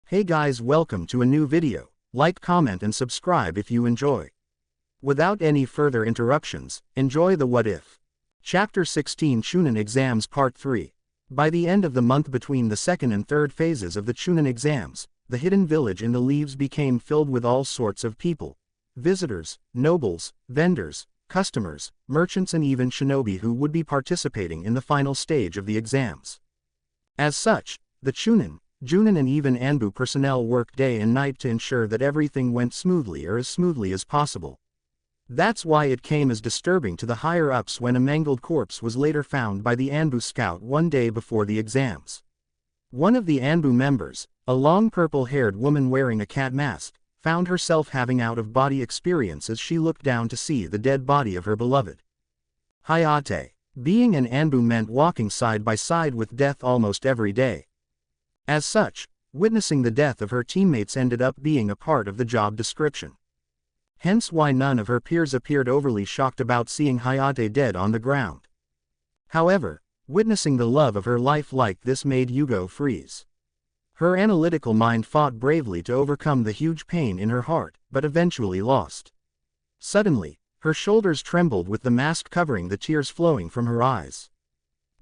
Hey guys, welcome to a new video. Like, comment and subscribe if you enjoy. Without any further interruptions, enjoy the What If. Chapter 16 Chunin Exams Part 3. By the end of the month between the second and third phases of the Chunin exams, the hidden village in the leaves became filled with all sorts of people. Visitors, nobles, vendors, customers, merchants and even shinobi who would be participating in the final stage of the exams. As such, the Chunin, Junin and even Anbu personnel worked day and night to ensure that everything went smoothly or as smoothly as possible. That's why it came as disturbing to the higher-ups when a mangled corpse was later found by the Anbu scout one day before the exams. One of the Anbu members, a long purple-haired woman wearing a cat mask, found herself having out-of-body experience as she looked down to see the dead body of her beloved Hayate. Being an Anbu meant walking side by side with death almost every day. As such, witnessing the death of her teammates ended up being a part of the job description. Hence why none of her peers appeared overly shocked about seeing Hayate dead on the ground. However, witnessing the love of her life like this made Yugo freeze. Her analytical mind fought bravely to overcome the huge pain in her heart, but eventually lost. Suddenly, her shoulders trembled with the mask covering the tears flowing from her eyes.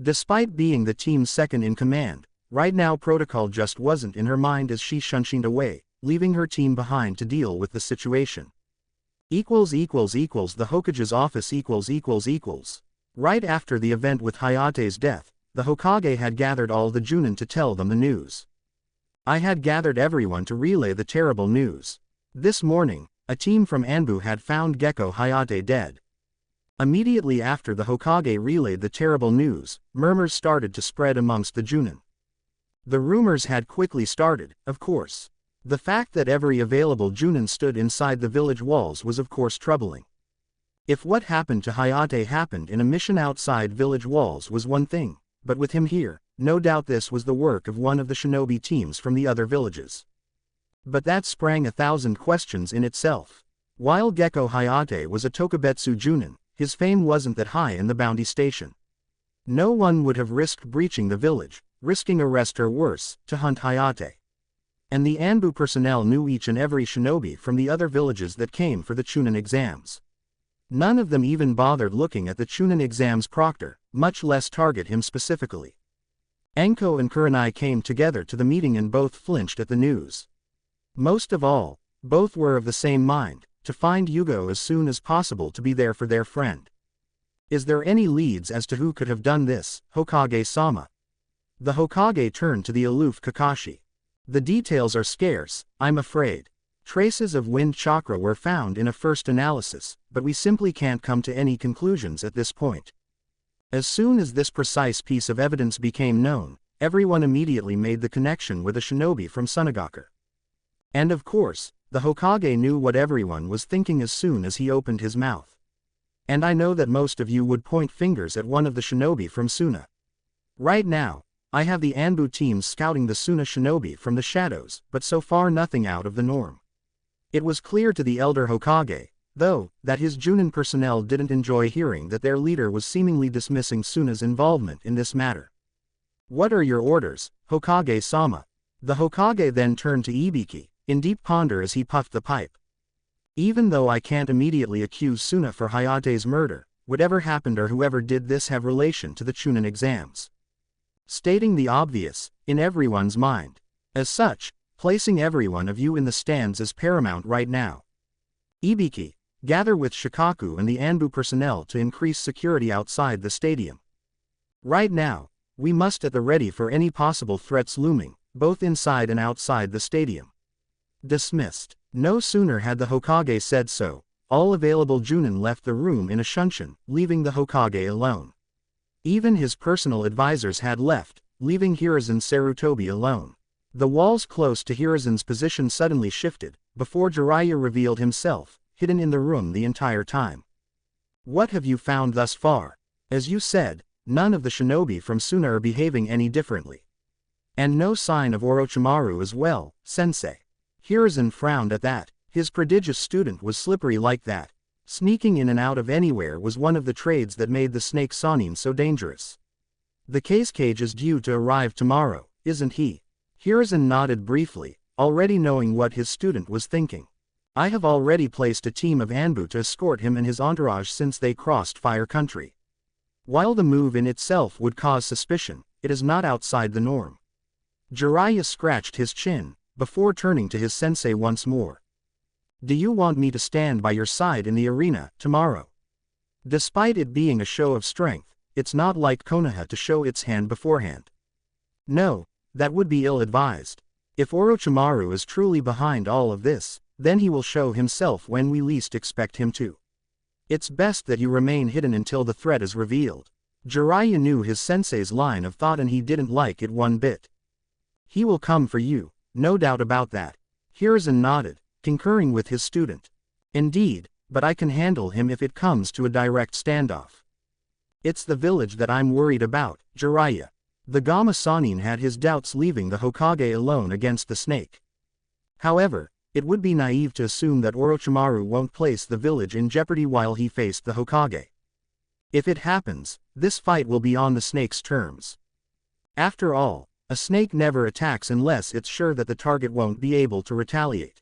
Despite being the team's second in command, right now protocol just wasn't in her mind as she shunshined away, leaving her team behind to deal with the situation. The Hokage's office . Right after the event with Hayate's death, the Hokage had gathered all the Junin to tell them the news. I had gathered everyone to relay the terrible news. This morning, a team from Anbu had found Gecko Hayate dead. Immediately after the Hokage relayed the terrible news, murmurs started to spread amongst the Junin. The rumors had quickly started, of course. The fact that every available Junin stood inside the village walls was of course troubling. If what happened to Hayate happened in a mission outside village walls was one thing, but with him here, no doubt this was the work of one of the shinobi teams from the other villages. But that sprang 1,000 questions in itself. While Gecko Hayate was a Tokubetsu Junin, his fame wasn't that high in the bounty station. No one would have risked breaching the village, risking arrest or worse, to hunt Hayate. And the Anbu personnel knew each and every shinobi from the other villages that came for the Chunin exams. None of them even bothered looking at the Chunin exams proctor, much less target him specifically. Enko and Kurenai came together to the meeting and both flinched at the news. Most of all, both were of the same mind, to find Yugo as soon as possible to be there for their friend. Is there any leads as to who could have done this, Hokage-sama? The Hokage turned to the aloof Kakashi. The details are scarce, I'm afraid. Traces of wind chakra were found in a first analysis, but we simply can't come to any conclusions at this point. As soon as this precise piece of evidence became known, everyone immediately made the connection with a shinobi from Sunagaku. And of course, the Hokage knew what everyone was thinking as soon as he opened his mouth. And I know that most of you would point fingers at one of the shinobi from Suna. Right now, I have the Anbu teams scouting the Suna shinobi from the shadows, but so far nothing out of the norm. It was clear to the elder Hokage, though, that his Junin personnel didn't enjoy hearing that their leader was seemingly dismissing Suna's involvement in this matter. What are your orders, Hokage-sama? The Hokage then turned to Ibiki, in deep ponder as he puffed the pipe. Even though I can't immediately accuse Suna for Hayate's murder, whatever happened or whoever did this have relation to the Chunin exams. Stating the obvious, in everyone's mind. As such, placing every one of you in the stands is paramount right now. Ibiki, gather with Shikaku and the Anbu personnel to increase security outside the stadium. Right now, we must at the ready for any possible threats looming, both inside and outside the stadium. Dismissed. No sooner had the Hokage said so, all available Junin left the room in a shunshin, leaving the Hokage alone. Even his personal advisors had left, leaving Hiruzen Sarutobi alone. The walls close to Hiruzen's position suddenly shifted, before Jiraiya revealed himself, hidden in the room the entire time. What have you found thus far? As you said, none of the shinobi from Suna are behaving any differently. And no sign of Orochimaru as well, sensei. Hiruzen frowned at that, his prodigious student was slippery like that. Sneaking in and out of anywhere was one of the trades that made the snake Sannin so dangerous. The case cage is due to arrive tomorrow, isn't he? Hiruzen nodded briefly, already knowing what his student was thinking. I have already placed a team of Anbu to escort him and his entourage since they crossed Fire Country. While the move in itself would cause suspicion, it is not outside the norm. Jiraiya scratched his chin, before turning to his sensei once more. Do you want me to stand by your side in the arena, tomorrow? Despite it being a show of strength, it's not like Konoha to show its hand beforehand. No, that would be ill-advised. If Orochimaru is truly behind all of this, then he will show himself when we least expect him to. It's best that you remain hidden until the threat is revealed. Jiraiya knew his sensei's line of thought and he didn't like it one bit. He will come for you, no doubt about that. Hiruzen nodded, concurring with his student. Indeed, but I can handle him if it comes to a direct standoff. It's the village that I'm worried about, Jiraiya. The Gamma Sannin had his doubts leaving the Hokage alone against the snake. However, it would be naive to assume that Orochimaru won't place the village in jeopardy while he faced the Hokage. If it happens, this fight will be on the snake's terms. After all, a snake never attacks unless it's sure that the target won't be able to retaliate.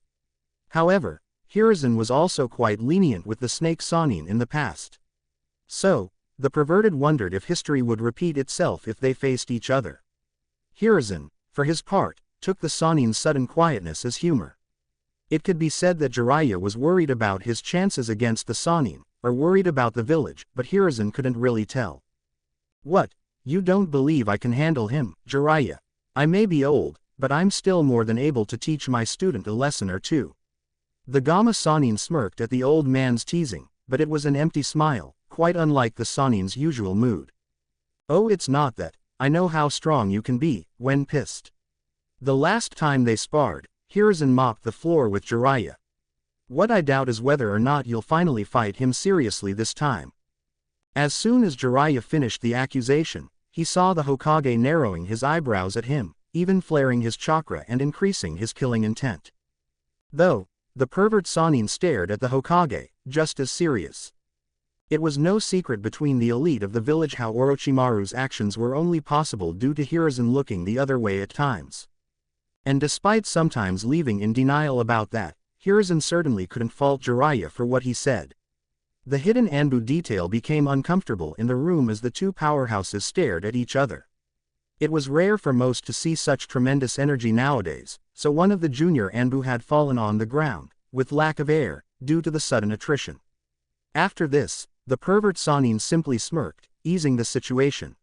However, Hiruzen was also quite lenient with the snake Sannin in the past. So, the perverted wondered if history would repeat itself if they faced each other. Hiruzen, for his part, took the Sannin's sudden quietness as humor. It could be said that Jiraiya was worried about his chances against the Sannin, or worried about the village, but Hiruzen couldn't really tell. What? You don't believe I can handle him, Jiraiya? I may be old, but I'm still more than able to teach my student a lesson or two. The Gamma Sannin smirked at the old man's teasing, but it was an empty smile, quite unlike the Sannin's usual mood. Oh, it's not that. I know how strong you can be, when pissed. The last time they sparred, Hiruzen mopped the floor with Jiraiya. What I doubt is whether or not you'll finally fight him seriously this time. As soon as Jiraiya finished the accusation, he saw the Hokage narrowing his eyebrows at him, even flaring his chakra and increasing his killing intent. Though, the pervert Sannin stared at the Hokage, just as serious. It was no secret between the elite of the village how Orochimaru's actions were only possible due to Hiruzen looking the other way at times. And despite sometimes leaving in denial about that, Hiruzen certainly couldn't fault Jiraiya for what he said. The hidden Anbu detail became uncomfortable in the room as the two powerhouses stared at each other. It was rare for most to see such tremendous energy nowadays, so one of the junior Anbu had fallen on the ground, with lack of air, due to the sudden attrition. After this, the pervert Sannin simply smirked, easing the situation.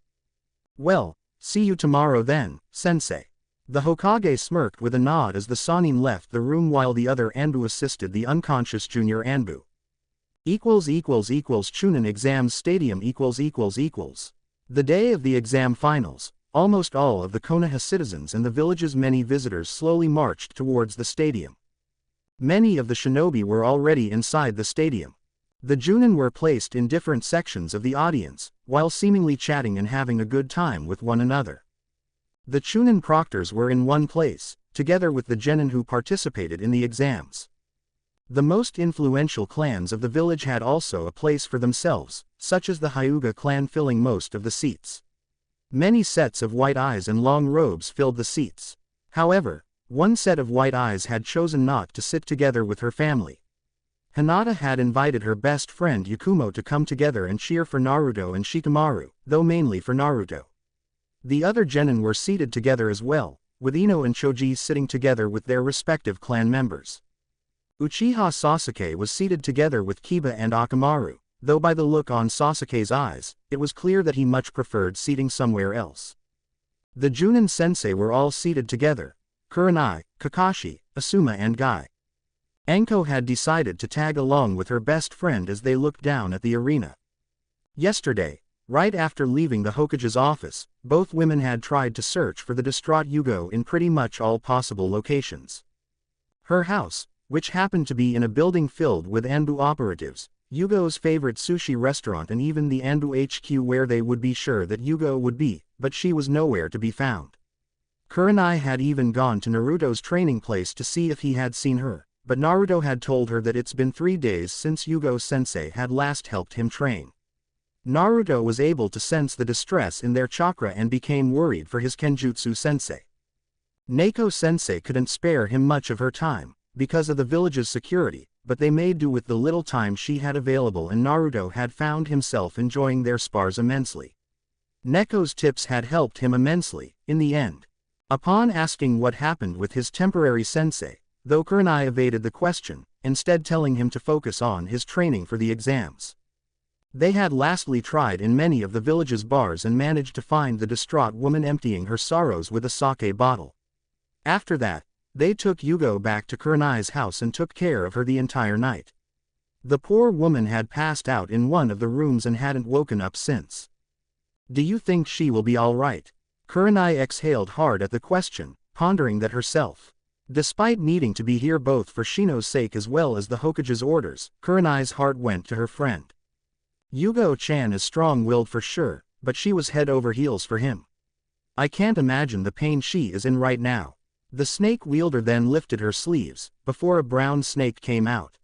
Well, see you tomorrow then, sensei. The Hokage smirked with a nod as the Sannin left the room while the other Anbu assisted the unconscious junior Anbu. Chunin Exams Stadium The day of the exam finals, almost all of the Konoha citizens and the village's many visitors slowly marched towards the stadium. Many of the shinobi were already inside the stadium. The Chunin were placed in different sections of the audience, while seemingly chatting and having a good time with one another. The Chunin proctors were in one place, together with the genin who participated in the exams. The most influential clans of the village had also a place for themselves, such as the Hyuga clan filling most of the seats. Many sets of white eyes and long robes filled the seats. However, one set of white eyes had chosen not to sit together with her family. Hinata had invited her best friend Yakumo to come together and cheer for Naruto and Shikamaru, though mainly for Naruto. The other genin were seated together as well, with Ino and Choji sitting together with their respective clan members. Uchiha Sasuke was seated together with Kiba and Akamaru, though by the look on Sasuke's eyes, it was clear that he much preferred seating somewhere else. The Chunin sensei were all seated together: Kurenai, Kakashi, Asuma and Guy. Anko had decided to tag along with her best friend as they looked down at the arena. Yesterday, right after leaving the Hokage's office, both women had tried to search for the distraught Yugo in pretty much all possible locations. Her house, which happened to be in a building filled with Anbu operatives, Yugo's favorite sushi restaurant and even the Anbu HQ where they would be sure that Yugo would be, but she was nowhere to be found. Kurenai had even gone to Naruto's training place to see if he had seen her, but Naruto had told her that it's been 3 days since Yugo-sensei had last helped him train. Naruto was able to sense the distress in their chakra and became worried for his Kenjutsu-sensei. Neko-sensei couldn't spare him much of her time, because of the village's security, but they made do with the little time she had available, and Naruto had found himself enjoying their spars immensely. Neko's tips had helped him immensely, in the end. Upon asking what happened with his temporary sensei, though Kurenai evaded the question, instead telling him to focus on his training for the exams. They had lastly tried in many of the village's bars and managed to find the distraught woman emptying her sorrows with a sake bottle. After that, they took Yugo back to Kurenai's house and took care of her the entire night. The poor woman had passed out in one of the rooms and hadn't woken up since. Do you think she will be all right? Kurenai exhaled hard at the question, pondering that herself. Despite needing to be here both for Shino's sake as well as the Hokage's orders, Kurenai's heart went to her friend. Yugo-chan is strong-willed for sure, but she was head over heels for him. I can't imagine the pain she is in right now. The snake wielder then lifted her sleeves, before a brown snake came out.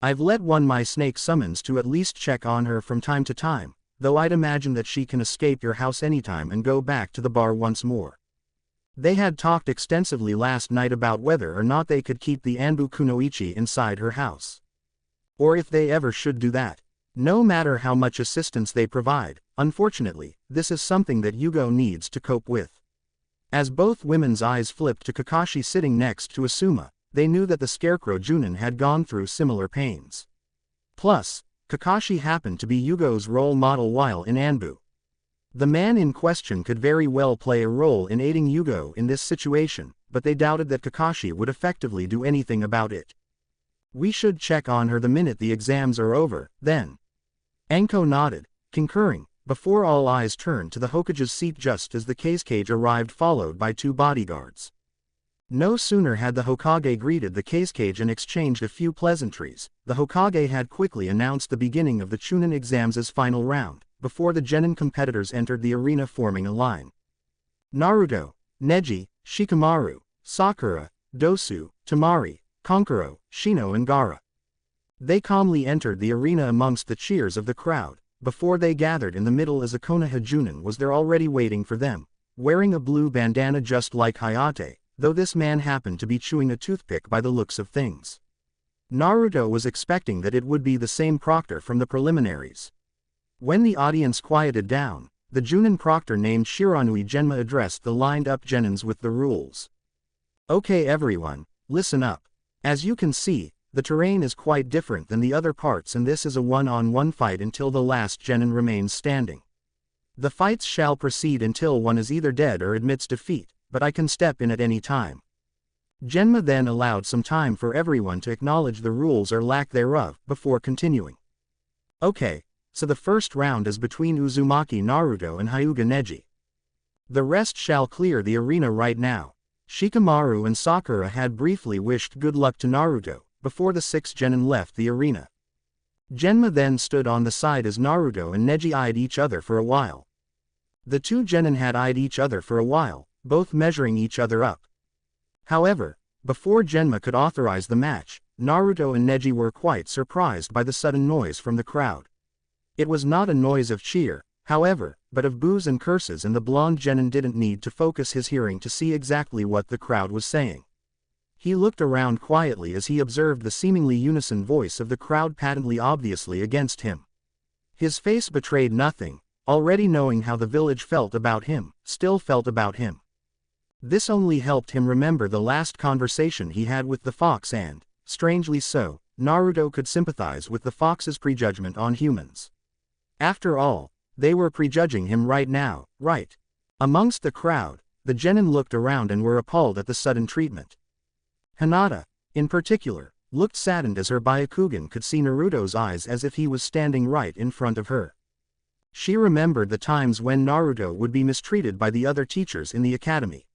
I've let one my snake summons to at least check on her from time to time, though I'd imagine that she can escape your house anytime and go back to the bar once more. They had talked extensively last night about whether or not they could keep the Anbu Kunoichi inside her house. Or if they ever should do that. No matter how much assistance they provide, unfortunately, this is something that Yugo needs to cope with. As both women's eyes flipped to Kakashi sitting next to Asuma, they knew that the scarecrow Junin had gone through similar pains. Plus, Kakashi happened to be Yugo's role model while in Anbu. The man in question could very well play a role in aiding Yugo in this situation, but they doubted that Kakashi would effectively do anything about it. We should check on her the minute the exams are over, then. Enko nodded, concurring, before all eyes turned to the Hokage's seat just as the cage arrived, followed by two bodyguards. No sooner had the Hokage greeted the cage and exchanged a few pleasantries, the Hokage had quickly announced the beginning of the Chunin exams' final round, before the genin competitors entered the arena forming a line. Naruto, Neji, Shikamaru, Sakura, Dosu, Temari, Kankuro, Shino and Gaara. They calmly entered the arena amongst the cheers of the crowd, before they gathered in the middle as a Konoha Junin was there already waiting for them, wearing a blue bandana just like Hayate, though this man happened to be chewing a toothpick by the looks of things. Naruto was expecting that it would be the same proctor from the preliminaries. When the audience quieted down, the Junin proctor named Shiranui Genma addressed the lined-up genins with the rules. Okay everyone, listen up. As you can see, the terrain is quite different than the other parts and this is a one-on-one fight until the last genin remains standing. The fights shall proceed until one is either dead or admits defeat, but I can step in at any time. Genma then allowed some time for everyone to acknowledge the rules or lack thereof before continuing. Okay, so the first round is between Uzumaki Naruto and Hyuga Neji. The rest shall clear the arena right now. Shikamaru and Sakura had briefly wished good luck to Naruto, before the six genin left the arena. Genma then stood on the side as Naruto and Neji eyed each other for a while. The two genin had eyed each other for a while, both measuring each other up. However, before Genma could authorize the match, Naruto and Neji were quite surprised by the sudden noise from the crowd. It was not a noise of cheer, however, but of boos and curses, and the blonde genin didn't need to focus his hearing to see exactly what the crowd was saying. He looked around quietly as he observed the seemingly unison voice of the crowd patently obviously against him. His face betrayed nothing, already knowing how the village felt about him, still felt about him. This only helped him remember the last conversation he had with the fox and, strangely so, Naruto could sympathize with the fox's prejudgment on humans. After all, they were prejudging him right now, right? Amongst the crowd, the genin looked around and were appalled at the sudden treatment. Hinata, in particular, looked saddened as her Byakugan could see Naruto's eyes as if he was standing right in front of her. She remembered the times when Naruto would be mistreated by the other teachers in the academy.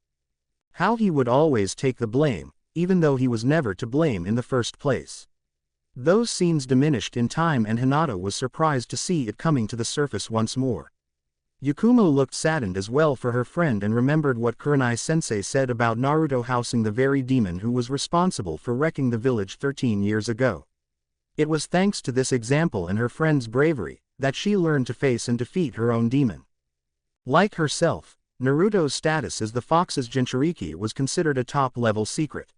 How he would always take the blame, even though he was never to blame in the first place. Those scenes diminished in time and Hinata was surprised to see it coming to the surface once more. Yakumo looked saddened as well for her friend and remembered what Kurenai-sensei said about Naruto housing the very demon who was responsible for wrecking the village 13 years ago. It was thanks to this example and her friend's bravery, that she learned to face and defeat her own demon. Like herself, Naruto's status as the Fox's Jinchuriki was considered a top-level secret.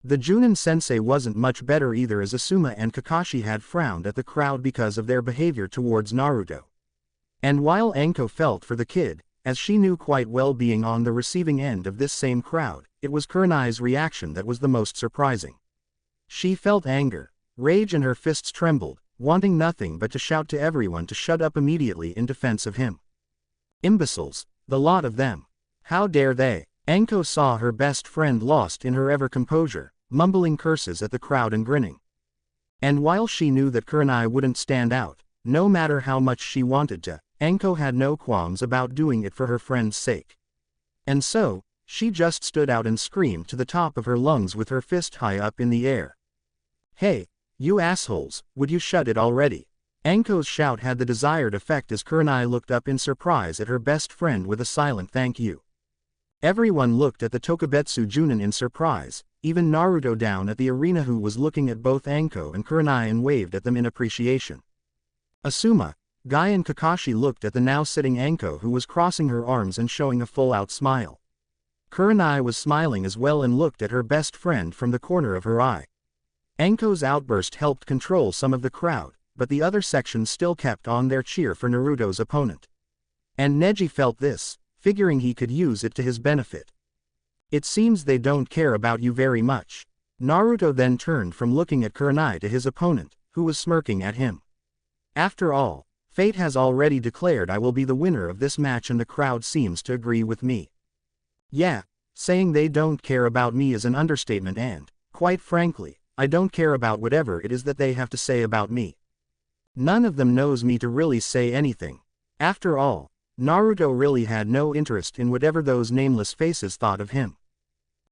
The Junin sensei wasn't much better either, as Asuma and Kakashi had frowned at the crowd because of their behavior towards Naruto. And while Anko felt for the kid, as she knew quite well being on the receiving end of this same crowd, it was Kurenai's reaction that was the most surprising. She felt anger, rage, and her fists trembled, wanting nothing but to shout to everyone to shut up immediately in defense of him. Imbeciles, the lot of them. How dare they? Anko saw her best friend lost in her ever composure, mumbling curses at the crowd and grinning. And while she knew that Kurenai wouldn't stand out, no matter how much she wanted to, Anko had no qualms about doing it for her friend's sake. And so, she just stood out and screamed to the top of her lungs with her fist high up in the air. "Hey, you assholes, would you shut it already?" Anko's shout had the desired effect as Kurenai looked up in surprise at her best friend with a silent thank you. Everyone looked at the Tokubetsu Junin in surprise, even Naruto down at the arena, who was looking at both Anko and Kurenai and waved at them in appreciation. Asuma, Guy and Kakashi looked at the now sitting Anko, who was crossing her arms and showing a full-out smile. Kurenai was smiling as well and looked at her best friend from the corner of her eye. Anko's outburst helped control some of the crowd, but the other sections still kept on their cheer for Naruto's opponent. And Neji felt this, figuring he could use it to his benefit. "It seems they don't care about you very much." Naruto then turned from looking at Kurenai to his opponent, who was smirking at him. "After all, fate has already declared I will be the winner of this match, and the crowd seems to agree with me. Yeah, saying they don't care about me is an understatement, and, quite frankly, I don't care about whatever it is that they have to say about me. None of them knows me to really say anything." After all, Naruto really had no interest in whatever those nameless faces thought of him.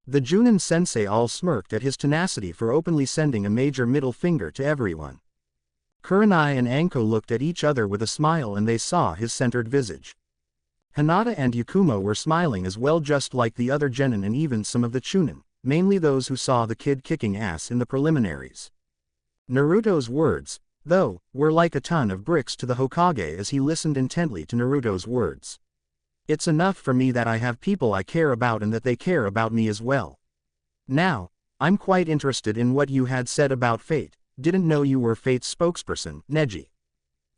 The Junin sensei all smirked at his tenacity for openly sending a major middle finger to everyone. Kurenai and Anko looked at each other with a smile, and they saw his centered visage. Hinata and Yakumo were smiling as well, just like the other genin and even some of the Chunin, mainly those who saw the kid kicking ass in the preliminaries. Naruto's words, though, were like a ton of bricks to the Hokage as he listened intently to Naruto's words. "It's enough for me that I have people I care about and that they care about me as well. Now, I'm quite interested in what you had said about fate. Didn't know you were Fate's spokesperson, Neji."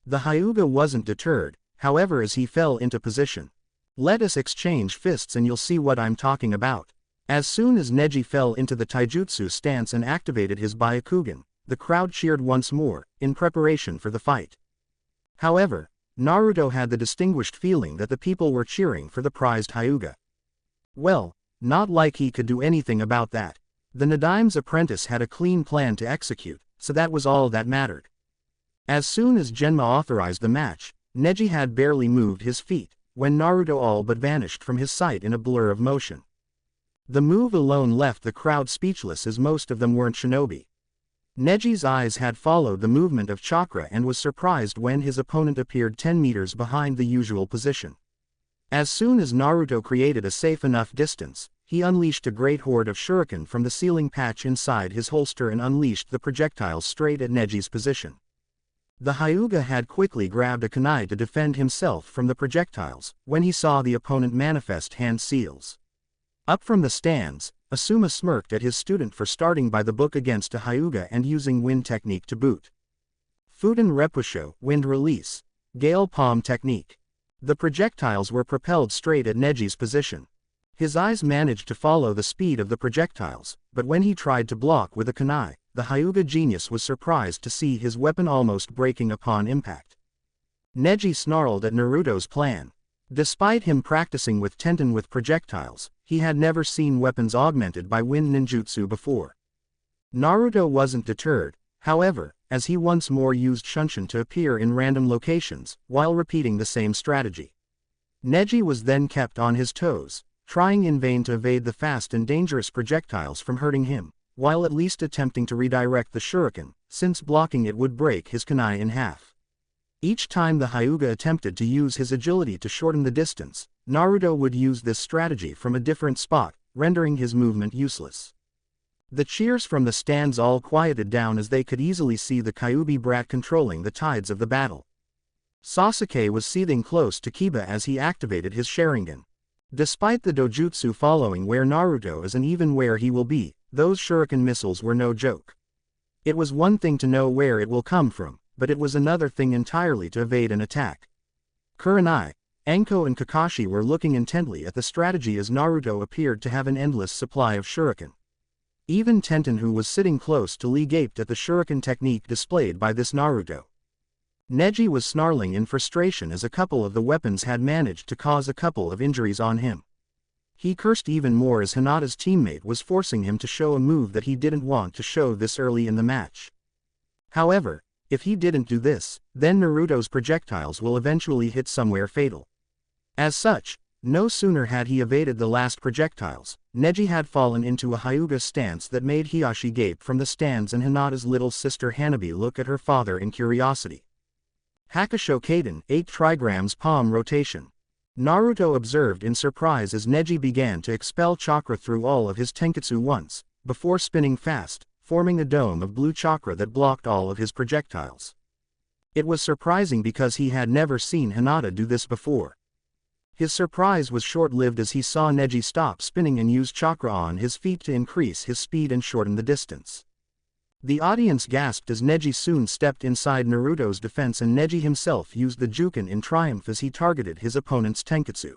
The Hyuga wasn't deterred, however, as he fell into position. "Let us exchange fists and you'll see what I'm talking about." As soon as Neji fell into the taijutsu stance and activated his Byakugan, the crowd cheered once more, in preparation for the fight. However, Naruto had the distinguished feeling that the people were cheering for the prized Hyuga. Well, not like he could do anything about that. The Nadime's apprentice had a clean plan to execute, so that was all that mattered. As soon as Genma authorized the match, Neji had barely moved his feet, when Naruto all but vanished from his sight in a blur of motion. The move alone left the crowd speechless, as most of them weren't shinobi. Neji's eyes had followed the movement of chakra and was surprised when his opponent appeared 10 meters behind the usual position. As soon as Naruto created a safe enough distance, he unleashed a great horde of shuriken from the ceiling patch inside his holster and unleashed the projectiles straight at Neji's position. The Hyuga had quickly grabbed a kunai to defend himself from the projectiles, when he saw the opponent manifest hand seals. Up from the stands, Asuma smirked at his student for starting by the book against a Hyuga and using wind technique to boot. Fuden Repusho, wind release. Gale palm technique. The projectiles were propelled straight at Neji's position. His eyes managed to follow the speed of the projectiles, but when he tried to block with a kunai, the Hyuga genius was surprised to see his weapon almost breaking upon impact. Neji snarled at Naruto's plan. Despite him practicing with Tenten with projectiles, he had never seen weapons augmented by wind ninjutsu before. Naruto wasn't deterred, however, as he once more used Shunshin to appear in random locations, while repeating the same strategy. Neji was then kept on his toes, trying in vain to evade the fast and dangerous projectiles from hurting him, while at least attempting to redirect the shuriken, since blocking it would break his kunai in half. Each time the Hyuga attempted to use his agility to shorten the distance, Naruto would use this strategy from a different spot, rendering his movement useless. The cheers from the stands all quieted down as they could easily see the Kyuubi brat controlling the tides of the battle. Sasuke was seething close to Kiba as he activated his Sharingan. Despite the dojutsu following where Naruto is and even where he will be, those shuriken missiles were no joke. It was one thing to know where it will come from, but it was another thing entirely to evade an attack. Kurenai, Anko and Kakashi were looking intently at the strategy as Naruto appeared to have an endless supply of shuriken. Even Tenten, who was sitting close to Lee, gaped at the shuriken technique displayed by this Naruto. Neji was snarling in frustration as a couple of the weapons had managed to cause a couple of injuries on him. He cursed even more as Hinata's teammate was forcing him to show a move that he didn't want to show this early in the match. However, if he didn't do this, then Naruto's projectiles will eventually hit somewhere fatal. As such, no sooner had he evaded the last projectiles, Neji had fallen into a Hyuga stance that made Hiashi gape from the stands and Hinata's little sister Hanabi look at her father in curiosity. Hakusho Kaden, 8 trigrams palm rotation. Naruto observed in surprise as Neji began to expel chakra through all of his tenketsu once, before spinning fast, forming a dome of blue chakra that blocked all of his projectiles. It was surprising because he had never seen Hinata do this before. His surprise was short-lived as he saw Neji stop spinning and use chakra on his feet to increase his speed and shorten the distance. The audience gasped as Neji soon stepped inside Naruto's defense and Neji himself used the Juken in triumph as he targeted his opponent's tenketsu.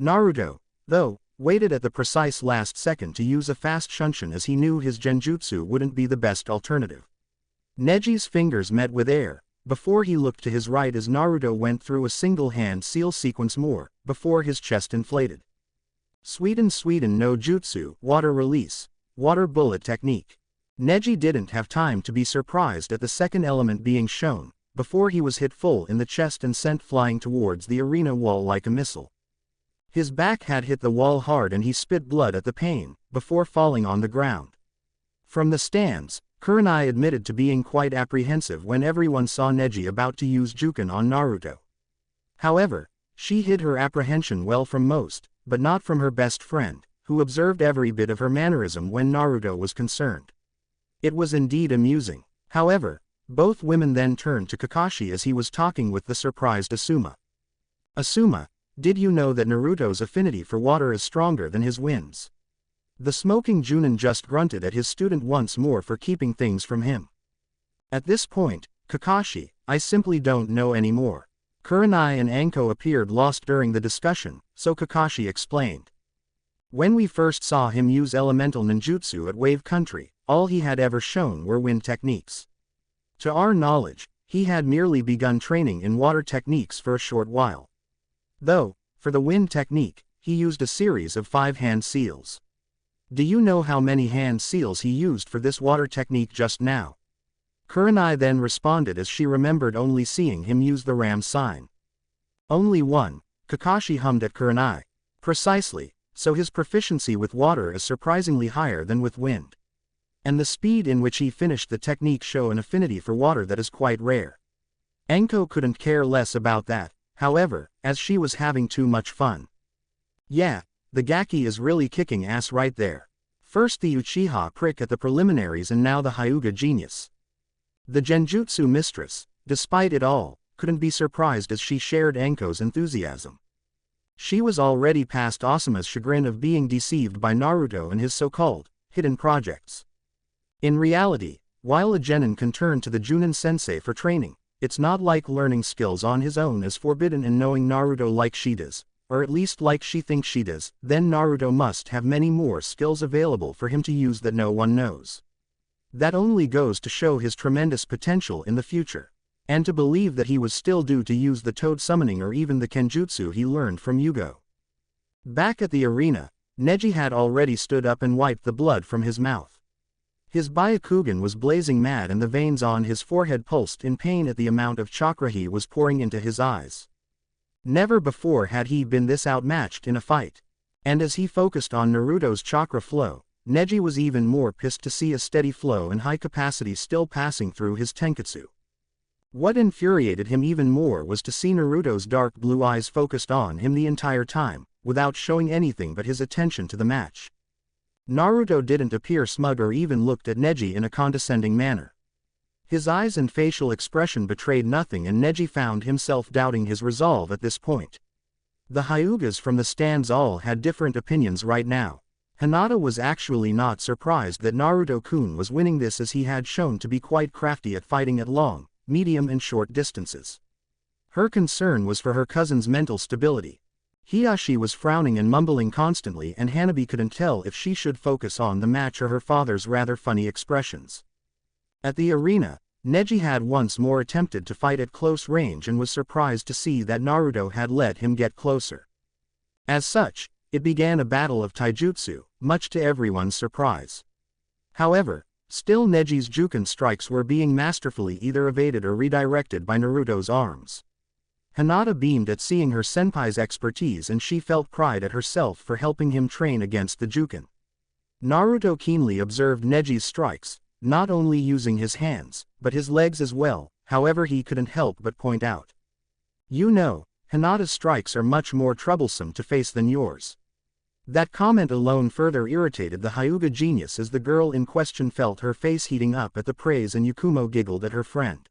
Naruto, though, waited at the precise last second to use a fast shunshin as he knew his genjutsu wouldn't be the best alternative. Neji's fingers met with air, before he looked to his right as Naruto went through a single-hand seal sequence more, before his chest inflated. Sweden no jutsu, water release, water bullet technique. Neji didn't have time to be surprised at the second element being shown, before he was hit full in the chest and sent flying towards the arena wall like a missile. His back had hit the wall hard and he spit blood at the pain, before falling on the ground. From the stands, Kurenai admitted to being quite apprehensive when everyone saw Neji about to use Juken on Naruto. However, she hid her apprehension well from most, but not from her best friend, who observed every bit of her mannerism when Naruto was concerned. It was indeed amusing. However, both women then turned to Kakashi as he was talking with the surprised Asuma. Asuma, did you know that Naruto's affinity for water is stronger than his winds? The smoking Junin just grunted at his student once more for keeping things from him. At this point, Kakashi, I simply don't know anymore. Kurenai and Anko appeared lost during the discussion, so Kakashi explained. When we first saw him use elemental ninjutsu at Wave Country, all he had ever shown were wind techniques. To our knowledge, he had merely begun training in water techniques for a short while. Though, for the wind technique, he used a series of 5 hand seals. Do you know how many hand seals he used for this water technique just now? Kurenai then responded as she remembered only seeing him use the ram sign. Only 1, Kakashi hummed at Kurenai. Precisely, so his proficiency with water is surprisingly higher than with wind. And the speed in which he finished the technique show an affinity for water that is quite rare. Anko couldn't care less about that, however, as she was having too much fun. Yeah, the Gaki is really kicking ass right there. First the Uchiha prick at the preliminaries and now the Hyuga genius. The Genjutsu mistress, despite it all, couldn't be surprised as she shared Anko's enthusiasm. She was already past Asuma's chagrin of being deceived by Naruto and his so-called hidden projects. In reality, while a genin can turn to the Junin sensei for training, it's not like learning skills on his own is forbidden and knowing Naruto like she does, or at least like she thinks she does, then Naruto must have many more skills available for him to use that no one knows. That only goes to show his tremendous potential in the future. And to believe that he was still due to use the toad summoning or even the kenjutsu he learned from Yugo. Back at the arena, Neji had already stood up and wiped the blood from his mouth. His Byakugan was blazing mad and the veins on his forehead pulsed in pain at the amount of chakra he was pouring into his eyes. Never before had he been this outmatched in a fight. And as he focused on Naruto's chakra flow, Neji was even more pissed to see a steady flow and high capacity still passing through his tenketsu. What infuriated him even more was to see Naruto's dark blue eyes focused on him the entire time, without showing anything but his attention to the match. Naruto didn't appear smug or even looked at Neji in a condescending manner. His eyes and facial expression betrayed nothing and Neji found himself doubting his resolve at this point. The Hyugas from the stands all had different opinions right now. Hinata was actually not surprised that Naruto-kun was winning this, as he had shown to be quite crafty at fighting at long, medium and short distances. Her concern was for her cousin's mental stability. Hiashi was frowning and mumbling constantly, and Hanabi couldn't tell if she should focus on the match or her father's rather funny expressions. At the arena, Neji had once more attempted to fight at close range and was surprised to see that Naruto had let him get closer. As such, it began a battle of taijutsu, much to everyone's surprise. However, still Neji's Juken strikes were being masterfully either evaded or redirected by Naruto's arms. Hinata beamed at seeing her senpai's expertise, and she felt pride at herself for helping him train against the Juken. Naruto keenly observed Neji's strikes, not only using his hands, but his legs as well. However, he couldn't help but point out, "You know, Hinata's strikes are much more troublesome to face than yours." That comment alone further irritated the Hyuga genius, as the girl in question felt her face heating up at the praise, and Yakumo giggled at her friend.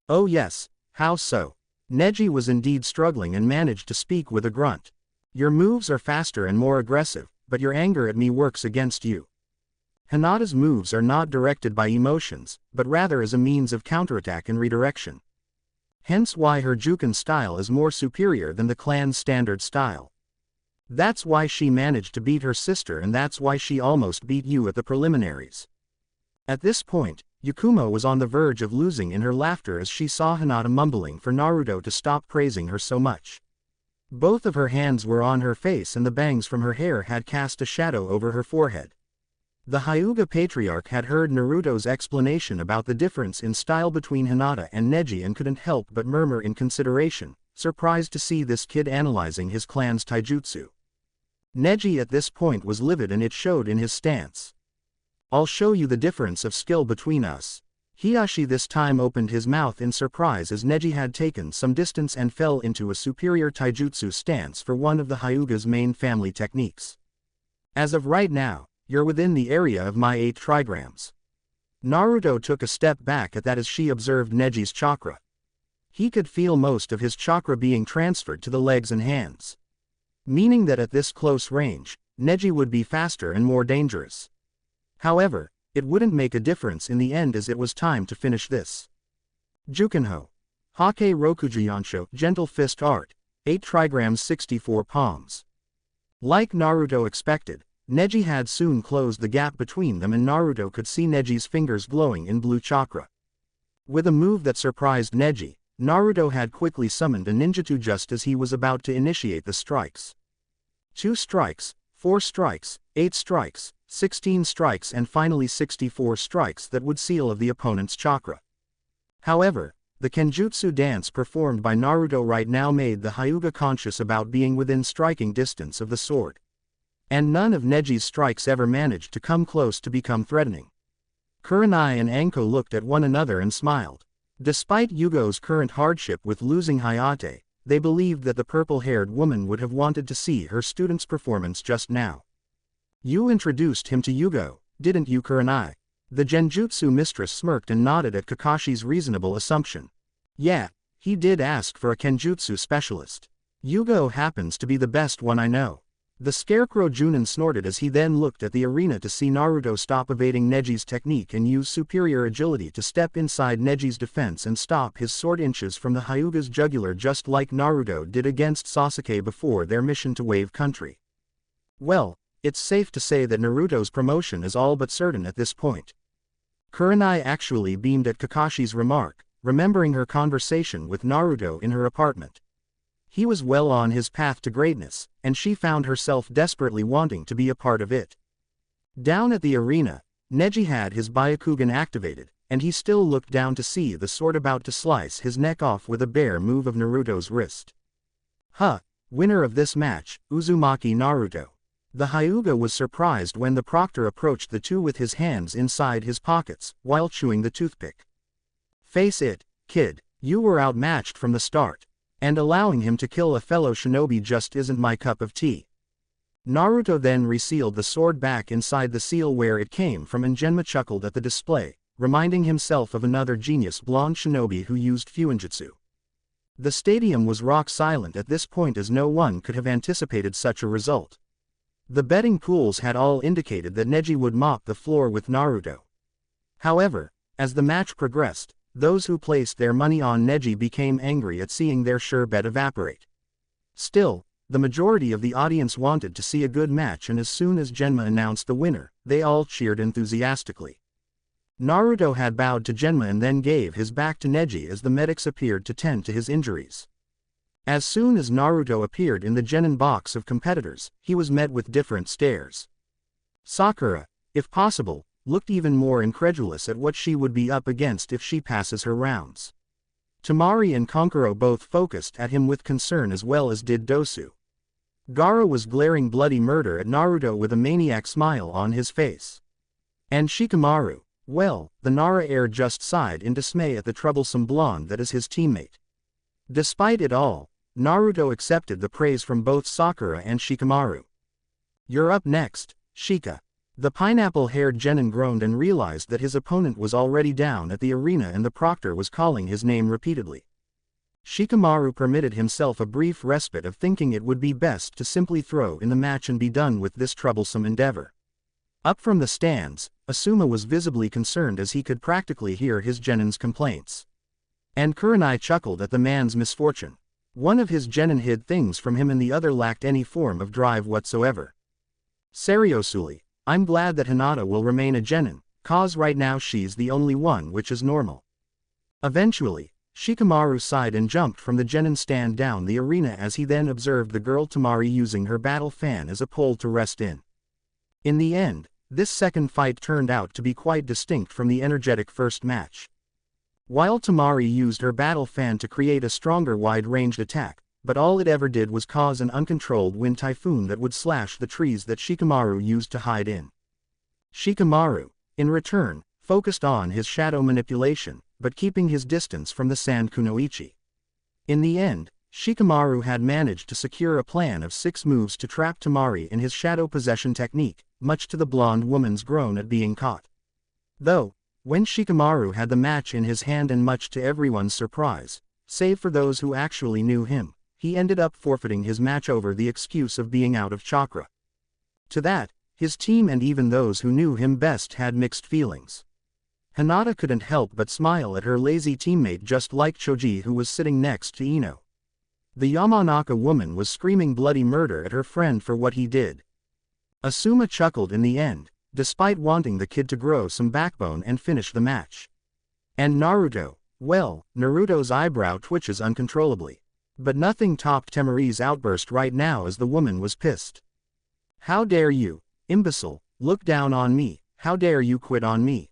"Oh yes, how so?" Neji was indeed struggling and managed to speak with a grunt. "Your moves are faster and more aggressive, but your anger at me works against you." Hinata's moves are not directed by emotions, but rather as a means of counterattack and redirection. Hence why her Juken style is more superior than the clan's standard style. That's why she managed to beat her sister, and that's why she almost beat you at the preliminaries. At this point, Yakumo was on the verge of losing in her laughter as she saw Hinata mumbling for Naruto to stop praising her so much. Both of her hands were on her face, and the bangs from her hair had cast a shadow over her forehead. The Hyuga patriarch had heard Naruto's explanation about the difference in style between Hinata and Neji and couldn't help but murmur in consideration, surprised to see this kid analyzing his clan's taijutsu. Neji at this point was livid, and it showed in his stance. "I'll show you the difference of skill between us." Hiashi this time opened his mouth in surprise, as Neji had taken some distance and fell into a superior taijutsu stance for one of the Hyuga's main family techniques. "As of right now, you're within the area of my 8 trigrams." Naruto took a step back at that as she observed Neji's chakra. He could feel most of his chakra being transferred to the legs and hands, meaning that at this close range, Neji would be faster and more dangerous. However, it wouldn't make a difference in the end, as it was time to finish this. Jukenho. Hake Rokujuyansho, Gentle Fist Art, 8 trigrams 64 palms. Like Naruto expected, Neji had soon closed the gap between them, and Naruto could see Neji's fingers glowing in blue chakra. With a move that surprised Neji, Naruto had quickly summoned a ninjutsu just as he was about to initiate the strikes. 2 strikes, 4 strikes, 8 strikes, 16 strikes, and finally 64 strikes that would seal of the opponent's chakra. However, the kenjutsu dance performed by Naruto right now made the Hyuga conscious about being within striking distance of the sword. And none of Neji's strikes ever managed to come close to become threatening. Kurenai and Anko looked at one another and smiled. Despite Yugo's current hardship with losing Hayate, they believed that the purple-haired woman would have wanted to see her student's performance just now. "You introduced him to Yugo, didn't you, Kurenai?" The genjutsu mistress smirked and nodded at Kakashi's reasonable assumption. "Yeah, he did ask for a kenjutsu specialist. Yugo happens to be the best one I know." The scarecrow Junin snorted as he then looked at the arena to see Naruto stop evading Neji's technique and use superior agility to step inside Neji's defense and stop his sword inches from the Hyuga's jugular, just like Naruto did against Sasuke before their mission to Wave Country. Well, it's safe to say that Naruto's promotion is all but certain at this point. Kurenai actually beamed at Kakashi's remark, remembering her conversation with Naruto in her apartment. He was well on his path to greatness, and she found herself desperately wanting to be a part of it. Down at the arena, Neji had his Byakugan activated, and he still looked down to see the sword about to slice his neck off with a bare move of Naruto's wrist. Winner of this match, Uzumaki Naruto. The Hyuga was surprised when the proctor approached the two with his hands inside his pockets, while chewing the toothpick. "Face it, kid, you were outmatched from the start. And allowing him to kill a fellow shinobi just isn't my cup of tea." Naruto then resealed the sword back inside the seal where it came from, and Genma chuckled at the display, reminding himself of another genius blonde shinobi who used fuinjutsu. The stadium was rock silent at this point as no one could have anticipated such a result. The betting pools had all indicated that Neji would mop the floor with Naruto. However, as the match progressed, those who placed their money on Neji became angry at seeing their sure bet evaporate. Still, the majority of the audience wanted to see a good match, and as soon as Genma announced the winner, they all cheered enthusiastically. Naruto had bowed to Genma and then gave his back to Neji as the medics appeared to tend to his injuries. As soon as Naruto appeared in the genin box of competitors, he was met with different stares. Sakura, if possible, looked even more incredulous at what she would be up against if she passes her rounds. Temari and Kankuro both focused at him with concern, as well as did Dosu. Gaara was glaring bloody murder at Naruto with a maniac smile on his face. And Shikamaru, well, the Nara heir just sighed in dismay at the troublesome blonde that is his teammate. Despite it all, Naruto accepted the praise from both Sakura and Shikamaru. "You're up next, Shika." The pineapple-haired genin groaned and realized that his opponent was already down at the arena and the proctor was calling his name repeatedly. Shikamaru permitted himself a brief respite of thinking it would be best to simply throw in the match and be done with this troublesome endeavor. Up from the stands, Asuma was visibly concerned as he could practically hear his genin's complaints. And Kurenai chuckled at the man's misfortune. One of his genin hid things from him and the other lacked any form of drive whatsoever. "Seriously, I'm glad that Hinata will remain a genin, cause right now she's the only one which is normal." Eventually, Shikamaru sighed and jumped from the genin stand down the arena as he then observed the girl Temari using her battle fan as a pole to rest in. In the end, this second fight turned out to be quite distinct from the energetic first match. While Temari used her battle fan to create a stronger wide-ranged attack, but all it ever did was cause an uncontrolled wind typhoon that would slash the trees that Shikamaru used to hide in. Shikamaru, in return, focused on his shadow manipulation, but keeping his distance from the sand kunoichi. In the end, Shikamaru had managed to secure a plan of 6 moves to trap Temari in his shadow possession technique, much to the blonde woman's groan at being caught. Though, when Shikamaru had the match in his hand and much to everyone's surprise, save for those who actually knew him, he ended up forfeiting his match over the excuse of being out of chakra. To that, his team and even those who knew him best had mixed feelings. Hinata couldn't help but smile at her lazy teammate, just like Choji, who was sitting next to Ino. The Yamanaka woman was screaming bloody murder at her friend for what he did. Asuma chuckled in the end, despite wanting the kid to grow some backbone and finish the match. And Naruto, well, Naruto's eyebrow twitches uncontrollably. But nothing topped Temari's outburst right now as the woman was pissed. "How dare you, imbecile, look down on me, how dare you quit on me?"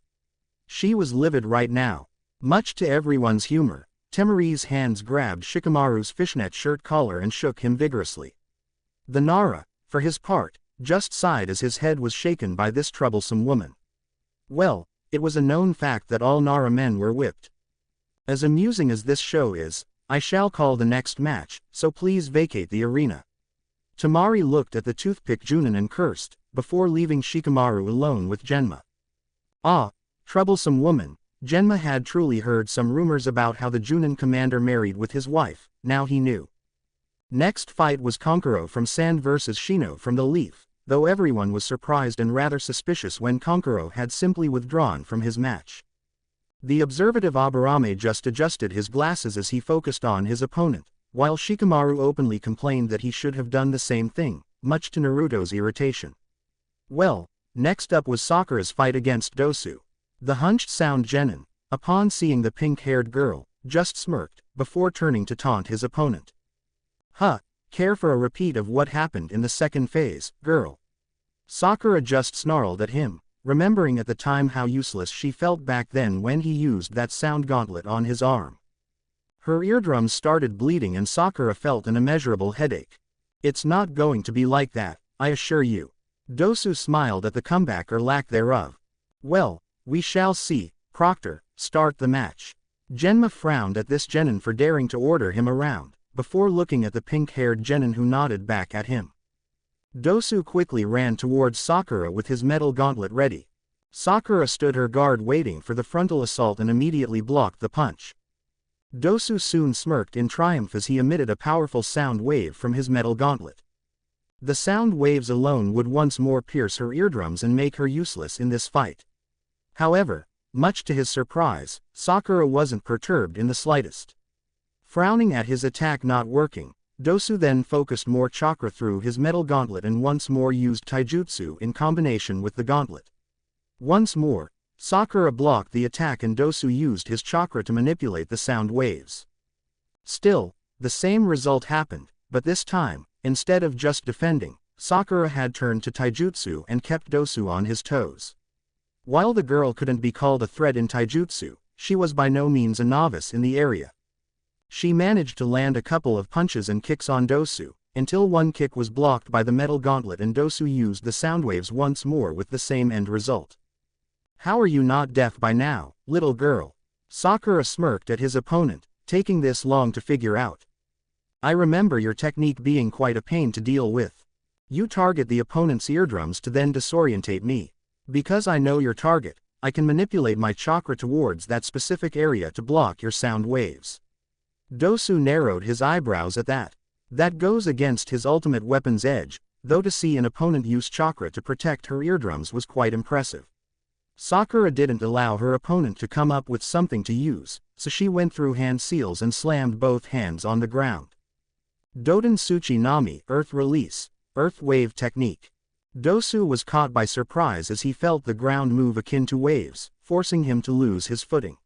She was livid right now. Much to everyone's humor, Temari's hands grabbed Shikamaru's fishnet shirt collar and shook him vigorously. The Nara, for his part, just sighed as his head was shaken by this troublesome woman. Well, it was a known fact that all Nara men were whipped. As amusing as this show is, I shall call the next match, so please vacate the arena. Temari looked at the toothpick Junin and cursed, before leaving Shikamaru alone with Genma. Ah, troublesome woman. Genma had truly heard some rumors about how the Junin commander married with his wife, now he knew. Next fight was Kankuro from Sand vs Shino from the Leaf, though everyone was surprised and rather suspicious when Kankuro had simply withdrawn from his match. The observative Aburame just adjusted his glasses as he focused on his opponent, while Shikamaru openly complained that he should have done the same thing, much to Naruto's irritation. Well, next up was Sakura's fight against Dosu. The hunched sound genin, upon seeing the pink-haired girl, just smirked, before turning to taunt his opponent. "Huh, care for a repeat of what happened in the second phase, girl?" Sakura just snarled at him, remembering at the time how useless she felt back then when he used that sound gauntlet on his arm. Her eardrums started bleeding and Sakura felt an immeasurable headache. "It's not going to be like that, I assure you." Dosu smiled at the comeback or lack thereof. "Well, we shall see, Proctor, start the match." Genma frowned at this genin for daring to order him around, before looking at the pink-haired genin who nodded back at him. Dosu quickly ran towards Sakura with his metal gauntlet ready. Sakura stood her guard waiting for the frontal assault and immediately blocked the punch. Dosu soon smirked in triumph as he emitted a powerful sound wave from his metal gauntlet. The sound waves alone would once more pierce her eardrums and make her useless in this fight. However, much to his surprise, Sakura wasn't perturbed in the slightest. Frowning at his attack not working, Dosu then focused more chakra through his metal gauntlet and once more used taijutsu in combination with the gauntlet. Once more, Sakura blocked the attack and Dosu used his chakra to manipulate the sound waves. Still, the same result happened, but this time, instead of just defending, Sakura had turned to taijutsu and kept Dosu on his toes. While the girl couldn't be called a threat in taijutsu, she was by no means a novice in the area. She managed to land a couple of punches and kicks on Dosu, until one kick was blocked by the metal gauntlet and Dosu used the sound waves once more with the same end result. "How are you not deaf by now, little girl?" Sakura smirked at his opponent, taking this long to figure out. "I remember your technique being quite a pain to deal with. You target the opponent's eardrums to then disorientate me. Because I know your target, I can manipulate my chakra towards that specific area to block your sound waves." Dosu narrowed his eyebrows at that. That goes against his ultimate weapon's edge, though to see an opponent use chakra to protect her eardrums was quite impressive. Sakura didn't allow her opponent to come up with something to use, so she went through hand seals and slammed both hands on the ground. Doden Tsuchi Nami, Earth Release, Earth Wave Technique. Dosu was caught by surprise as he felt the ground move akin to waves, forcing him to lose his footing.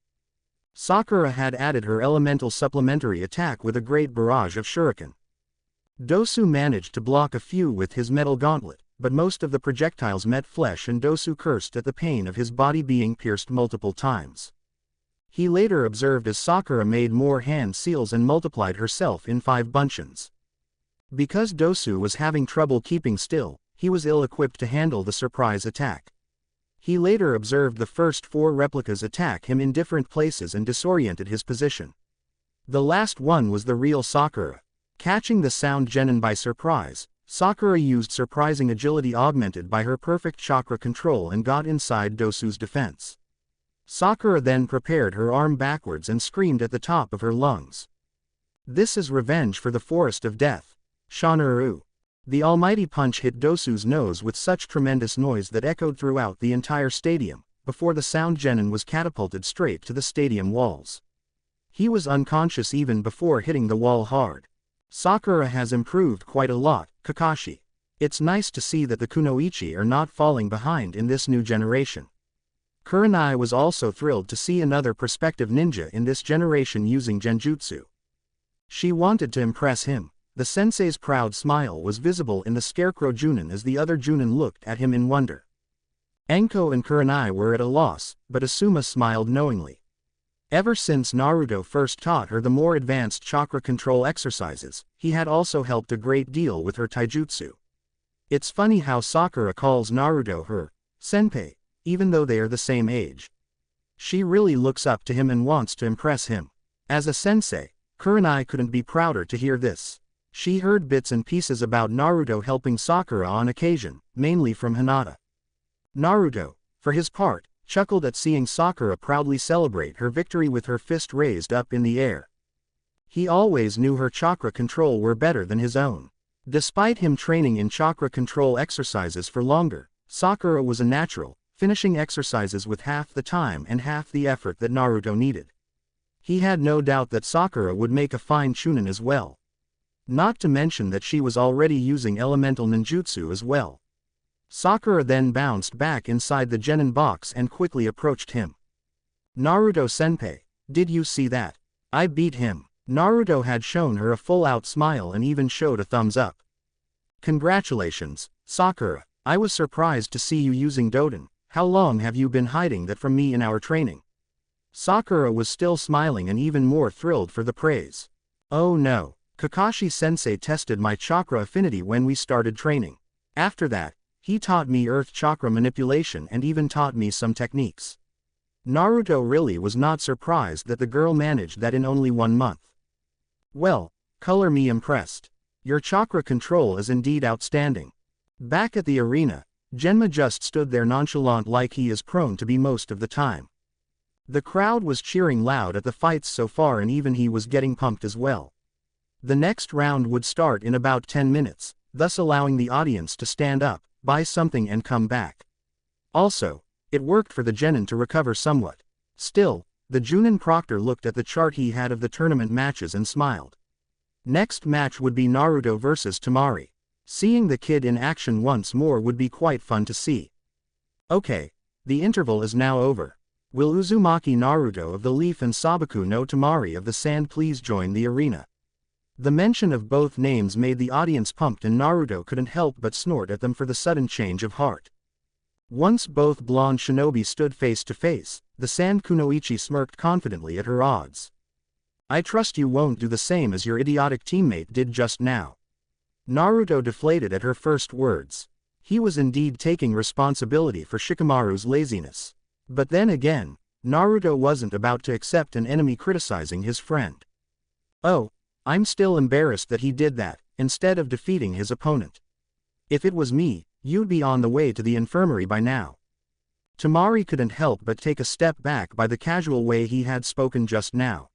Sakura had added her elemental supplementary attack with a great barrage of shuriken. Dosu managed to block a few with his metal gauntlet, but most of the projectiles met flesh and Dosu cursed at the pain of his body being pierced multiple times. He later observed as Sakura made more hand seals and multiplied herself in 5 buncheons. Because Dosu was having trouble keeping still, he was ill-equipped to handle the surprise attack. He later observed the first 4 replicas attack him in different places and disoriented his position. The last one was the real Sakura. Catching the sound genin by surprise, Sakura used surprising agility augmented by her perfect chakra control and got inside Dosu's defense. Sakura then prepared her arm backwards and screamed at the top of her lungs. "This is revenge for the Forest of Death. Shanuru." The almighty punch hit Dosu's nose with such tremendous noise that echoed throughout the entire stadium, before the sound genin was catapulted straight to the stadium walls. He was unconscious even before hitting the wall hard. Sakura has improved quite a lot, Kakashi. It's nice to see that the kunoichi are not falling behind in this new generation. Kurenai was also thrilled to see another prospective ninja in this generation using genjutsu. She wanted to impress him. The sensei's proud smile was visible in the scarecrow Junin as the other Junin looked at him in wonder. Enko and Kurenai were at a loss, but Asuma smiled knowingly. Ever since Naruto first taught her the more advanced chakra control exercises, he had also helped a great deal with her taijutsu. It's funny how Sakura calls Naruto her senpai, even though they are the same age. She really looks up to him and wants to impress him. As a sensei, Kurenai couldn't be prouder to hear this. She heard bits and pieces about Naruto helping Sakura on occasion, mainly from Hinata. Naruto, for his part, chuckled at seeing Sakura proudly celebrate her victory with her fist raised up in the air. He always knew her chakra control were better than his own. Despite him training in chakra control exercises for longer, Sakura was a natural, finishing exercises with half the time and half the effort that Naruto needed. He had no doubt that Sakura would make a fine chunin as well. Not to mention that she was already using elemental ninjutsu as well. Sakura then bounced back inside the genin box and quickly approached him. "Naruto-senpai, did you see that? I beat him." Naruto had shown her a full-out smile and even showed a thumbs up. "Congratulations, Sakura. I was surprised to see you using Doden. How long have you been hiding that from me in our training?" Sakura was still smiling and even more thrilled for the praise. "Oh no. Kakashi-sensei tested my chakra affinity when we started training. After that, he taught me earth chakra manipulation and even taught me some techniques." Naruto really was not surprised that the girl managed that in only 1 month. "Well, color me impressed. Your chakra control is indeed outstanding." Back at the arena, Genma just stood there nonchalant like he is prone to be most of the time. The crowd was cheering loud at the fights so far, and even he was getting pumped as well. The next round would start in about 10 minutes, thus allowing the audience to stand up, buy something and come back. Also, it worked for the genin to recover somewhat. Still, the Junin proctor looked at the chart he had of the tournament matches and smiled. Next match would be Naruto versus Temari. Seeing the kid in action once more would be quite fun to see. Okay, the interval is now over. Will Uzumaki Naruto of the Leaf and Sabaku no Temari of the Sand please join the arena? The mention of both names made the audience pumped, and Naruto couldn't help but snort at them for the sudden change of heart. Once both blonde shinobi stood face to face, the Sand Kunoichi smirked confidently at her odds. I trust you won't do the same as your idiotic teammate did just now. Naruto deflated at her first words. He was indeed taking responsibility for Shikamaru's laziness. But then again, Naruto wasn't about to accept an enemy criticizing his friend. Oh, I'm still embarrassed that he did that, instead of defeating his opponent. If it was me, you'd be on the way to the infirmary by now. Temari couldn't help but take a step back by the casual way he had spoken just now.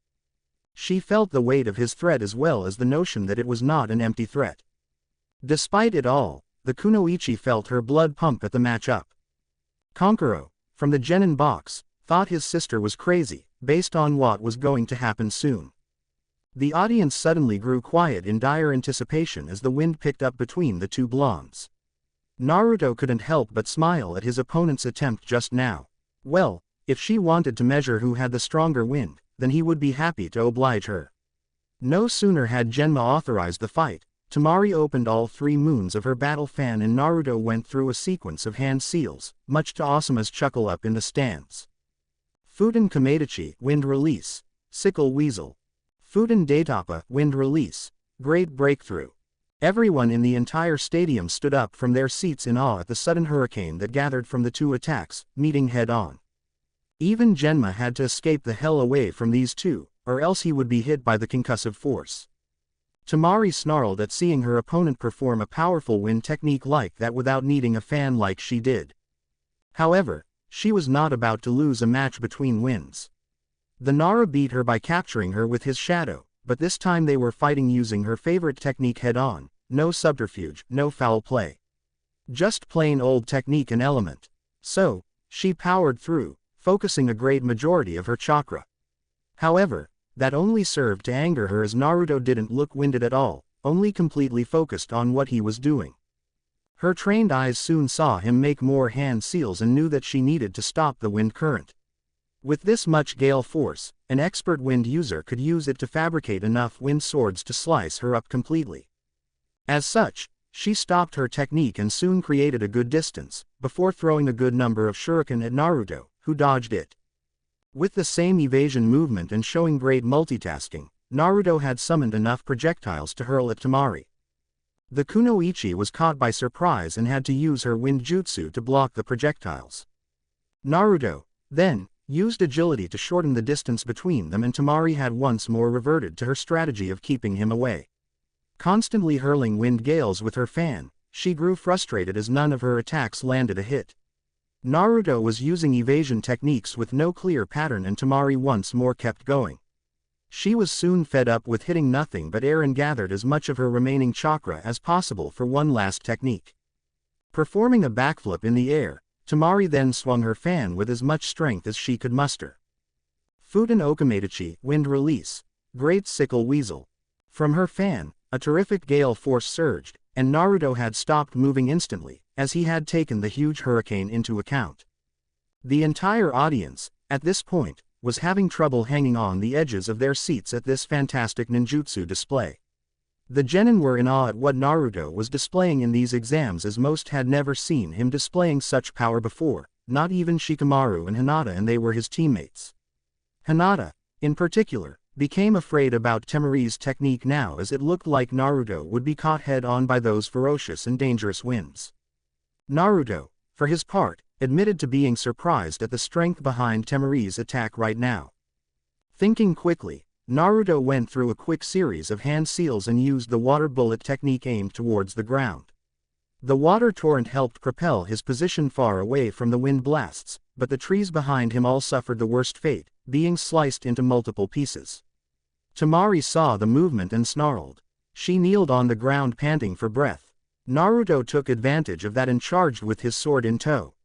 She felt the weight of his threat as well as the notion that it was not an empty threat. Despite it all, the Kunoichi felt her blood pump at the matchup. Konkuro, from the genin box, thought his sister was crazy, based on what was going to happen soon. The audience suddenly grew quiet in dire anticipation as the wind picked up between the two blondes. Naruto couldn't help but smile at his opponent's attempt just now. Well, if she wanted to measure who had the stronger wind, then he would be happy to oblige her. No sooner had Genma authorized the fight, Temari opened all 3 moons of her battle fan and Naruto went through a sequence of hand seals, much to Asuma's chuckle up in the stands. Fuden Komedachi, wind release. Sickle Weasel. Fuden Daitapa, wind release. Great breakthrough. Everyone in the entire stadium stood up from their seats in awe at the sudden hurricane that gathered from the two attacks, meeting head-on. Even Genma had to escape the hell away from these two, or else he would be hit by the concussive force. Temari snarled at seeing her opponent perform a powerful wind technique like that without needing a fan like she did. However, she was not about to lose a match between winds. The Nara beat her by capturing her with his shadow, but this time they were fighting using her favorite technique head-on, no subterfuge, no foul play. Just plain old technique and element. So, she powered through, focusing a great majority of her chakra. However, that only served to anger her as Naruto didn't look winded at all, only completely focused on what he was doing. Her trained eyes soon saw him make more hand seals and knew that she needed to stop the wind current. With this much gale force, an expert wind user could use it to fabricate enough wind swords to slice her up completely. As such, she stopped her technique and soon created a good distance, before throwing a good number of shuriken at Naruto, who dodged it. With the same evasion movement and showing great multitasking, Naruto had summoned enough projectiles to hurl at Temari. The Kunoichi was caught by surprise and had to use her wind jutsu to block the projectiles. Naruto, then, used agility to shorten the distance between them and Temari had once more reverted to her strategy of keeping him away. Constantly hurling wind gales with her fan, she grew frustrated as none of her attacks landed a hit. Naruto was using evasion techniques with no clear pattern and Temari once more kept going. She was soon fed up with hitting nothing but air and gathered as much of her remaining chakra as possible for one last technique. Performing a backflip in the air, Temari then swung her fan with as much strength as she could muster. Fuden Okamedachi, wind release. Great Sickle Weasel. From her fan, a terrific gale force surged, and Naruto had stopped moving instantly, as he had taken the huge hurricane into account. The entire audience, at this point, was having trouble hanging on the edges of their seats at this fantastic ninjutsu display. The genin were in awe at what Naruto was displaying in these exams, as most had never seen him displaying such power before, not even Shikamaru and Hinata, and they were his teammates. Hinata, in particular, became afraid about Temari's technique now, as it looked like Naruto would be caught head-on by those ferocious and dangerous winds. Naruto, for his part, admitted to being surprised at the strength behind Temari's attack right now. Thinking quickly, Naruto went through a quick series of hand seals and used the water bullet technique aimed towards the ground. The water torrent helped propel his position far away from the wind blasts, but the trees behind him all suffered the worst fate, being sliced into multiple pieces. Temari saw the movement and snarled. She kneeled on the ground panting for breath. Naruto took advantage of that and charged with his sword in tow.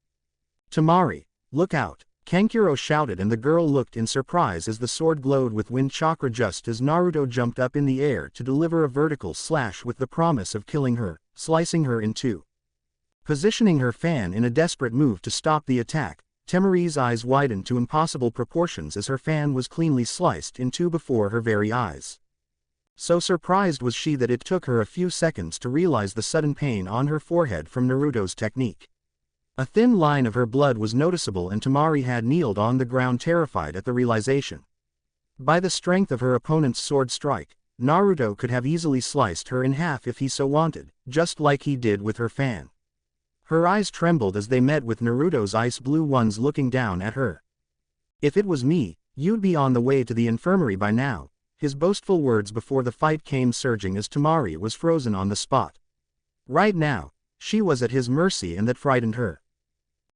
"Temari, look out!" Kankuro shouted, and the girl looked in surprise as the sword glowed with wind chakra just as Naruto jumped up in the air to deliver a vertical slash with the promise of killing her, slicing her in two. Positioning her fan in a desperate move to stop the attack, Temari's eyes widened to impossible proportions as her fan was cleanly sliced in two before her very eyes. So surprised was she that it took her a few seconds to realize the sudden pain on her forehead from Naruto's technique. A thin line of her blood was noticeable, and Temari had kneeled on the ground terrified at the realization. By the strength of her opponent's sword strike, Naruto could have easily sliced her in half if he so wanted, just like he did with her fan. Her eyes trembled as they met with Naruto's ice blue ones looking down at her. "If it was me, you'd be on the way to the infirmary by now," his boastful words before the fight came surging as Temari was frozen on the spot. Right now, she was at his mercy, and that frightened her.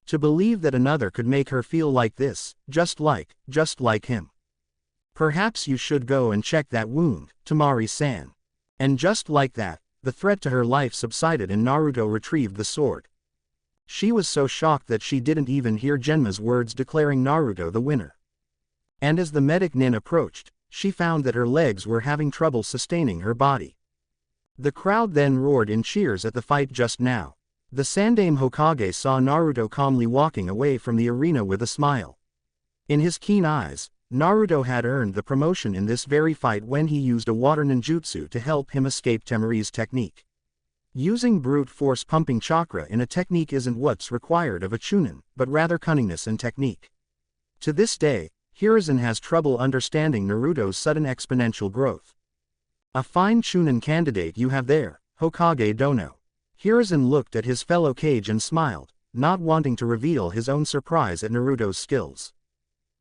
To believe that another could make her feel like this, just like him. "Perhaps you should go and check that wound, Temari-san." And just like that, the threat to her life subsided and Naruto retrieved the sword. She was so shocked that she didn't even hear Genma's words declaring Naruto the winner. And as the medic Nin approached, she found that her legs were having trouble sustaining her body. The crowd then roared in cheers at the fight just now. The Sandaime Hokage saw Naruto calmly walking away from the arena with a smile. In his keen eyes, Naruto had earned the promotion in this very fight when he used a water ninjutsu to help him escape Temari's technique. Using brute force pumping chakra in a technique isn't what's required of a chunin, but rather cunningness and technique. To this day, Hiruzen has trouble understanding Naruto's sudden exponential growth. "A fine chunin candidate you have there, Hokage Dono." Hiruzen looked at his fellow Kage and smiled, not wanting to reveal his own surprise at Naruto's skills.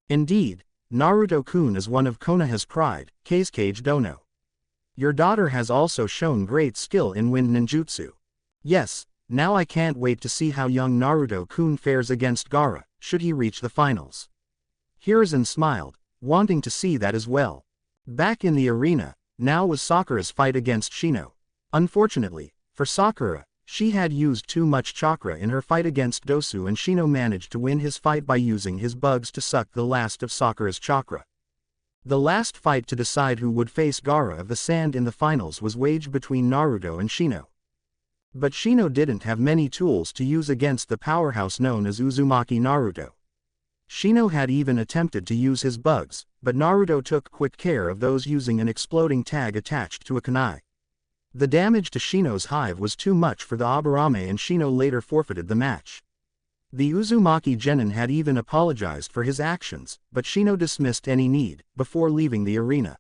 Indeed, Naruto-kun is one of Konoha's pride, Kage Dono. "Your daughter has also shown great skill in wind ninjutsu. Yes, now I can't wait to see how young Naruto-kun fares against Gaara, should he reach the finals." Hiruzen smiled, wanting to see that as well. Back in the arena, now was Sakura's fight against Shino. Unfortunately, for Sakura, she had used too much chakra in her fight against Dosu, and Shino managed to win his fight by using his bugs to suck the last of Sakura's chakra. The last fight to decide who would face Gaara of the Sand in the finals was waged between Naruto and Shino. But Shino didn't have many tools to use against the powerhouse known as Uzumaki Naruto. Shino had even attempted to use his bugs, but Naruto took quick care of those using an exploding tag attached to a kunai. The damage to Shino's hive was too much for the Aburame, and Shino later forfeited the match. The Uzumaki Genin had even apologized for his actions, but Shino dismissed any need, before leaving the arena.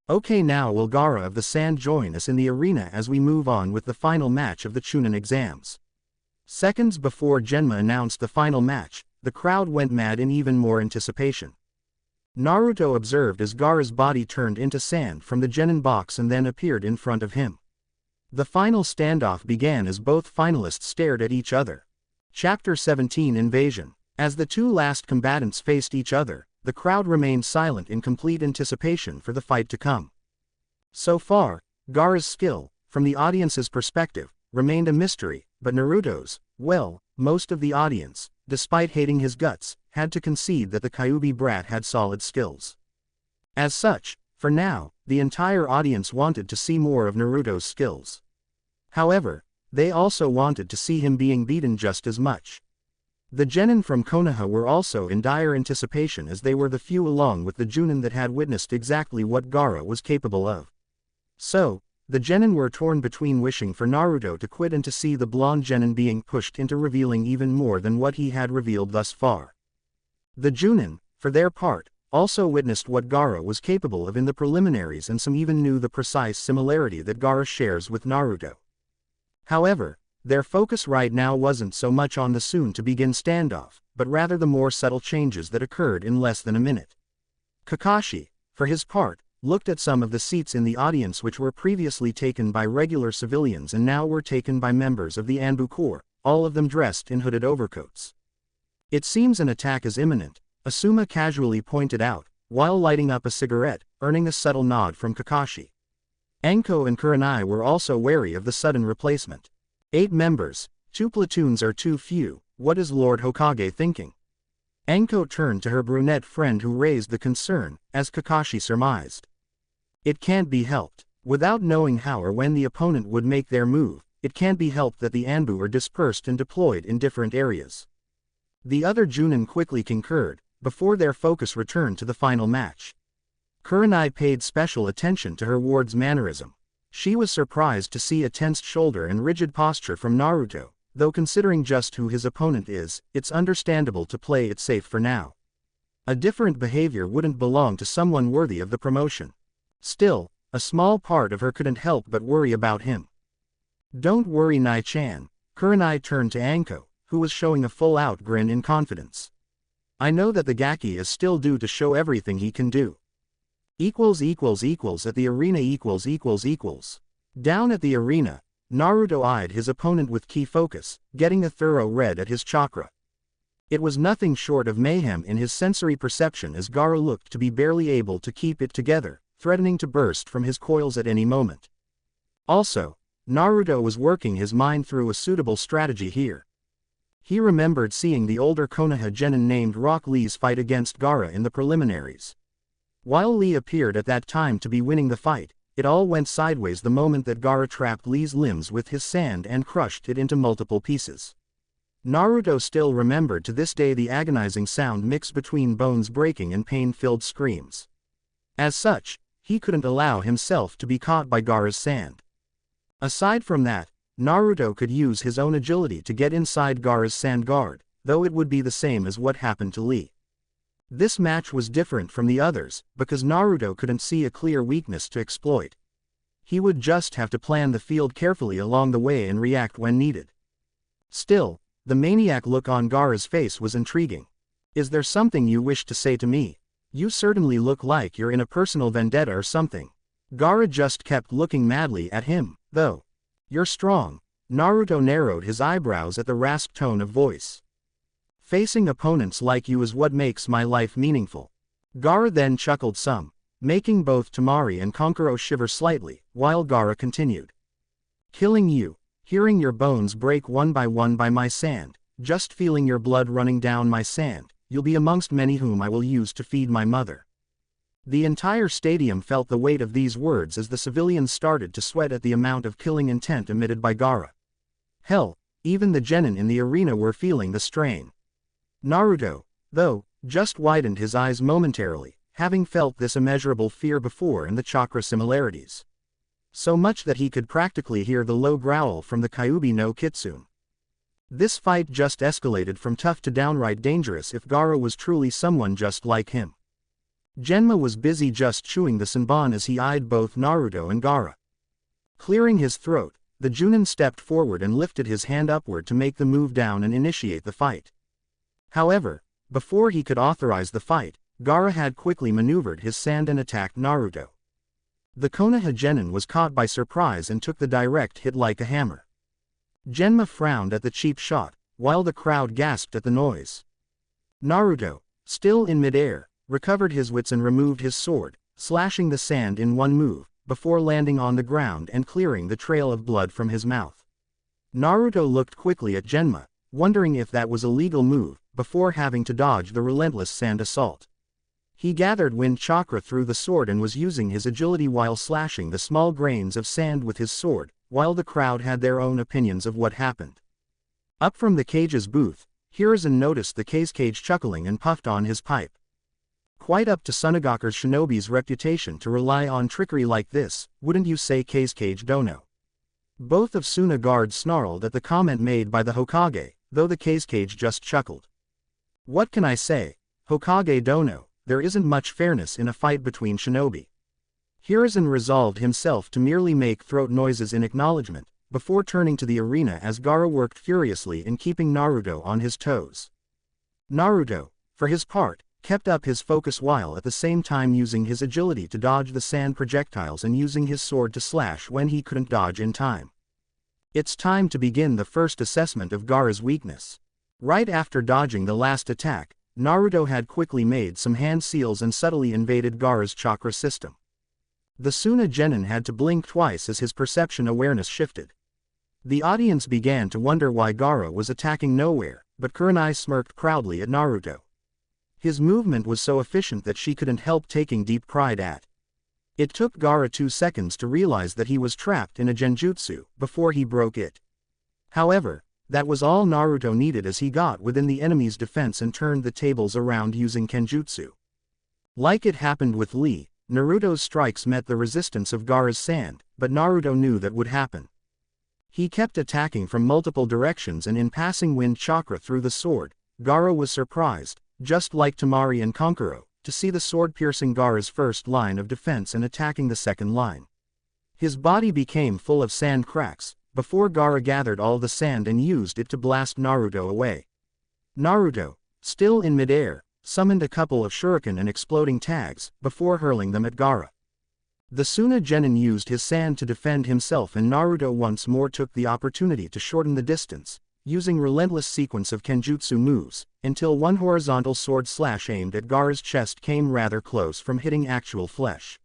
"Okay, now will Gaara of the Sand join us in the arena as we move on with the final match of the Chunin exams?" Seconds before Genma announced the final match, the crowd went mad in even more anticipation. Naruto observed as Gaara's body turned into sand from the Genin box and then appeared in front of him. The final standoff began as both finalists stared at each other. Chapter 17 Invasion. As the two last combatants faced each other, the crowd remained silent in complete anticipation for the fight to come. So far, Gaara's skill, from the audience's perspective, remained a mystery, but Naruto's, well, most of the audience, despite hating his guts, had to concede that the Kyuubi brat had solid skills. As such, for now, the entire audience wanted to see more of Naruto's skills. However, they also wanted to see him being beaten just as much. The Genin from Konoha were also in dire anticipation, as they were the few along with the Junin that had witnessed exactly what Gaara was capable of. So, the Genin were torn between wishing for Naruto to quit and to see the blonde Genin being pushed into revealing even more than what he had revealed thus far. The Junin, for their part, also witnessed what Gaara was capable of in the preliminaries, and some even knew the precise similarity that Gaara shares with Naruto. However, their focus right now wasn't so much on the soon-to-begin standoff, but rather the more subtle changes that occurred in less than a minute. Kakashi, for his part, looked at some of the seats in the audience which were previously taken by regular civilians and now were taken by members of the Anbu Corps, all of them dressed in hooded overcoats. It seems an attack is imminent, Asuma casually pointed out, while lighting up a cigarette, earning a subtle nod from Kakashi. Anko and Kurenai were also wary of the sudden replacement. 8 members, 2 platoons are too few, what is Lord Hokage thinking? Anko turned to her brunette friend who raised the concern, as Kakashi surmised. It can't be helped. Without knowing how or when the opponent would make their move, it can't be helped that the Anbu are dispersed and deployed in different areas. The other Junin quickly concurred, before their focus returned to the final match. Kurenai paid special attention to her ward's mannerism. She was surprised to see a tensed shoulder and rigid posture from Naruto, though considering just who his opponent is, it's understandable to play it safe for now. A different behavior wouldn't belong to someone worthy of the promotion. Still, a small part of her couldn't help but worry about him. Don't worry, Nai-chan. Kurenai turned to Anko, who was showing a full-out grin in confidence. I know that the Gaki is still due to show everything he can do. At the arena . Down at the arena, Naruto eyed his opponent with key focus, getting a thorough read at his chakra. It was nothing short of mayhem in his sensory perception as Gaara looked to be barely able to keep it together, threatening to burst from his coils at any moment. Also, Naruto was working his mind through a suitable strategy here. He remembered seeing the older Konoha genin named Rock Lee's fight against Gaara in the preliminaries. While Lee appeared at that time to be winning the fight, it all went sideways the moment that Gaara trapped Lee's limbs with his sand and crushed it into multiple pieces. Naruto still remembered to this day the agonizing sound mixed between bones breaking and pain-filled screams. As such, he couldn't allow himself to be caught by Gaara's sand. Aside from that, Naruto could use his own agility to get inside Gaara's sand guard, though it would be the same as what happened to Lee. This match was different from the others, because Naruto couldn't see a clear weakness to exploit. He would just have to plan the field carefully along the way and react when needed. Still, the maniac look on Gaara's face was intriguing. Is there something you wish to say to me? You certainly look like you're in a personal vendetta or something. Gaara just kept looking madly at him, though. You're strong. Naruto narrowed his eyebrows at the rasped tone of voice. Facing opponents like you is what makes my life meaningful. Gaara then chuckled some, making both Temari and Kankuro shiver slightly, while Gaara continued. Killing you, hearing your bones break one by my sand, just feeling your blood running down my sand, you'll be amongst many whom I will use to feed my mother. The entire stadium felt the weight of these words as the civilians started to sweat at the amount of killing intent emitted by Gaara. Hell, even the genin in the arena were feeling the strain. Naruto, though, just widened his eyes momentarily, having felt this immeasurable fear before and the chakra similarities. So much that he could practically hear the low growl from the Kyuubi no Kitsune. This fight just escalated from tough to downright dangerous if Gaara was truly someone just like him. Genma was busy just chewing the senbon as he eyed both Naruto and Gaara. Clearing his throat, the Junin stepped forward and lifted his hand upward to make the move down and initiate the fight. However, before he could authorize the fight, Gaara had quickly maneuvered his sand and attacked Naruto. The Konoha genin was caught by surprise and took the direct hit like a hammer. Genma frowned at the cheap shot, while the crowd gasped at the noise. Naruto, still in midair, recovered his wits and removed his sword, slashing the sand in one move, before landing on the ground and clearing the trail of blood from his mouth. Naruto looked quickly at Genma, wondering if that was a legal move, before having to dodge the relentless sand assault. He gathered wind chakra through the sword and was using his agility while slashing the small grains of sand with his sword, while the crowd had their own opinions of what happened. Up from the cage's booth, Hiruzen noticed the cage chuckling and puffed on his pipe. Quite up to Tsunagaku's shinobi's reputation to rely on trickery like this, wouldn't you say, Cage Dono? Both of Suna guards snarled at the comment made by the Hokage, though the Cage just chuckled. What can I say, Hokage Dono, there isn't much fairness in a fight between shinobi. Hiruzen resolved himself to merely make throat noises in acknowledgement, before turning to the arena as Gaara worked furiously in keeping Naruto on his toes. Naruto, for his part, kept up his focus while at the same time using his agility to dodge the sand projectiles and using his sword to slash when he couldn't dodge in time. It's time to begin the first assessment of Gaara's weakness. Right after dodging the last attack, Naruto had quickly made some hand seals and subtly invaded Gaara's chakra system. The Suna Genin had to blink twice as his perception awareness shifted. The audience began to wonder why Gaara was attacking nowhere, but Kurenai smirked proudly at Naruto. His movement was so efficient that she couldn't help taking deep pride at. It took Gaara 2 seconds to realize that he was trapped in a genjutsu before he broke it. However, that was all Naruto needed as he got within the enemy's defense and turned the tables around using kenjutsu. Like it happened with Lee, Naruto's strikes met the resistance of Gaara's sand, but Naruto knew that would happen. He kept attacking from multiple directions and in passing wind chakra through the sword. Gaara was surprised, just like Temari and Kankuro, to see the sword piercing Gaara's first line of defense and attacking the second line. His body became full of sand cracks, before Gaara gathered all the sand and used it to blast Naruto away. Naruto, still in midair, summoned a couple of shuriken and exploding tags, before hurling them at Gaara. The Suna Genin used his sand to defend himself and Naruto once more took the opportunity to shorten the distance, using relentless sequence of kenjutsu moves, until one horizontal sword slash aimed at Gaara's chest came rather close from hitting actual flesh.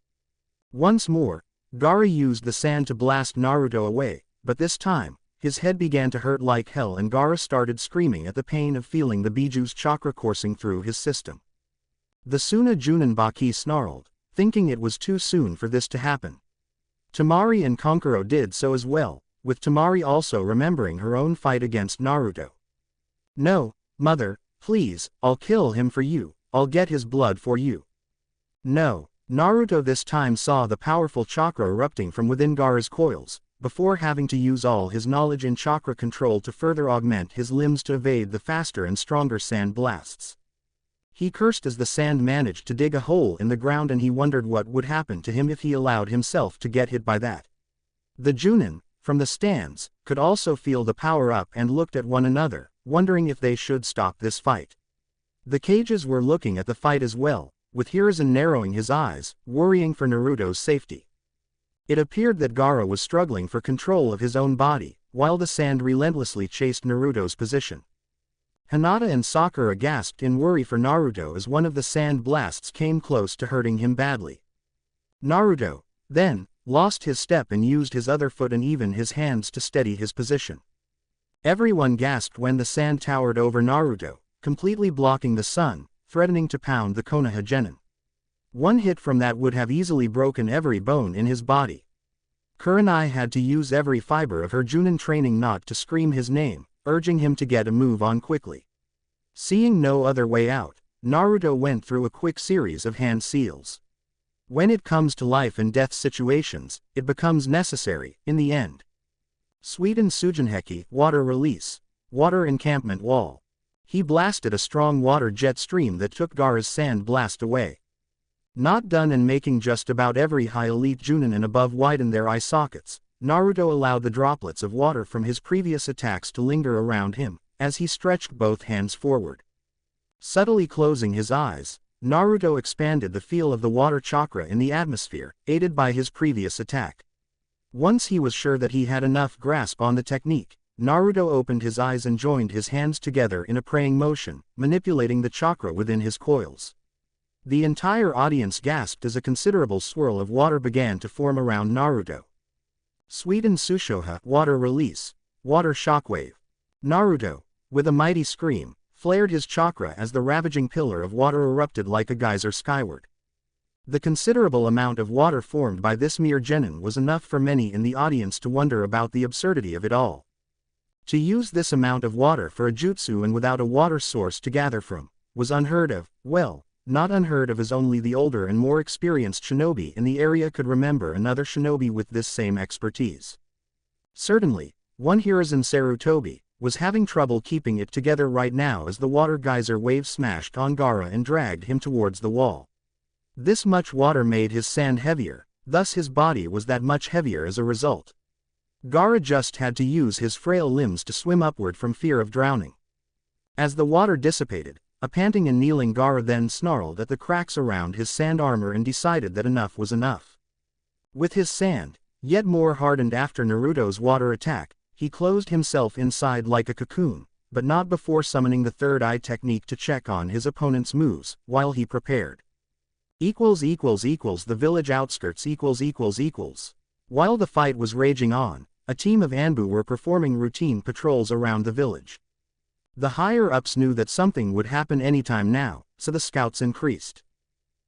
Once more, Gaara used the sand to blast Naruto away, but this time, his head began to hurt like hell and Gaara started screaming at the pain of feeling the Biju's chakra coursing through his system. The Suna Junin Baki snarled, thinking it was too soon for this to happen. Temari and Kankuro did so as well, with Temari also remembering her own fight against Naruto. "No, mother, please, I'll kill him for you, I'll get his blood for you." "No." Naruto this time saw the powerful chakra erupting from within Gaara's coils, before having to use all his knowledge in chakra control to further augment his limbs to evade the faster and stronger sand blasts. He cursed as the sand managed to dig a hole in the ground and he wondered what would happen to him if he allowed himself to get hit by that. The Junin, from the stands, could also feel the power up and looked at one another, wondering if they should stop this fight. The cages were looking at the fight as well, with Hiruzen narrowing his eyes, worrying for Naruto's safety. It appeared that Gaara was struggling for control of his own body, while the sand relentlessly chased Naruto's position. Hinata and Sakura gasped in worry for Naruto as one of the sand blasts came close to hurting him badly. Naruto, then, lost his step and used his other foot and even his hands to steady his position. Everyone gasped when the sand towered over Naruto, completely blocking the sun, threatening to pound the Konoha Genin. One hit from that would have easily broken every bone in his body. Kurenai had to use every fiber of her Junin training not to scream his name, urging him to get a move on quickly. Seeing no other way out, Naruto went through a quick series of hand seals. When it comes to life and death situations, it becomes necessary, in the end. Suiden Sujinheki, water release, water encampment wall. He blasted a strong water jet stream that took Gaara's sand blast away. Not done and making just about every high elite Junin and above widen their eye sockets, Naruto allowed the droplets of water from his previous attacks to linger around him, as he stretched both hands forward. Subtly closing his eyes, Naruto expanded the feel of the water chakra in the atmosphere, aided by his previous attack. Once he was sure that he had enough grasp on the technique, Naruto opened his eyes and joined his hands together in a praying motion, manipulating the chakra within his coils. The entire audience gasped as a considerable swirl of water began to form around Naruto. Suiden Sushoha, water release, water shockwave. Naruto, with a mighty scream, flared his chakra as the ravaging pillar of water erupted like a geyser skyward. The considerable amount of water formed by this mere genin was enough for many in the audience to wonder about the absurdity of it all. To use this amount of water for a jutsu and without a water source to gather from, was unheard of. Well, not unheard of as only the older and more experienced shinobi in the area could remember another shinobi with this same expertise. Certainly, one Hiruzen Sarutobi was having trouble keeping it together right now as the water geyser wave smashed on Gaara and dragged him towards the wall. This much water made his sand heavier, thus his body was that much heavier as a result. Gaara just had to use his frail limbs to swim upward from fear of drowning. As the water dissipated, a panting and kneeling Gaara then snarled at the cracks around his sand armor and decided that enough was enough. With his sand, yet more hardened after Naruto's water attack, he closed himself inside like a cocoon, but not before summoning the third eye technique to check on his opponent's moves, while he prepared. The village outskirts . While the fight was raging on, a team of Anbu were performing routine patrols around the village. The higher-ups knew that something would happen anytime now, so the scouts increased.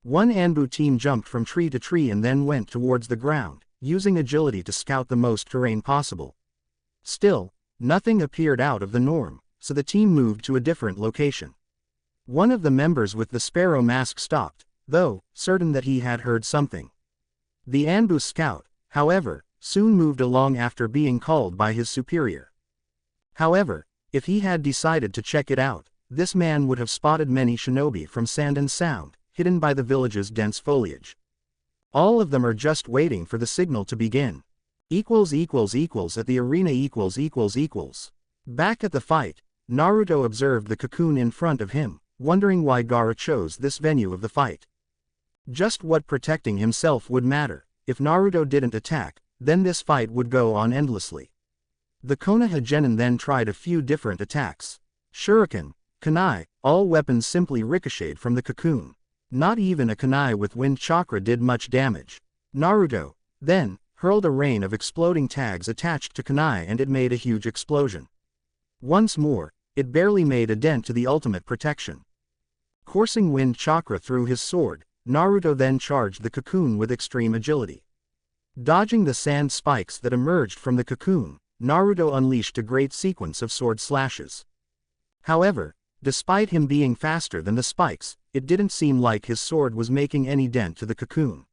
One Anbu team jumped from tree to tree and then went towards the ground, using agility to scout the most terrain possible. Still, nothing appeared out of the norm, so the team moved to a different location. One of the members with the sparrow mask stopped, though, certain that he had heard something. The Anbu scout, however, soon moved along after being called by his superior. However, if he had decided to check it out, this man would have spotted many shinobi from sand and sound, hidden by the village's dense foliage. All of them are just waiting for the signal to begin. At the arena . Back at the fight, Naruto observed the cocoon in front of him, wondering why Gaara chose this venue of the fight. Just what protecting himself would matter. If Naruto didn't attack, then this fight would go on endlessly. The Konoha genin then tried a few different attacks. Shuriken, kunai, all weapons simply ricocheted from the cocoon. Not even a kunai with wind chakra did much damage. Naruto, then, hurled a rain of exploding tags attached to kunai and it made a huge explosion. Once more, it barely made a dent to the ultimate protection. Coursing wind chakra through his sword, Naruto then charged the cocoon with extreme agility. Dodging the sand spikes that emerged from the cocoon, Naruto unleashed a great sequence of sword slashes. However, despite him being faster than the spikes, it didn't seem like his sword was making any dent to the cocoon.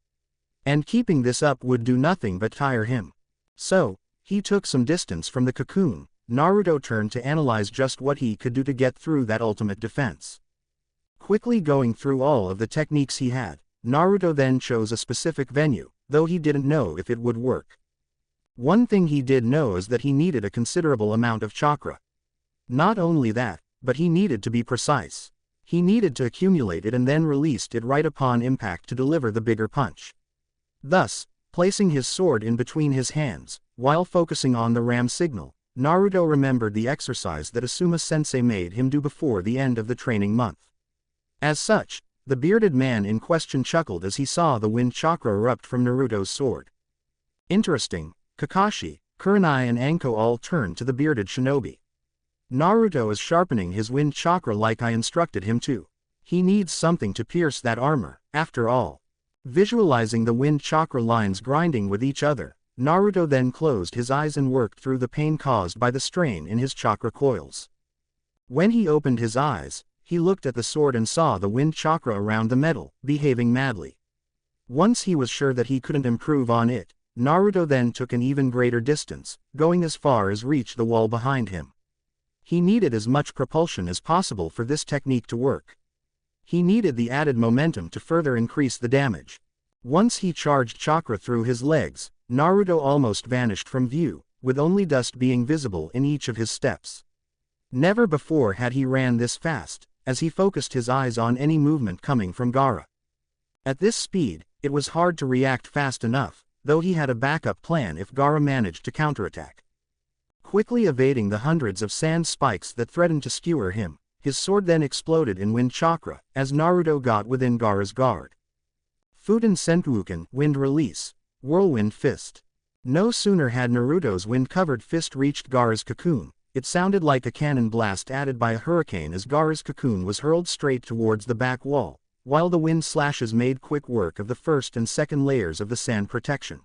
And keeping this up would do nothing but tire him. So, he took some distance from the cocoon. Naruto turned to analyze just what he could do to get through that ultimate defense. Quickly going through all of the techniques he had, Naruto then chose a specific venue, though he didn't know if it would work. One thing he did know is that he needed a considerable amount of chakra. Not only that, but he needed to be precise. He needed to accumulate it and then released it right upon impact to deliver the bigger punch. Thus, placing his sword in between his hands, while focusing on the ram signal, Naruto remembered the exercise that Asuma-sensei made him do before the end of the training month. As such, the bearded man in question chuckled as he saw the wind chakra erupt from Naruto's sword. Interesting, Kakashi, Kurenai and Anko all turned to the bearded shinobi. Naruto is sharpening his wind chakra like I instructed him to. He needs something to pierce that armor, after all. Visualizing the wind chakra lines grinding with each other, Naruto then closed his eyes and worked through the pain caused by the strain in his chakra coils. When he opened his eyes, he looked at the sword and saw the wind chakra around the metal, behaving madly. Once he was sure that he couldn't improve on it, Naruto then took an even greater distance, going as far as reach the wall behind him. He needed as much propulsion as possible for this technique to work. He needed the added momentum to further increase the damage. Once he charged chakra through his legs, Naruto almost vanished from view, with only dust being visible in each of his steps. Never before had he ran this fast, as he focused his eyes on any movement coming from Gaara. At this speed, it was hard to react fast enough, though he had a backup plan if Gaara managed to counterattack. Quickly evading the hundreds of sand spikes that threatened to skewer him, his sword then exploded in wind chakra, as Naruto got within Gaara's guard. Futen Senpuken, wind release, whirlwind fist. No sooner had Naruto's wind-covered fist reached Gaara's cocoon, it sounded like a cannon blast added by a hurricane as Gaara's cocoon was hurled straight towards the back wall, while the wind slashes made quick work of the first and second layers of the sand protection.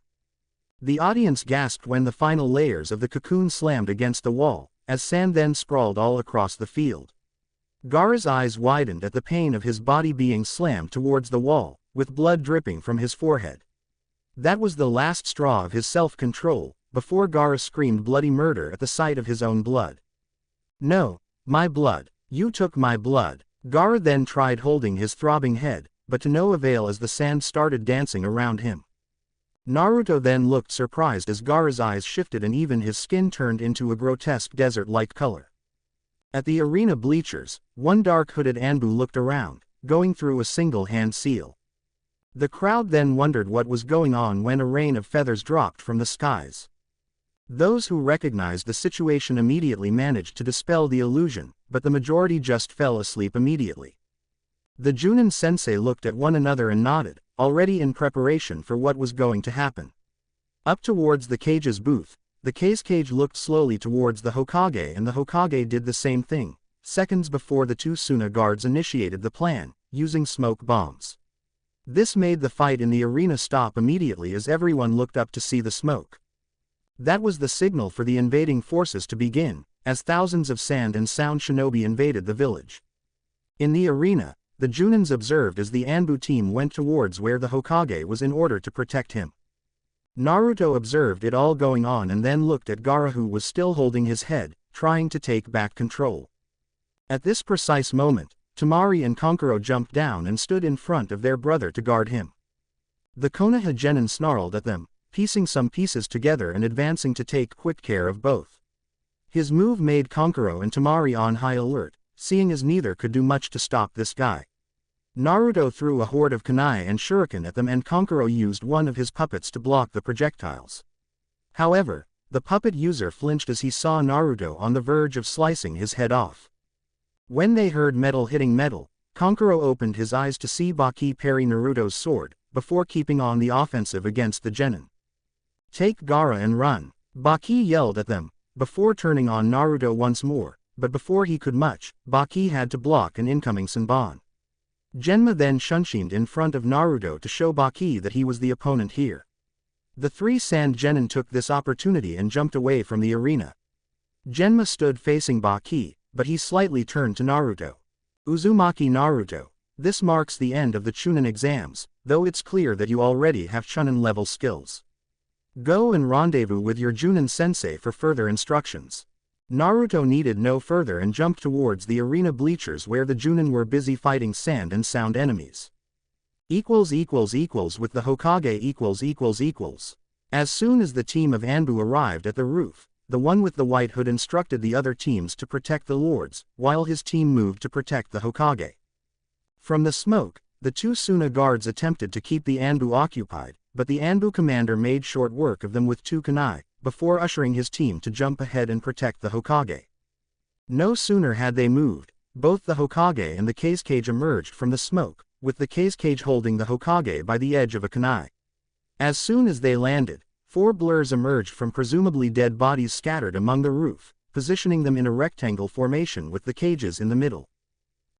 The audience gasped when the final layers of the cocoon slammed against the wall, as sand then sprawled all across the field. Gaara's eyes widened at the pain of his body being slammed towards the wall, with blood dripping from his forehead. That was the last straw of his self-control, before Gaara screamed bloody murder at the sight of his own blood. "No, my blood, you took my blood." Gaara then tried holding his throbbing head, but to no avail as the sand started dancing around him. Naruto then looked surprised as Gaara's eyes shifted and even his skin turned into a grotesque desert-like color. At the arena bleachers, one dark-hooded Anbu looked around, going through a single hand seal. The crowd then wondered what was going on when a rain of feathers dropped from the skies. Those who recognized the situation immediately managed to dispel the illusion, but the majority just fell asleep immediately. The Junin sensei looked at one another and nodded, already in preparation for what was going to happen. Up towards the cage's booth, the cage looked slowly towards the Hokage and the Hokage did the same thing, seconds before the two Suna guards initiated the plan, using smoke bombs. This made the fight in the arena stop immediately as everyone looked up to see the smoke. That was the signal for the invading forces to begin, as thousands of sand and sound shinobi invaded the village. In the arena, the Junins observed as the Anbu team went towards where the Hokage was in order to protect him. Naruto observed it all going on and then looked at Gaara, who was still holding his head, trying to take back control. At this precise moment, Temari and Kankuro jumped down and stood in front of their brother to guard him. The Konoha Genin snarled at them, piecing some pieces together and advancing to take quick care of both. His move made Kankuro and Temari on high alert, seeing as neither could do much to stop this guy. Naruto threw a horde of kunai and shuriken at them and Kankuro used one of his puppets to block the projectiles. However, the puppet user flinched as he saw Naruto on the verge of slicing his head off. When they heard metal hitting metal, Kankuro opened his eyes to see Baki parry Naruto's sword, before keeping on the offensive against the Genin. "Take Gaara and run," Baki yelled at them, before turning on Naruto once more, but before he could much, Baki had to block an incoming Senbon. Genma then shunshined in front of Naruto to show Baki that he was the opponent here. The three Sand Genin took this opportunity and jumped away from the arena. Genma stood facing Baki, but he slightly turned to Naruto. "Uzumaki Naruto, this marks the end of the Chunin exams, though it's clear that you already have Chunin level skills. Go and rendezvous with your Junin sensei for further instructions." Naruto needed no further and jumped towards the arena bleachers where the Junin were busy fighting sand and sound enemies. With the Hokage . As soon as the team of Anbu arrived at the roof, the one with the white hood instructed the other teams to protect the lords, while his team moved to protect the Hokage. From the smoke, the two Suna guards attempted to keep the Anbu occupied, but the Anbu commander made short work of them with two kunai, before ushering his team to jump ahead and protect the Hokage. No sooner had they moved, both the Hokage and the cage emerged from the smoke, with the cage holding the Hokage by the edge of a kunai. As soon as they landed, four blurs emerged from presumably dead bodies scattered among the roof, positioning them in a rectangle formation with the cages in the middle.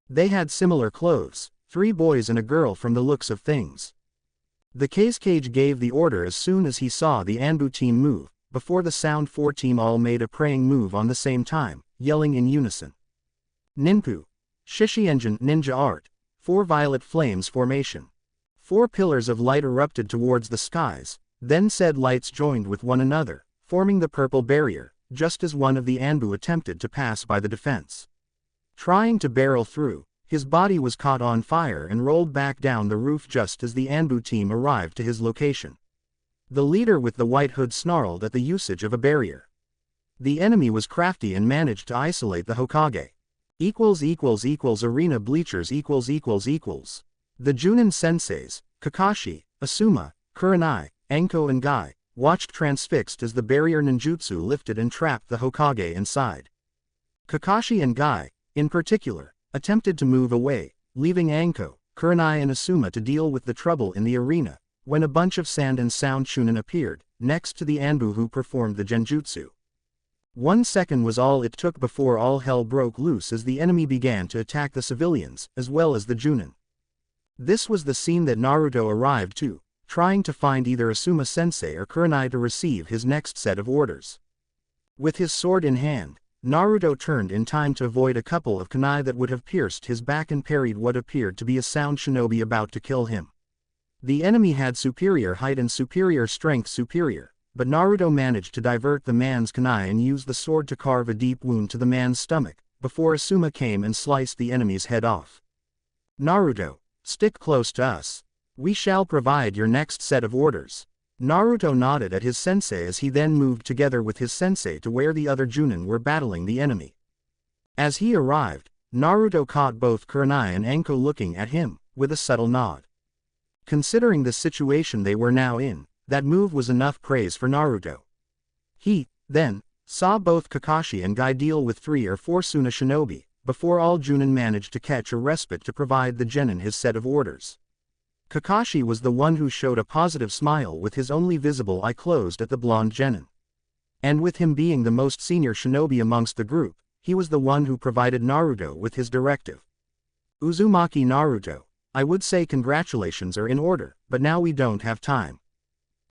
They had similar clothes, 3 boys and a girl from the looks of things. The cage gave the order as soon as he saw the Anbu team move. Before the Sound 4 team all made a praying move on the same time, yelling in unison. Ninpu. Shishi Engine Ninja Art. 4 Violet Flames Formation. 4 pillars of light erupted towards the skies, then said lights joined with one another, forming the purple barrier, just as one of the Anbu attempted to pass by the defense. Trying to barrel through, his body was caught on fire and rolled back down the roof just as the Anbu team arrived to his location. The leader with the white hood snarled at the usage of a barrier. The enemy was crafty and managed to isolate the Hokage. Arena bleachers . The Junin senseis, Kakashi, Asuma, Kurenai, Anko and Guy, watched transfixed as the barrier ninjutsu lifted and trapped the Hokage inside. Kakashi and Guy, in particular, attempted to move away, leaving Anko, Kurenai and Asuma to deal with the trouble in the arena, when a bunch of sand and sound Chunin appeared, next to the Anbu who performed the genjutsu. 1 second was all it took before all hell broke loose as the enemy began to attack the civilians, as well as the Junin. This was the scene that Naruto arrived to, trying to find either Asuma sensei or Kurenai to receive his next set of orders. With his sword in hand, Naruto turned in time to avoid a couple of kunai that would have pierced his back and parried what appeared to be a sound shinobi about to kill him. The enemy had superior height and superior strength, but Naruto managed to divert the man's kunai and use the sword to carve a deep wound to the man's stomach, before Asuma came and sliced the enemy's head off. "Naruto, stick close to us. We shall provide your next set of orders." Naruto nodded at his sensei as he then moved together with his sensei to where the other Junin were battling the enemy. As he arrived, Naruto caught both Kurenai and Anko looking at him, with a subtle nod. Considering the situation they were now in, that move was enough praise for Naruto. He Then, saw both Kakashi and Guy deal with 3 or 4 Suna shinobi, before all Junin managed to catch a respite to provide the genin his set of orders. Kakashi was the one who showed a positive smile with his only visible eye closed at the blonde genin. And with him being the most senior shinobi amongst the group, he was the one who provided Naruto with his directive. Uzumaki Naruto, I would say congratulations are in order, but now we don't have time.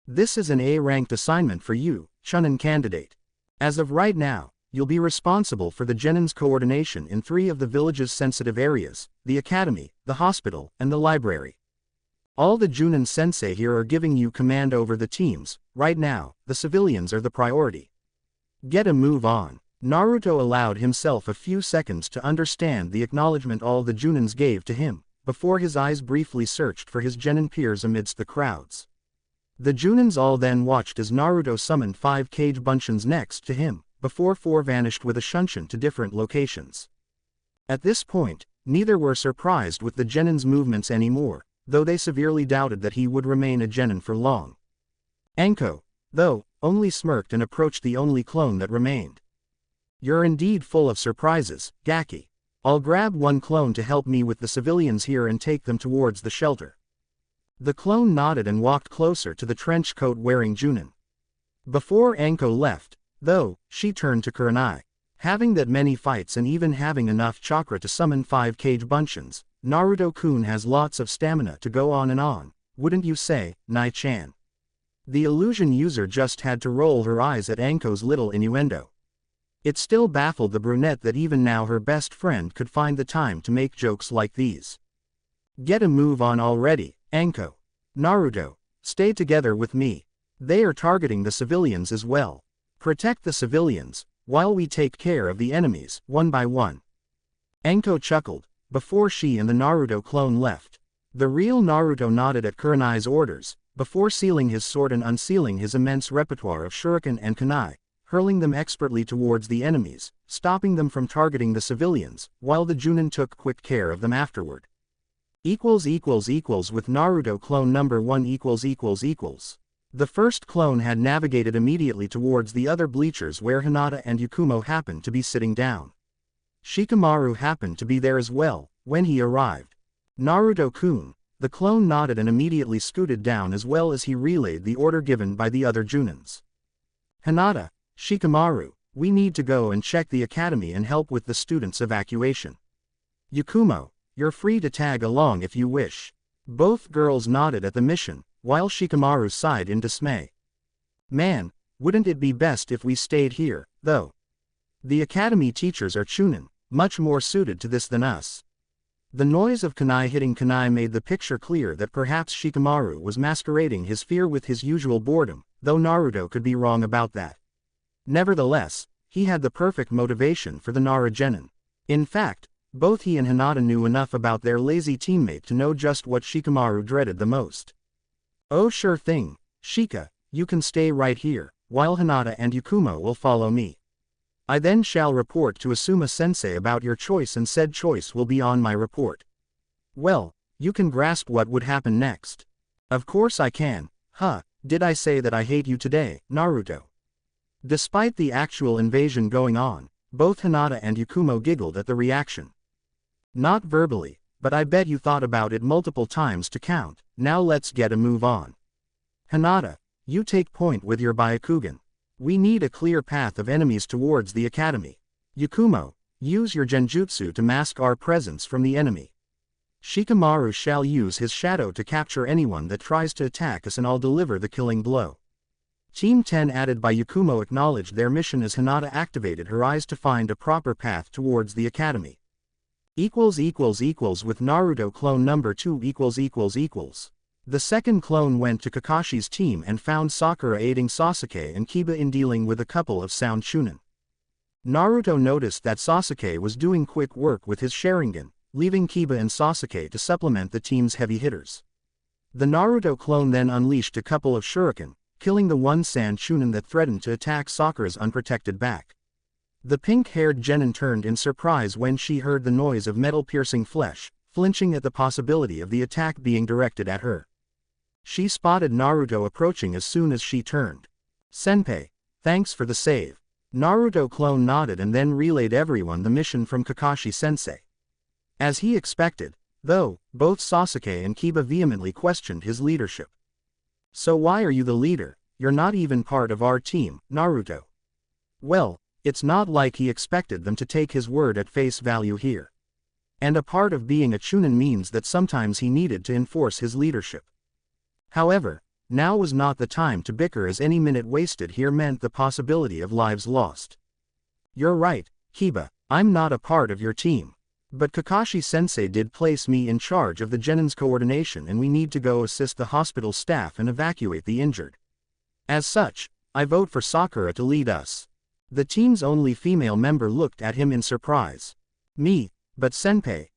This is an A-ranked assignment for you, Chunin candidate. As of right now, you'll be responsible for the genin's coordination in 3 of the village's sensitive areas, the academy, the hospital, and the library. All the Junin sensei here are giving you command over the teams. Right now, the civilians are the priority. Get a move on. Naruto allowed himself a few seconds to understand the acknowledgement all the Junins gave to him, before his eyes briefly searched for his genin peers amidst the crowds. The Junins all then watched as Naruto summoned 5 Kage Bunshins next to him, before 4 vanished with a shunshin to different locations. At this point, neither were surprised with the genin's movements anymore, though they severely doubted that he would remain a genin for long. Anko, though, only smirked and approached the only clone that remained. You're indeed full of surprises, Gaki. I'll grab 1 clone to help me with the civilians here and take them towards the shelter. The clone nodded and walked closer to the trench coat wearing Junin. Before Anko left, though, she turned to Kurenai. Having that many fights and even having enough chakra to summon 5 Kage Bunshins, Naruto-kun has lots of stamina to go on and on, wouldn't you say, Nai-chan? The illusion user just had to roll her eyes at Anko's little innuendo. It still baffled the brunette that even now her best friend could find the time to make jokes like these. Get a move on already, Anko. Naruto, stay together with me. They are targeting the civilians as well. Protect the civilians, while we take care of the enemies, one by one. Anko chuckled, before she and the Naruto clone left. The real Naruto nodded at Kurenai's orders, before sealing his sword and unsealing his immense repertoire of shuriken and kunai, hurling them expertly towards the enemies, stopping them from targeting the civilians, while the Junin took quick care of them afterward. With Naruto clone number 1 ===. The first clone had navigated immediately towards the other bleachers where Hinata and Yakumo happened to be sitting down. Shikamaru happened to be there as well, when he arrived. Naruto-kun, the clone nodded and immediately scooted down as well as he relayed the order given by the other Junins. Hinata, Shikamaru, we need to go and check the academy and help with the students' evacuation. Yakumo, you're free to tag along if you wish. Both girls nodded at the mission, while Shikamaru sighed in dismay. Man, wouldn't it be best if we stayed here, though? The academy teachers are Chunin, much more suited to this than us. The noise of kunai hitting kunai made the picture clear that perhaps Shikamaru was masquerading his fear with his usual boredom, though Naruto could be wrong about that. Nevertheless, he had the perfect motivation for the Nara genin. In fact, both he and Hinata knew enough about their lazy teammate to know just what Shikamaru dreaded the most. Oh sure thing, Shika, you can stay right here, while Hinata and Yakumo will follow me. I then shall report to Asuma-sensei about your choice and said choice will be on my report. Well, you can grasp what would happen next. Of course I can, did I say that I hate you today, Naruto? Despite the actual invasion going on, both Hinata and Yakumo giggled at the reaction. Not verbally, but I bet you thought about it multiple times to count. Now let's get a move on. Hinata, you take point with your Byakugan. We need a clear path of enemies towards the academy. Yakumo, use your genjutsu to mask our presence from the enemy. Shikamaru shall use his shadow to capture anyone that tries to attack us and I'll deliver the killing blow. Team 10 added by Yakumo acknowledged their mission as Hinata activated her eyes to find a proper path towards the academy. With Naruto clone number 2 ===. The second clone went to Kakashi's team and found Sakura aiding Sasuke and Kiba in dealing with a couple of sound Chunin. Naruto noticed that Sasuke was doing quick work with his Sharingan, leaving Kiba and Sasuke to supplement the team's heavy hitters. The Naruto clone then unleashed a couple of shuriken, killing the one sand Chunin that threatened to attack Sakura's unprotected back. The pink-haired genin turned in surprise when she heard the noise of metal-piercing flesh, flinching at the possibility of the attack being directed at her. She spotted Naruto approaching as soon as she turned. Senpai, Thanks for the save. Naruto clone nodded and then relayed everyone the mission from Kakashi-sensei. As he expected, though, both Sasuke and Kiba vehemently questioned his leadership. So why are you the leader? You're not even part of our team, Naruto. Well, it's not like he expected them to take his word at face value here. And a part of being a Chunin means that sometimes he needed to enforce his leadership. However, now was not the time to bicker, as any minute wasted here meant the possibility of lives lost. You're right, Kiba, I'm not a part of your team. But Kakashi-sensei did place me in charge of the Genin's coordination, and we need to go assist the hospital staff and evacuate the injured. As such, I vote for Sakura to lead us. The team's only female member looked at him in surprise. Me, but senpai,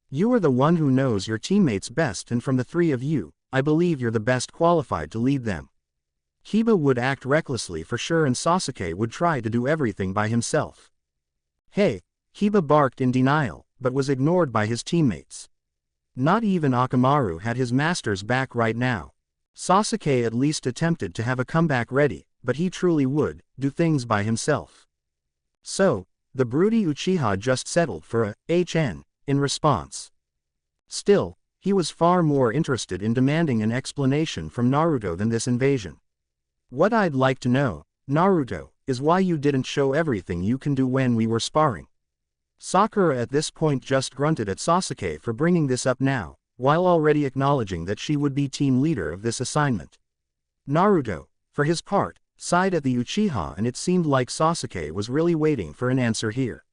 you are the one who knows your teammates best, and from the three of you, I believe you're the best qualified to lead them. Kiba would act recklessly for sure, and Sasuke would try to do everything by himself. Hey, Kiba barked in denial, but was ignored by his teammates. Not even Akamaru had his master's back right now. Sasuke at least attempted to have a comeback ready, but he truly would do things by himself. So, the broody Uchiha just settled for a HN in response. Still, he was far more interested in demanding an explanation from Naruto than this invasion. What I'd like to know, Naruto, is why you didn't show everything you can do when we were sparring. Sakura at this point just grunted at Sasuke for bringing this up now, while already acknowledging that she would be team leader of this assignment. Naruto, for his part, sighed at the Uchiha, and it seemed like Sasuke was really waiting for an answer here.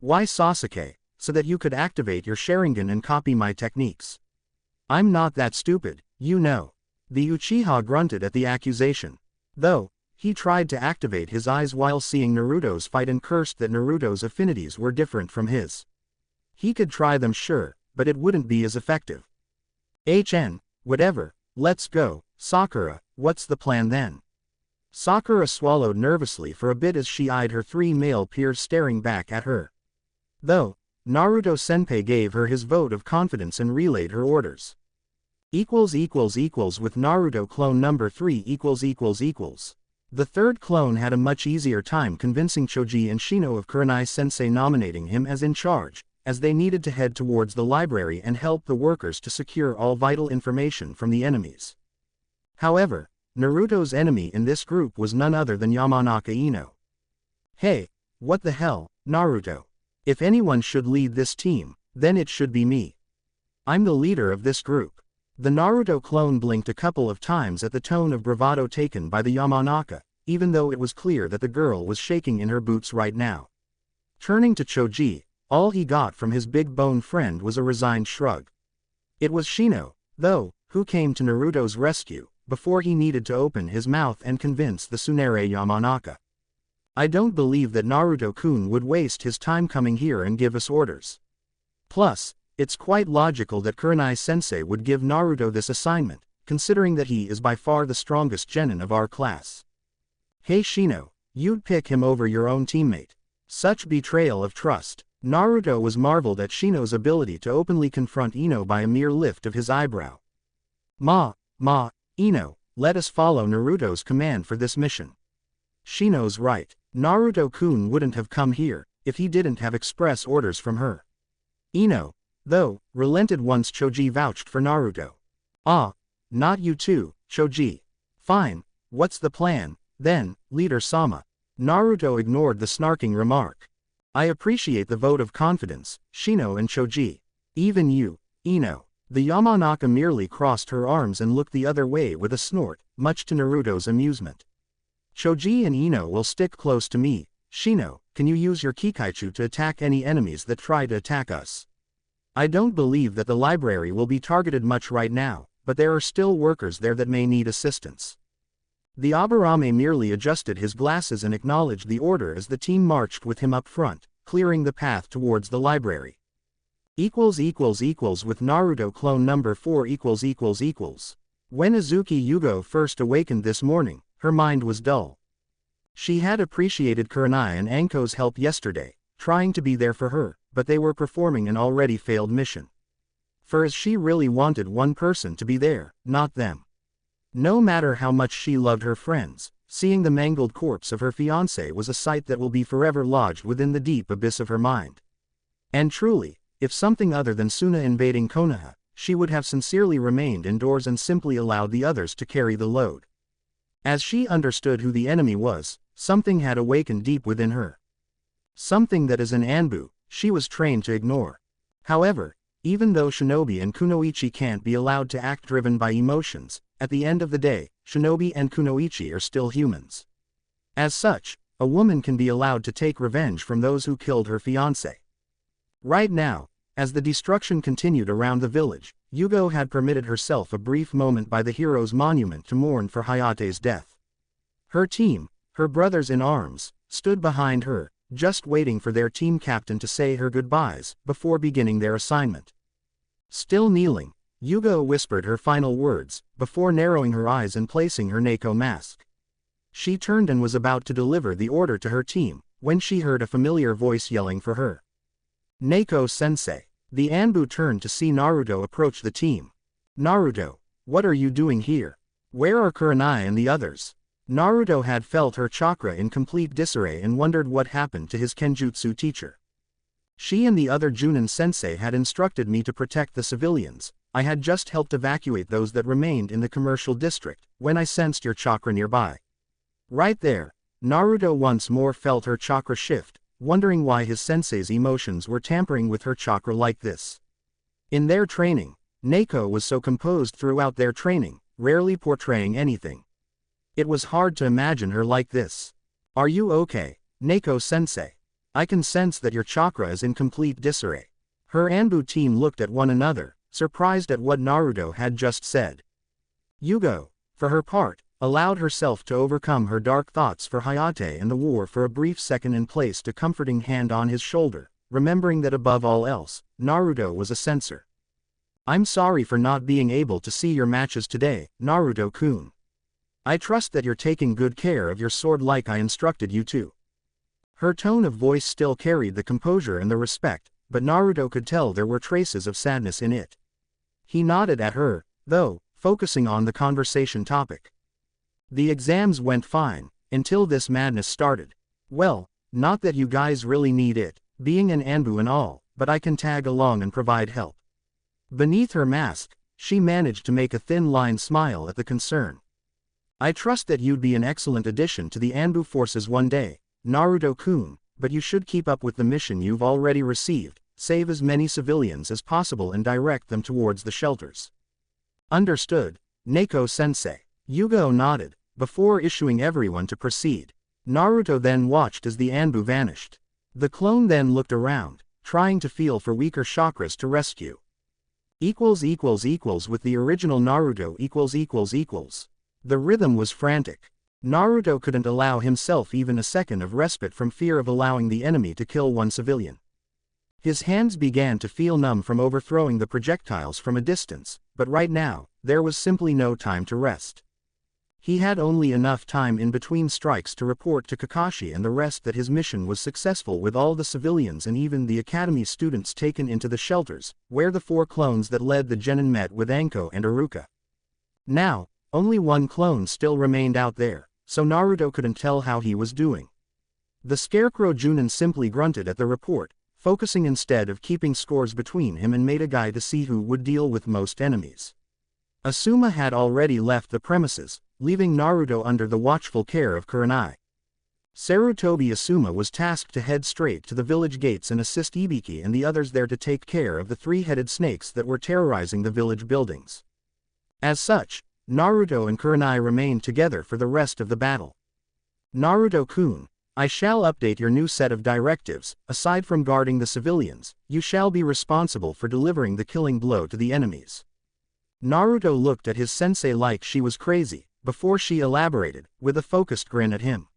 Why Sasuke? So that you could activate your Sharingan and copy my techniques. I'm not that stupid, you know. The Uchiha grunted at the accusation. Though, he tried to activate his eyes while seeing Naruto's fight and cursed that Naruto's affinities were different from his. He could try them sure, but it wouldn't be as effective. HN, whatever, let's go, Sakura, what's the plan then? Sakura swallowed nervously for a bit as she eyed her three male peers staring back at her. Though, Naruto-senpai gave her his vote of confidence and relayed her orders. With Naruto clone number 3 ===. The third clone had a much easier time convincing Choji and Shino of Kurenai-sensei nominating him as in charge, as they needed to head towards the library and help the workers to secure all vital information from the enemies. However, Naruto's enemy in this group was none other than Yamanaka Ino. Hey, what the hell, Naruto? If anyone should lead this team, then it should be me. I'm the leader of this group. The Naruto clone blinked a couple of times at the tone of bravado taken by the Yamanaka, even though it was clear that the girl was shaking in her boots right now. Turning to Choji, all he got from his big bone friend was a resigned shrug. It was Shino, though, who came to Naruto's rescue, before he needed to open his mouth and convince the Tsunere Yamanaka. I don't believe that Naruto-kun would waste his time coming here and give us orders. Plus, it's quite logical that Kurenai-sensei would give Naruto this assignment, considering that he is by far the strongest genin of our class. Hey Shino, you'd pick him over your own teammate. Such betrayal of trust. Naruto was marveled at Shino's ability to openly confront Ino by a mere lift of his eyebrow. Ino, let us follow Naruto's command for this mission. Shino's right. Naruto-kun wouldn't have come here, if he didn't have express orders from her. Ino, though, relented once Choji vouched for Naruto. Not you too, Choji. Fine, what's the plan, then, Leader Sama? Naruto ignored the snarking remark. I appreciate the vote of confidence, Shino and Choji. Even you, Ino. The Yamanaka merely crossed her arms and looked the other way with a snort, much to Naruto's amusement. Choji and Ino will stick close to me. Shino, can you use your Kikaichu to attack any enemies that try to attack us? I don't believe that the library will be targeted much right now, but there are still workers there that may need assistance. The Aburame merely adjusted his glasses and acknowledged the order as the team marched with him up front, clearing the path towards the library. With Naruto clone number 4 ===. When Azuki Yugo first awakened this morning, her mind was dull. She had appreciated Kurenai and Anko's help yesterday, trying to be there for her, but they were performing an already failed mission. For as she really wanted one person to be there, not them. No matter how much she loved her friends, Seeing the mangled corpse of her fiancé was a sight that will be forever lodged within the deep abyss of her mind. And truly, if something other than Suna invading Konoha, she would have sincerely remained indoors and simply allowed the others to carry the load. As she understood who the enemy was, something had awakened deep within her. Something that as an Anbu, she was trained to ignore. However, even though shinobi and kunoichi can't be allowed to act driven by emotions, at the end of the day, shinobi and kunoichi are still humans. As such, a woman can be allowed to take revenge from those who killed her fiancé. Right now, as the destruction continued around the village, Yugo had permitted herself a brief moment by the hero's monument to mourn for Hayate's death. Her team, her brothers in arms, stood behind her, just waiting for their team captain to say her goodbyes before beginning their assignment. Still kneeling, Yugo whispered her final words, before narrowing her eyes and placing her Neko mask. She turned and was about to deliver the order to her team, when she heard a familiar voice yelling for her. Neko-sensei. The Anbu turned to see Naruto approach the team. Naruto, what are you doing here? Where are Kurenai and the others? Naruto had felt her chakra in complete disarray and wondered what happened to his Kenjutsu teacher. She and the other Junin-sensei had instructed me to protect the civilians. I had just helped evacuate those that remained in the commercial district, when I sensed your chakra nearby. Right there, Naruto once more felt her chakra shift, wondering why his sensei's emotions were tampering with her chakra like this. In their training, Neko was so composed throughout their training, rarely portraying anything. It was hard to imagine her like this. Are you okay, Neko-sensei? I can sense that your chakra is in complete disarray. Her Anbu team looked at one another, surprised at what Naruto had just said. Yugo, for her part, allowed herself to overcome her dark thoughts for Hayate and the war for a brief second and placed a comforting hand on his shoulder, remembering that above all else, Naruto was a censor. I'm sorry for not being able to see your matches today, Naruto-kun. I trust that you're taking good care of your sword like I instructed you to. Her tone of voice still carried the composure and the respect, but Naruto could tell there were traces of sadness in it. He nodded at her, though, focusing on the conversation topic. The exams went fine, until this madness started. Well, not that you guys really need it, being an Anbu and all, but I can tag along and provide help. Beneath her mask, she managed to make a thin line smile at the concern. I trust that you'd be an excellent addition to the Anbu forces one day, Naruto-kun, but you should keep up with the mission you've already received, save as many civilians as possible and direct them towards the shelters. Understood, Neko-sensei. Yugo nodded, before issuing everyone to proceed. Naruto then watched as the Anbu vanished. The clone then looked around, trying to feel for weaker chakras to rescue. With the original Naruto . The rhythm was frantic. Naruto couldn't allow himself even a second of respite from fear of allowing the enemy to kill one civilian. His hands began to feel numb from overthrowing the projectiles from a distance, but right now, there was simply no time to rest. He had only enough time in between strikes to report to Kakashi and the rest that his mission was successful with all the civilians and even the academy students taken into the shelters, where the 4 clones that led the genin met with Anko and Iruka. Now, only one clone still remained out there, so Naruto couldn't tell how he was doing. The Scarecrow Junin simply grunted at the report, focusing instead of keeping scores between him and made a guy to see who would deal with most enemies. Asuma had already left the premises, leaving Naruto under the watchful care of Kurenai. Sarutobi Asuma was tasked to head straight to the village gates and assist Ibiki and the others there to take care of the 3-headed snakes that were terrorizing the village buildings. As such, Naruto and Kurenai remained together for the rest of the battle. Naruto-kun, I shall update your new set of directives. Aside from guarding the civilians, you shall be responsible for delivering the killing blow to the enemies. Naruto looked at his sensei like she was crazy, before she elaborated, with a focused grin at him.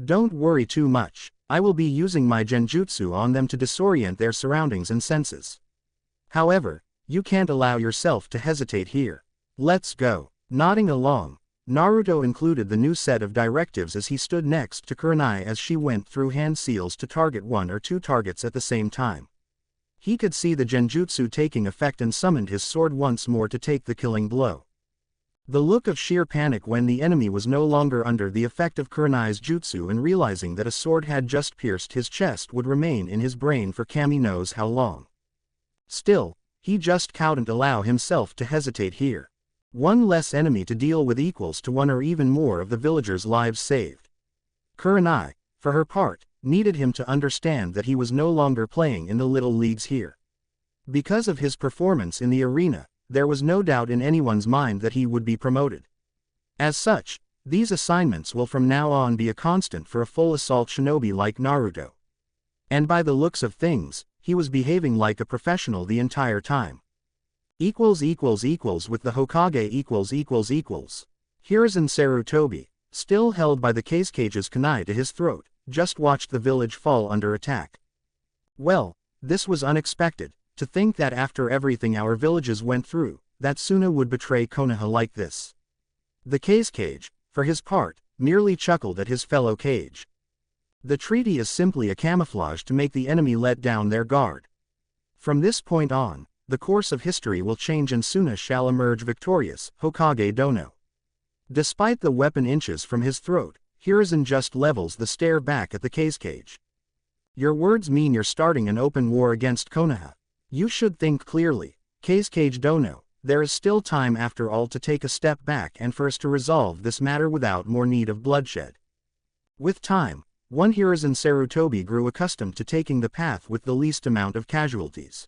Don't worry too much, I will be using my genjutsu on them to disorient their surroundings and senses. However, you can't allow yourself to hesitate here. Let's go. Nodding along, Naruto included the new set of directives as he stood next to Kurenai as she went through hand seals to target 1 or 2 targets at the same time. He could see the genjutsu taking effect and summoned his sword once more to take the killing blow. The look of sheer panic when the enemy was no longer under the effect of Kurenai's jutsu and realizing that a sword had just pierced his chest would remain in his brain for Kami knows how long. Still, he just couldn't allow himself to hesitate here. One less enemy to deal with equals to one or even more of the villagers' lives saved. Kurenai, for her part, needed him to understand that he was no longer playing in the little leagues here. Because of his performance in the arena, there was no doubt in anyone's mind that he would be promoted. As such, these assignments will from now on be a constant for a full assault shinobi like Naruto. And by the looks of things, he was behaving like a professional the entire time. With the Hokage . Hiruzen Sarutobi, still held by the Cage's kunai to his throat, just watched the village fall under attack. Well, this was unexpected. To think that after everything our villages went through, that Suna would betray Konoha like this. The Cage, for his part, merely chuckled at his fellow Cage. The treaty is simply a camouflage to make the enemy let down their guard. From this point on, the course of history will change and Suna shall emerge victorious, Hokage Dono. Despite the weapon inches from his throat, Hiruzen just levels the stare back at the Cage. Your words mean you're starting an open war against Konoha. You should think clearly, Cage Dono. There is still time after all to take a step back and for us to resolve this matter without more need of bloodshed. With time, one Hiruzen Sarutobi grew accustomed to taking the path with the least amount of casualties.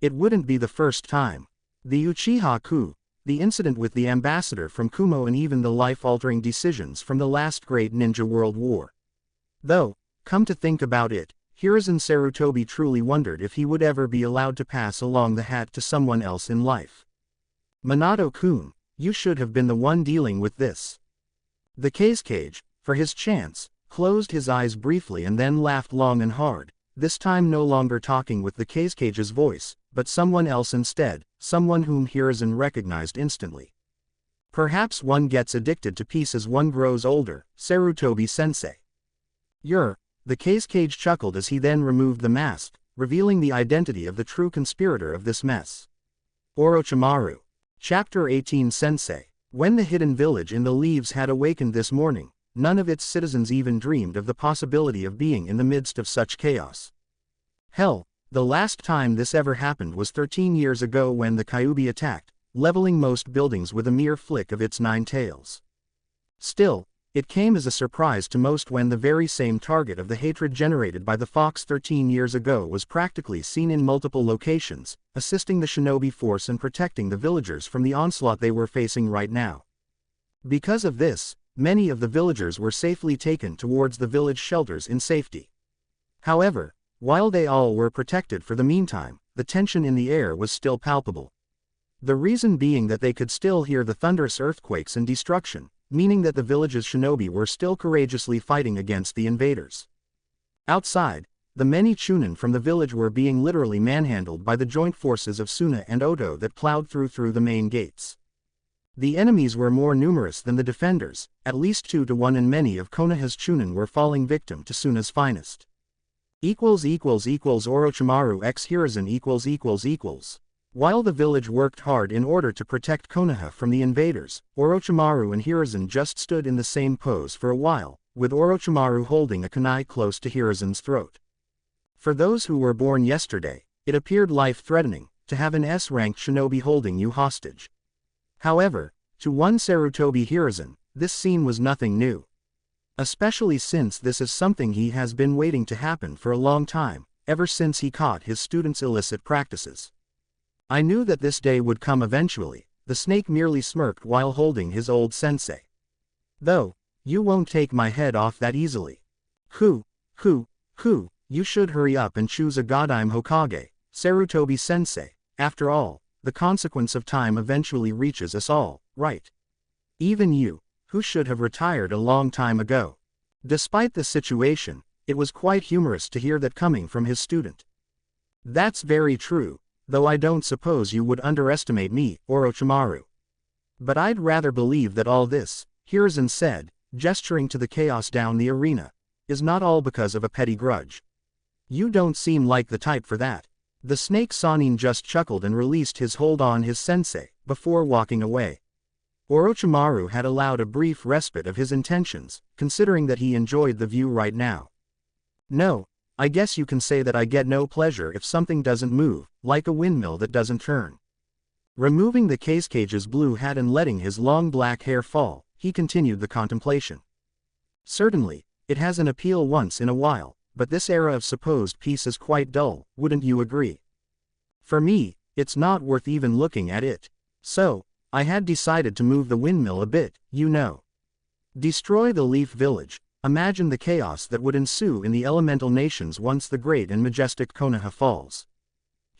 It wouldn't be the first time. The Uchiha coup, the incident with the ambassador from Kumo and even the life-altering decisions from the last great ninja world war. Though, come to think about it, Hiruzen Sarutobi truly wondered if he would ever be allowed to pass along the hat to someone else in life. Minato-kun, you should have been the one dealing with this. The Cage, for his chance, closed his eyes briefly and then laughed long and hard, this time no longer talking with the Cage's voice, but someone else instead, someone whom Hiruzen recognized instantly. Perhaps one gets addicted to peace as one grows older, Sarutobi-sensei. The Cage chuckled as he then removed the mask, revealing the identity of the true conspirator of this mess. Orochimaru. Chapter 18 Sensei. When the hidden village in the leaves had awakened this morning, none of its citizens even dreamed of the possibility of being in the midst of such chaos. Hell, the last time this ever happened was 13 years ago when the Kyuubi attacked, leveling most buildings with a mere flick of its 9 tails. Still, it came as a surprise to most when the very same target of the hatred generated by the fox 13 years ago was practically seen in multiple locations, assisting the shinobi force and protecting the villagers from the onslaught they were facing right now. Because of this, many of the villagers were safely taken towards the village shelters in safety. However, while they all were protected for the meantime, the tension in the air was still palpable. The reason being that they could still hear the thunderous earthquakes and destruction, meaning that the village's shinobi were still courageously fighting against the invaders. Outside, the many Chunin from the village were being literally manhandled by the joint forces of Suna and Oto that plowed through the main gates. The enemies were more numerous than the defenders, at least 2 to 1, and many of Konoha's Chunin were falling victim to Suna's finest. Orochimaru x Hiruzen . While the village worked hard in order to protect Konoha from the invaders, Orochimaru and Hiruzen just stood in the same pose for a while, with Orochimaru holding a kunai close to Hiruzen's throat. For those who were born yesterday, it appeared life-threatening to have an S-ranked shinobi holding you hostage. However, to one Sarutobi Hiruzen, this scene was nothing new. Especially since this is something he has been waiting to happen for a long time, ever since he caught his students' illicit practices. I knew that this day would come eventually, the snake merely smirked while holding his old sensei. Though, you won't take my head off that easily. You should hurry up and choose a Godime Hokage, Sarutobi-sensei. After all, the consequence of time eventually reaches us all, right? Even you, who should have retired a long time ago. Despite the situation, it was quite humorous to hear that coming from his student. That's very true. Though I don't suppose you would underestimate me, Orochimaru. But I'd rather believe that all this, Hiruzen said, gesturing to the chaos down the arena, is not all because of a petty grudge. You don't seem like the type for that. The snake Sanin just chuckled and released his hold on his sensei, before walking away. Orochimaru had allowed a brief respite of his intentions, considering that he enjoyed the view right now. No, I guess you can say that I get no pleasure if something doesn't move, like a windmill that doesn't turn. Removing the cage's blue hat and letting his long black hair fall, he continued the contemplation. Certainly, it has an appeal once in a while, but this era of supposed peace is quite dull, wouldn't you agree? For me, it's not worth even looking at it. So, I had decided to move the windmill a bit, you know. Destroy the Leaf Village. Imagine the chaos that would ensue in the elemental nations once the great and majestic Konoha falls.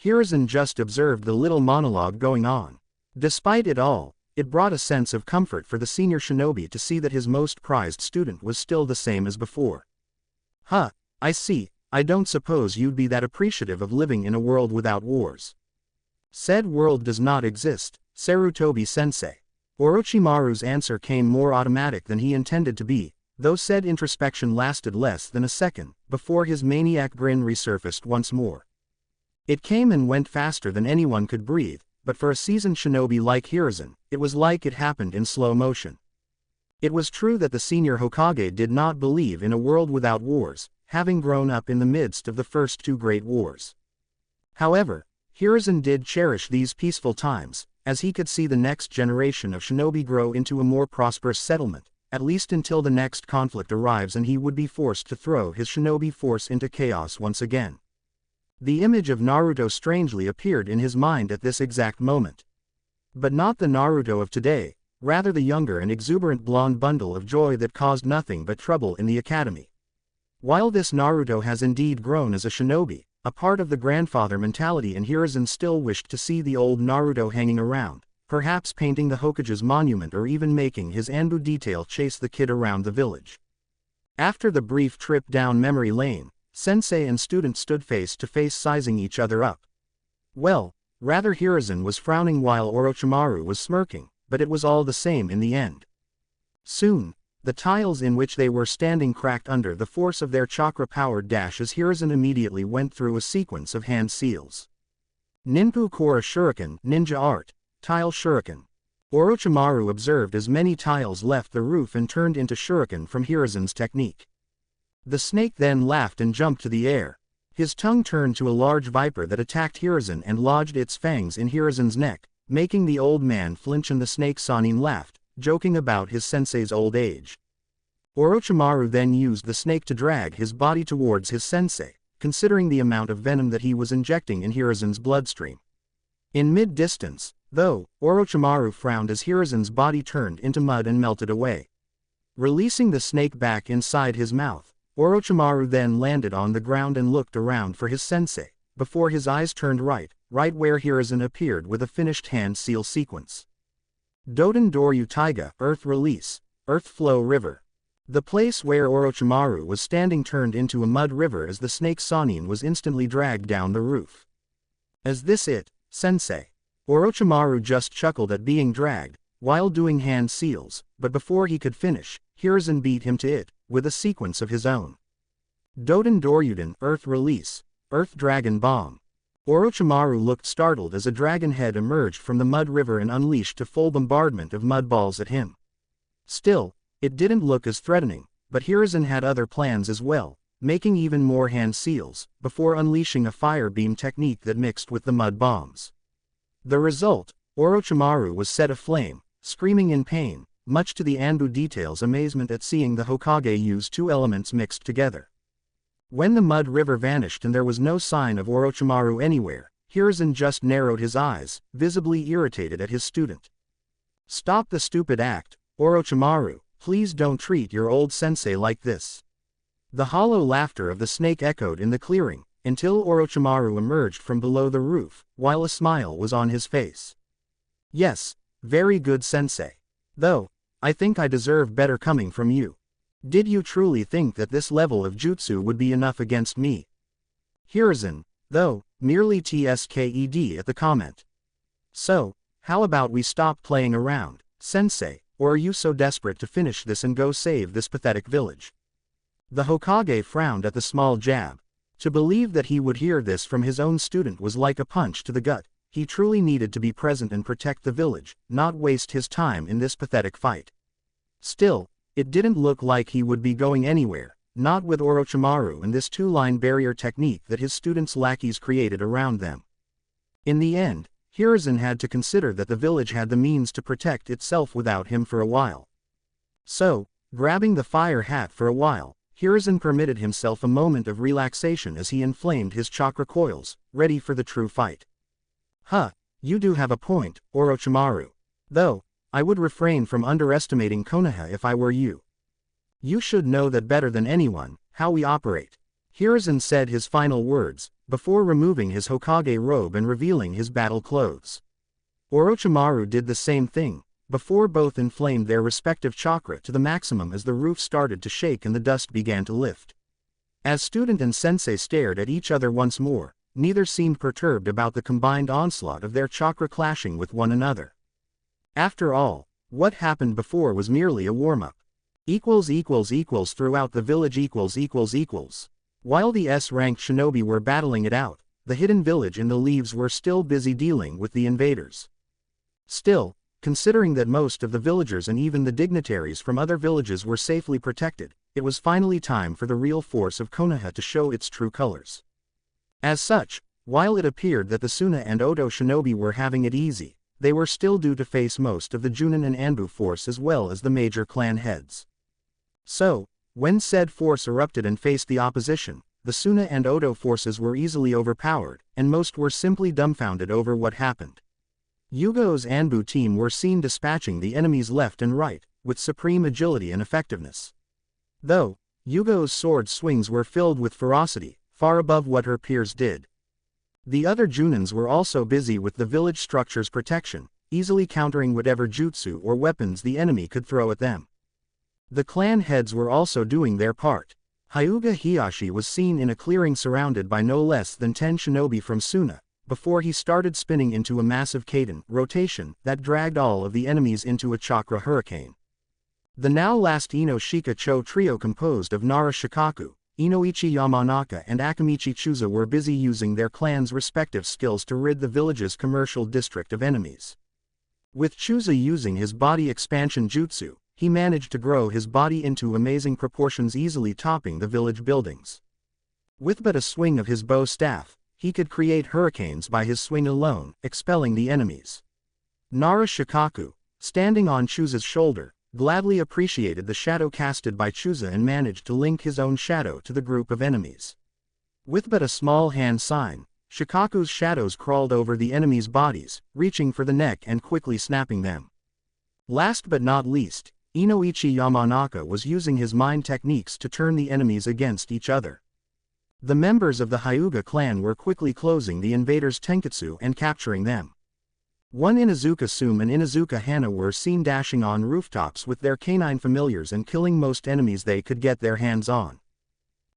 Hiruzen just observed the little monologue going on. Despite it all, it brought a sense of comfort for the senior shinobi to see that his most prized student was still the same as before. Huh, I see, I don't suppose you'd be that appreciative of living in a world without wars. Said world does not exist, Sarutobi-sensei. Orochimaru's answer came more automatic than he intended to be, though said introspection lasted less than a second, before his maniac grin resurfaced once more. It came and went faster than anyone could breathe, but for a seasoned shinobi like Hiruzen, it was like it happened in slow motion. It was true that the senior Hokage did not believe in a world without wars, having grown up in the midst of the first two great wars. However, Hiruzen did cherish these peaceful times, as he could see the next generation of shinobi grow into a more prosperous settlement, at least until the next conflict arrives and he would be forced to throw his shinobi force into chaos once again. The image of Naruto strangely appeared in his mind at this exact moment. But not the Naruto of today, rather the younger and exuberant blonde bundle of joy that caused nothing but trouble in the academy. While this Naruto has indeed grown as a shinobi, a part of the grandfather mentality in Hiruzen still wished to see the old Naruto hanging around, perhaps painting the Hokage's monument or even making his Anbu detail chase the kid around the village. After the brief trip down memory lane, sensei and student stood face to face sizing each other up. Well, rather Hiruzen was frowning while Orochimaru was smirking, but it was all the same in the end. Soon, the tiles in which they were standing cracked under the force of their chakra-powered dash as Hiruzen immediately went through a sequence of hand seals. Ninpu Kora Shuriken, Ninja Art, Tile Shuriken. Orochimaru observed as many tiles left the roof and turned into shuriken from Hiruzen's technique. The snake then laughed and jumped to the air. His tongue turned to a large viper that attacked Hiruzen and lodged its fangs in Hiruzen's neck, making the old man flinch, and the snake Sanin laughed, joking about his sensei's old age. Orochimaru then used the snake to drag his body towards his sensei, considering the amount of venom that he was injecting in Hiruzen's bloodstream. In mid-distance, though, Orochimaru frowned as Hiruzen's body turned into mud and melted away. Releasing the snake back inside his mouth, Orochimaru then landed on the ground and looked around for his sensei, before his eyes turned right where Hiruzen appeared with a finished hand seal sequence. Doden Doryu Taiga, Earth Release, Earth Flow River. The place where Orochimaru was standing turned into a mud river as the snake Sanin was instantly dragged down the roof. Is this it, sensei? Orochimaru just chuckled at being dragged, while doing hand seals, but before he could finish, Hiruzen beat him to it, with a sequence of his own. Doden Doryuden, Earth Release, Earth Dragon Bomb. Orochimaru looked startled as a dragon head emerged from the mud river and unleashed a full bombardment of mud balls at him. Still, it didn't look as threatening, but Hiruzen had other plans as well, making even more hand seals, before unleashing a fire beam technique that mixed with the mud bombs. The result, Orochimaru was set aflame, screaming in pain, much to the Anbu detail's amazement at seeing the Hokage use two elements mixed together. When the mud river vanished and there was no sign of Orochimaru anywhere, Hiruzen just narrowed his eyes, visibly irritated at his student. Stop the stupid act, Orochimaru, please don't treat your old sensei like this. The hollow laughter of the snake echoed in the clearing, until Orochimaru emerged from below the roof, while a smile was on his face. Yes, very good sensei. Though, I think I deserve better coming from you. Did you truly think that this level of jutsu would be enough against me? Hiruzen, though, merely tsked at the comment. So, how about we stop playing around, sensei, or are you so desperate to finish this and go save this pathetic village? The Hokage frowned at the small jab. To believe that he would hear this from his own student was like a punch to the gut. he truly needed to be present and protect the village, not waste his time in this pathetic fight. Still, it didn't look like he would be going anywhere, not with Orochimaru and this two-line barrier technique that his students' lackeys created around them. In the end, Hiruzen had to consider that the village had the means to protect itself without him for a while. So, grabbing the fire hat for a while, Hiruzen permitted himself a moment of relaxation as he inflamed his chakra coils, ready for the true fight. You do have a point, Orochimaru. Though, I would refrain from underestimating Konoha if I were you. You should know that better than anyone, how we operate. Hiruzen said his final words, before removing his Hokage robe and revealing his battle clothes. Orochimaru did the same thing, before both inflamed their respective chakra to the maximum as the roof started to shake and the dust began to lift. As student and sensei stared at each other once more, neither seemed perturbed about the combined onslaught of their chakra clashing with one another. After all, what happened before was merely a warm-up. Throughout the village . While the S-ranked shinobi were battling it out, the hidden village in the leaves were still busy dealing with the invaders. Still, considering that most of the villagers and even the dignitaries from other villages were safely protected, it was finally time for the real force of Konoha to show its true colors. As such, while it appeared that the Suna and Oto shinobi were having it easy, they were still due to face most of the Junin and Anbu force as well as the major clan heads. So, when said force erupted and faced the opposition, the Suna and Oto forces were easily overpowered, and most were simply dumbfounded over what happened. Yugo's Anbu team were seen dispatching the enemies left and right, with supreme agility and effectiveness. Though, Yugo's sword swings were filled with ferocity, far above what her peers did. The other Junins were also busy with the village structure's protection, easily countering whatever jutsu or weapons the enemy could throw at them. The clan heads were also doing their part. Hyuga Hiyashi was seen in a clearing surrounded by no less than 10 shinobi from Suna, before he started spinning into a massive Kaden rotation that dragged all of the enemies into a chakra hurricane. The now last Ino Shika-cho trio composed of Nara Shikaku, Inoichi Yamanaka and Akamichi Chusa were busy using their clan's respective skills to rid the village's commercial district of enemies. With Chusa using his body expansion jutsu, he managed to grow his body into amazing proportions, easily topping the village buildings. With but a swing of his bow staff, he could create hurricanes by his swing alone, expelling the enemies. Nara Shikaku, standing on Chusa's shoulder, gladly appreciated the shadow casted by Chusa and managed to link his own shadow to the group of enemies. With but a small hand sign, Shikaku's shadows crawled over the enemies' bodies, reaching for the neck and quickly snapping them. Last but not least, Inoichi Yamanaka was using his mind techniques to turn the enemies against each other. The members of the Hyuga clan were quickly closing the invaders' tenketsu and capturing them. One Inazuka Sum and Inazuka Hana were seen dashing on rooftops with their canine familiars and killing most enemies they could get their hands on.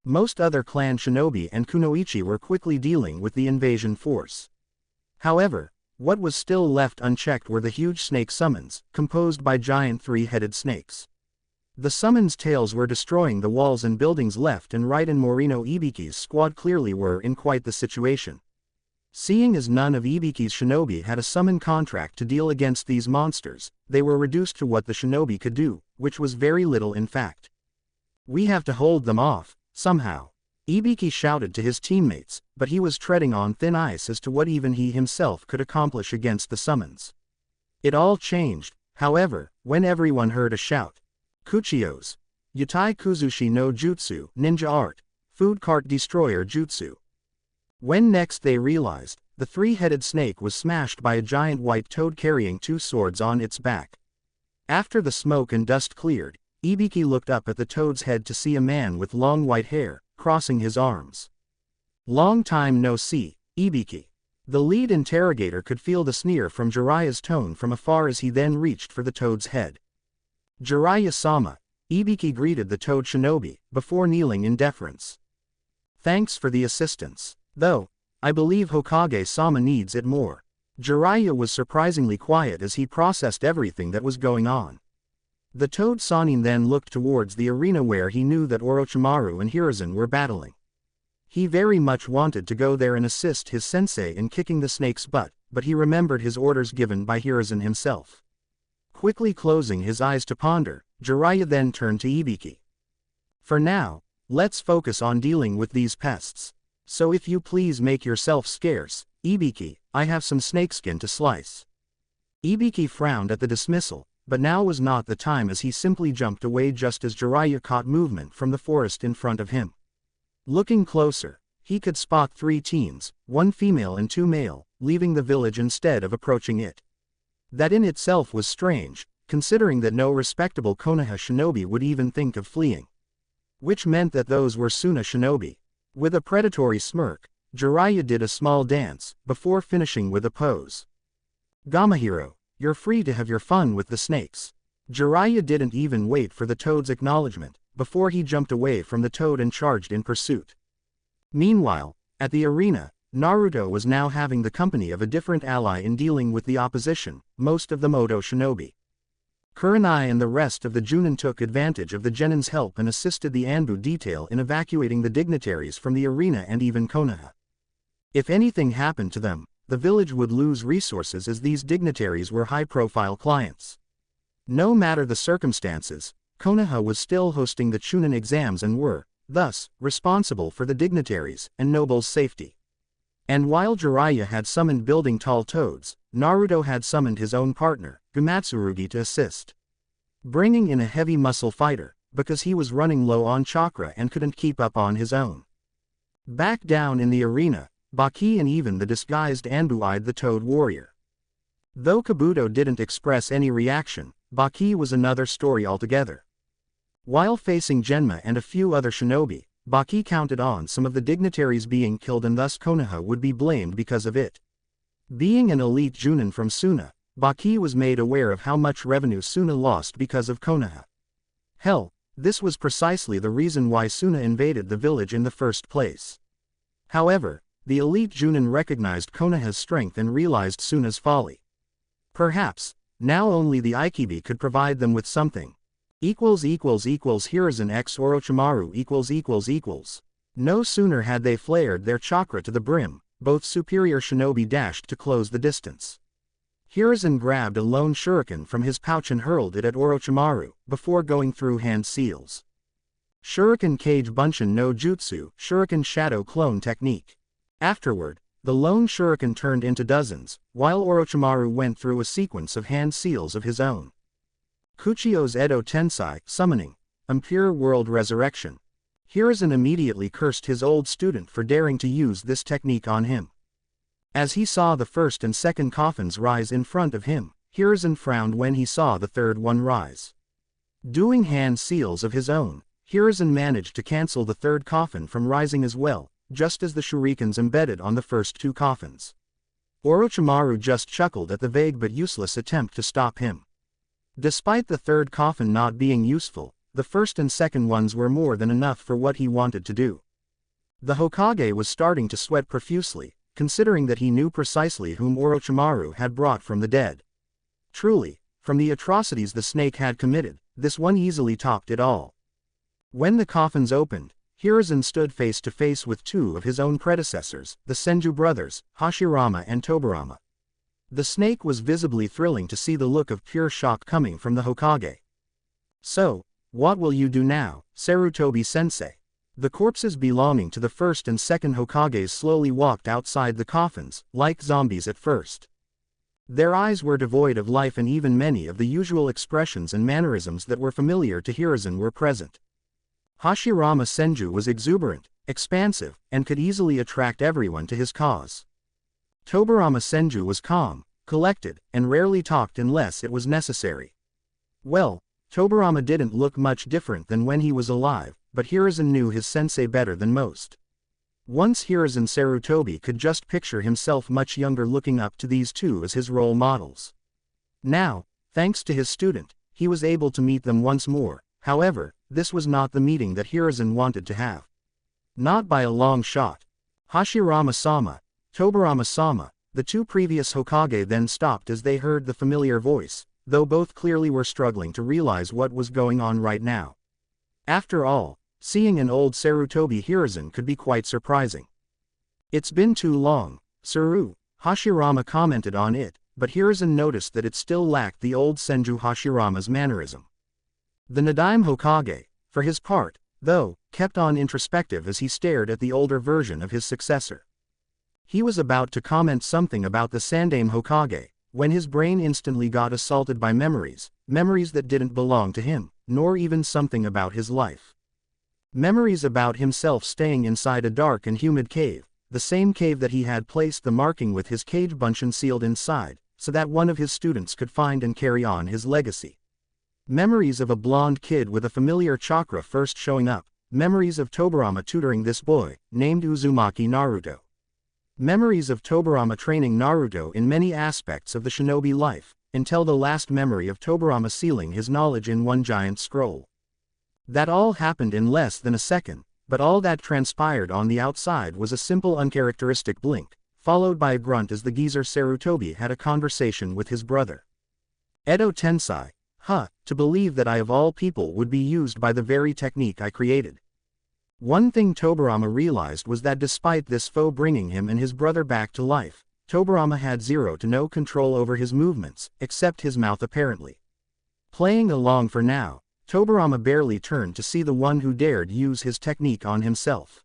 Most other clan shinobi and kunoichi were quickly dealing with the invasion force. However, what was still left unchecked were the huge snake summons, composed by giant three-headed snakes. The summons' tails were destroying the walls and buildings left and right, and Morino Ibiki's squad clearly were in quite the situation. Seeing as none of Ibiki's shinobi had a summon contract to deal against these monsters, they were reduced to what the shinobi could do, which was very little in fact. "We have to hold them off, somehow," Ibiki shouted to his teammates, but he was treading on thin ice as to what even he himself could accomplish against the summons. It all changed, however, when everyone heard a shout. "Kuchiyos! Yutai Kuzushi no Jutsu, ninja art, food cart destroyer jutsu." When next they realized, the three-headed snake was smashed by a giant white toad carrying 2 swords on its back. After the smoke and dust cleared, Ibiki looked up at the toad's head to see a man with long white hair, crossing his arms. "Long time no see, Ibiki." The lead interrogator could feel the sneer from Jiraiya's tone from afar as he then reached for the toad's head. "Jiraiya-sama," Ibiki greeted the toad shinobi, before kneeling in deference. "Thanks for the assistance. Though, I believe Hokage-sama needs it more." Jiraiya was surprisingly quiet as he processed everything that was going on. The toad Sanin then looked towards the arena where he knew that Orochimaru and Hiruzen were battling. He very much wanted to go there and assist his sensei in kicking the snake's butt, but he remembered his orders given by Hiruzen himself. Quickly closing his eyes to ponder, Jiraiya then turned to Ibiki. For now, let's focus on dealing with these pests. So if you please make yourself scarce, Ibiki, I have some snakeskin to slice. Ibiki frowned at the dismissal, but now was not the time as he simply jumped away just as Jiraiya caught movement from the forest in front of him. Looking closer, he could spot 3 teens, 1 female and 2 male, leaving the village instead of approaching it. That in itself was strange, considering that no respectable Konoha shinobi would even think of fleeing. Which meant that those were Suna shinobi. With a predatory smirk, Jiraiya did a small dance, before finishing with a pose. Gamahiro, you're free to have your fun with the snakes. Jiraiya didn't even wait for the toad's acknowledgement, before he jumped away from the toad and charged in pursuit. Meanwhile, at the arena, Naruto was now having the company of a different ally in dealing with the opposition, most of the Moto shinobi. Kurenai and the rest of the Junin took advantage of the Genin's help and assisted the Anbu detail in evacuating the dignitaries from the arena and even Konoha. If anything happened to them, the village would lose resources as these dignitaries were high-profile clients. No matter the circumstances, Konoha was still hosting the Chunin exams and were, thus, responsible for the dignitaries' and nobles' safety. And while Jiraiya had summoned building tall toads, Naruto had summoned his own partner, Gamatsurugi, to assist. Bringing in a heavy muscle fighter, because he was running low on chakra and couldn't keep up on his own. Back down in the arena, Baki and even the disguised Anbu eyed the toad warrior. Though Kabuto didn't express any reaction, Baki was another story altogether. While facing Genma and a few other shinobi, Baki counted on some of the dignitaries being killed and thus Konoha would be blamed because of it. Being an elite Junin from Suna, Baki was made aware of how much revenue Suna lost because of Konoha. Hell, this was precisely the reason why Suna invaded the village in the first place. However, the elite Junin recognized Konoha's strength and realized Suna's folly. Perhaps, now only the Ikibi could provide them with something. Hiruzen x Orochimaru . No sooner had they flared their chakra to the brim, both superior shinobi dashed to close the distance. Hiruzen grabbed a lone shuriken from his pouch and hurled it at Orochimaru, before going through hand seals. Shuriken Kage Bunshin no Jutsu, Shuriken Shadow Clone Technique. Afterward, the lone shuriken turned into dozens, while Orochimaru went through a sequence of hand seals of his own. Kuchio's Edo Tensai, Summoning, Impure World Resurrection. Hiruzen immediately cursed his old student for daring to use this technique on him. As he saw the first and second coffins rise in front of him, Hiruzen frowned when he saw the third one rise. Doing hand seals of his own, Hiruzen managed to cancel the third coffin from rising as well, just as the shurikens embedded on the first 2 coffins. Orochimaru just chuckled at the vague but useless attempt to stop him. Despite the third coffin not being useful, the first and second ones were more than enough for what he wanted to do. The Hokage was starting to sweat profusely, considering that he knew precisely whom Orochimaru had brought from the dead. Truly, from the atrocities the snake had committed, this one easily topped it all. When the coffins opened, Hiruzen stood face to face with 2 of his own predecessors, the Senju brothers, Hashirama and Tobirama. The snake was visibly thrilling to see the look of pure shock coming from the Hokage. So, what will you do now, Sarutobi-sensei? The corpses belonging to the first and second Hokages slowly walked outside the coffins, like zombies at first. Their eyes were devoid of life and even many of the usual expressions and mannerisms that were familiar to Hiruzen were present. Hashirama Senju was exuberant, expansive, and could easily attract everyone to his cause. Tobirama Senju was calm, collected, and rarely talked unless it was necessary. Well, Tobirama didn't look much different than when he was alive, but Hiruzen knew his sensei better than most. Once Hiruzen Sarutobi could just picture himself much younger looking up to these 2 as his role models. Now, thanks to his student, he was able to meet them once more. However, this was not the meeting that Hiruzen wanted to have. Not by a long shot. Hashirama-sama, Tobirama-sama, the 2 previous Hokage then stopped as they heard the familiar voice, though both clearly were struggling to realize what was going on right now. After all, seeing an old Sarutobi Hiruzen could be quite surprising. It's been too long, Saru, Hashirama commented on it, but Hiruzen noticed that it still lacked the old Senju Hashirama's mannerism. The Nadaime Hokage, for his part, though, kept on introspective as he stared at the older version of his successor. He was about to comment something about the Sandaime Hokage, when his brain instantly got assaulted by memories that didn't belong to him, nor even something about his life. Memories about himself staying inside a dark and humid cave, the same cave that he had placed the marking with his cage buncheon sealed inside, so that one of his students could find and carry on his legacy. Memories of a blonde kid with a familiar chakra first showing up, memories of Tobirama tutoring this boy, named Uzumaki Naruto. Memories of Tobirama training Naruto in many aspects of the shinobi life, until the last memory of Tobirama sealing his knowledge in one giant scroll. That all happened in less than a second, but all that transpired on the outside was a simple uncharacteristic blink, followed by a grunt as the geezer Sarutobi had a conversation with his brother. Edo Tensei, to believe that I of all people would be used by the very technique I created. One thing Tobirama realized was that despite this foe bringing him and his brother back to life, Tobirama had zero to no control over his movements, except his mouth apparently. Playing along for now, Tobirama barely turned to see the one who dared use his technique on himself.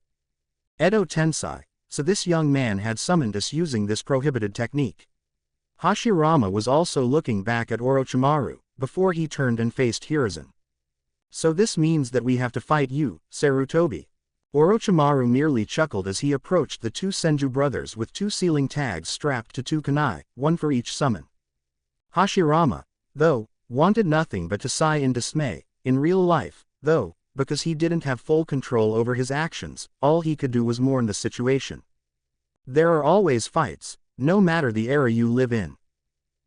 Edo Tensei, so this young man had summoned us using this prohibited technique. Hashirama was also looking back at Orochimaru, before he turned and faced Hiruzen. So this means that we have to fight you, Sarutobi. Orochimaru merely chuckled as he approached the two Senju brothers with two sealing tags strapped to two kunai, one for each summon. Hashirama, though, wanted nothing but to sigh in dismay. In real life, though, because he didn't have full control over his actions, all he could do was mourn the situation. There are always fights, no matter the era you live in.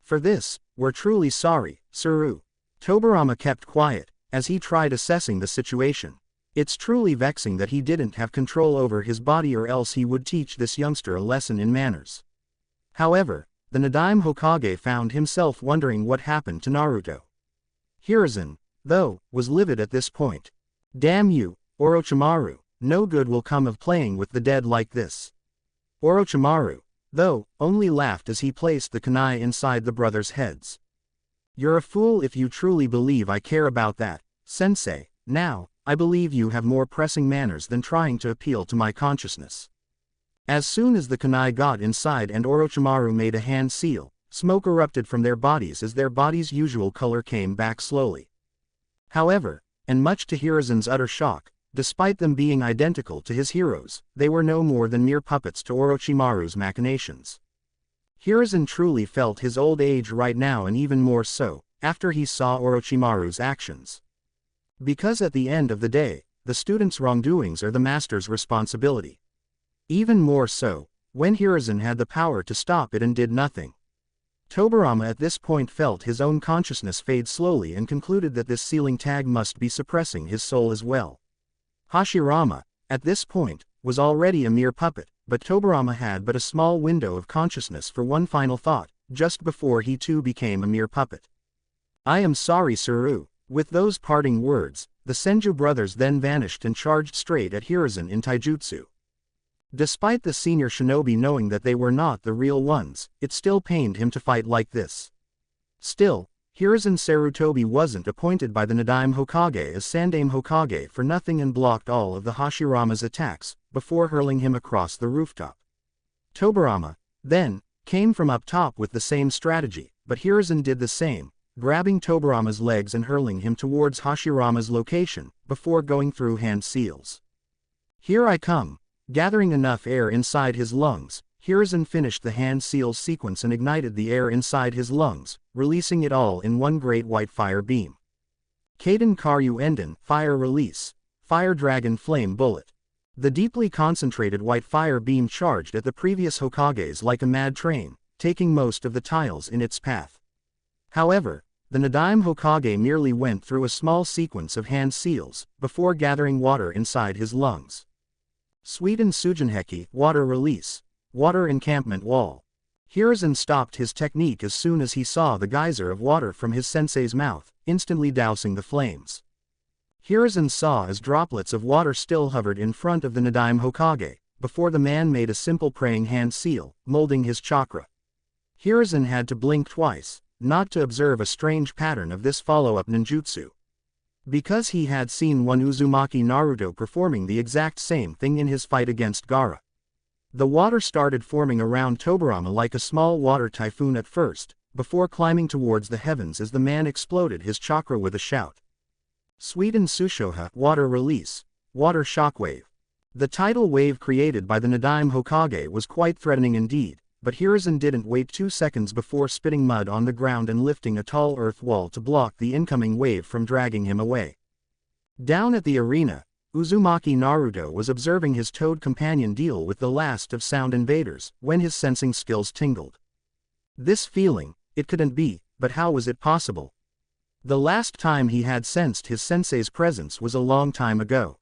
For this, we're truly sorry, Suru. Tobirama kept quiet, as he tried assessing the situation. It's truly vexing that he didn't have control over his body, or else he would teach this youngster a lesson in manners. However, the Nadaime Hokage found himself wondering what happened to Naruto. Hiruzen, though, was livid at this point. Damn you, Orochimaru, no good will come of playing with the dead like this. Orochimaru, though, only laughed as he placed the kunai inside the brothers' heads. You're a fool if you truly believe I care about that, sensei. Now, I believe you have more pressing manners than trying to appeal to my consciousness. As soon as the kunai got inside and Orochimaru made a hand seal, smoke erupted from their bodies as their bodies' usual color came back slowly. However, and much to Hiruzen's utter shock, despite them being identical to his heroes, they were no more than mere puppets to Orochimaru's machinations. Hiruzen truly felt his old age right now, and even more so, after he saw Orochimaru's actions. Because at the end of the day, the student's wrongdoings are the master's responsibility. Even more so, when Hiruzen had the power to stop it and did nothing. Tobirama at this point felt his own consciousness fade slowly and concluded that this sealing tag must be suppressing his soul as well. Hashirama, at this point, was already a mere puppet, but Tobirama had but a small window of consciousness for one final thought, just before he too became a mere puppet. I am sorry, Suru. With those parting words, the Senju brothers then vanished and charged straight at Hiruzen in taijutsu. Despite the senior shinobi knowing that they were not the real ones, it still pained him to fight like this. Still, Hiruzen Sarutobi wasn't appointed by the Nadaime Hokage as Sandaime Hokage for nothing and blocked all of the Hashirama's attacks, before hurling him across the rooftop. Tobirama, then, came from up top with the same strategy, but Hiruzen did the same, grabbing Tobirama's legs and hurling him towards Hashirama's location, before going through hand seals. Here I come. Gathering enough air inside his lungs, Hiruzen finished the hand seals sequence and ignited the air inside his lungs, releasing it all in one great white fire beam. Kaden Karyu Enden, fire release, fire dragon flame bullet. The deeply concentrated white fire beam charged at the previous Hokages like a mad train, taking most of the tiles in its path. However, the Nadaime Hokage merely went through a small sequence of hand seals, before gathering water inside his lungs. Suiden Sujinheki, water release, water encampment wall. Hiruzen stopped his technique as soon as he saw the geyser of water from his sensei's mouth, instantly dousing the flames. Hiruzen saw as droplets of water still hovered in front of the Nadaime Hokage, before the man made a simple praying hand seal, molding his chakra. Hiruzen had to blink twice, not to observe a strange pattern of this follow-up ninjutsu. Because he had seen one Uzumaki Naruto performing the exact same thing in his fight against Gaara. The water started forming around Tobirama like a small water typhoon at first, before climbing towards the heavens as the man exploded his chakra with a shout. Suiten Sushoha, water release, water shockwave. The tidal wave created by the Nadaime Hokage was quite threatening indeed, but Hiruzen didn't wait 2 seconds before spitting mud on the ground and lifting a tall earth wall to block the incoming wave from dragging him away. Down at the arena, Uzumaki Naruto was observing his toad companion deal with the last of sound invaders, when his sensing skills tingled. This feeling, it couldn't be, but how was it possible? The last time he had sensed his sensei's presence was a long time ago.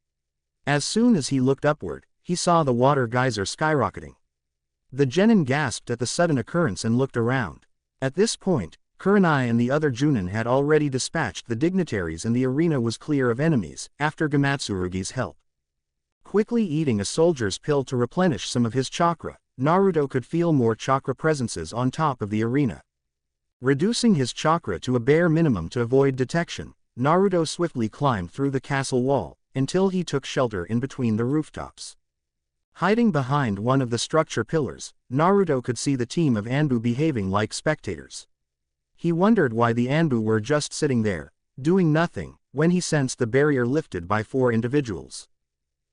As soon as he looked upward, he saw the water geyser skyrocketing. The genin gasped at the sudden occurrence and looked around. At this point, Kurenai and the other Junin had already dispatched the dignitaries and the arena was clear of enemies, after Gamatsurugi's help. Quickly eating a soldier's pill to replenish some of his chakra, Naruto could feel more chakra presences on top of the arena. Reducing his chakra to a bare minimum to avoid detection, Naruto swiftly climbed through the castle wall, until he took shelter in between the rooftops. Hiding behind one of the structure pillars, Naruto could see the team of Anbu behaving like spectators. He wondered why the Anbu were just sitting there, doing nothing, when he sensed the barrier lifted by 4 individuals.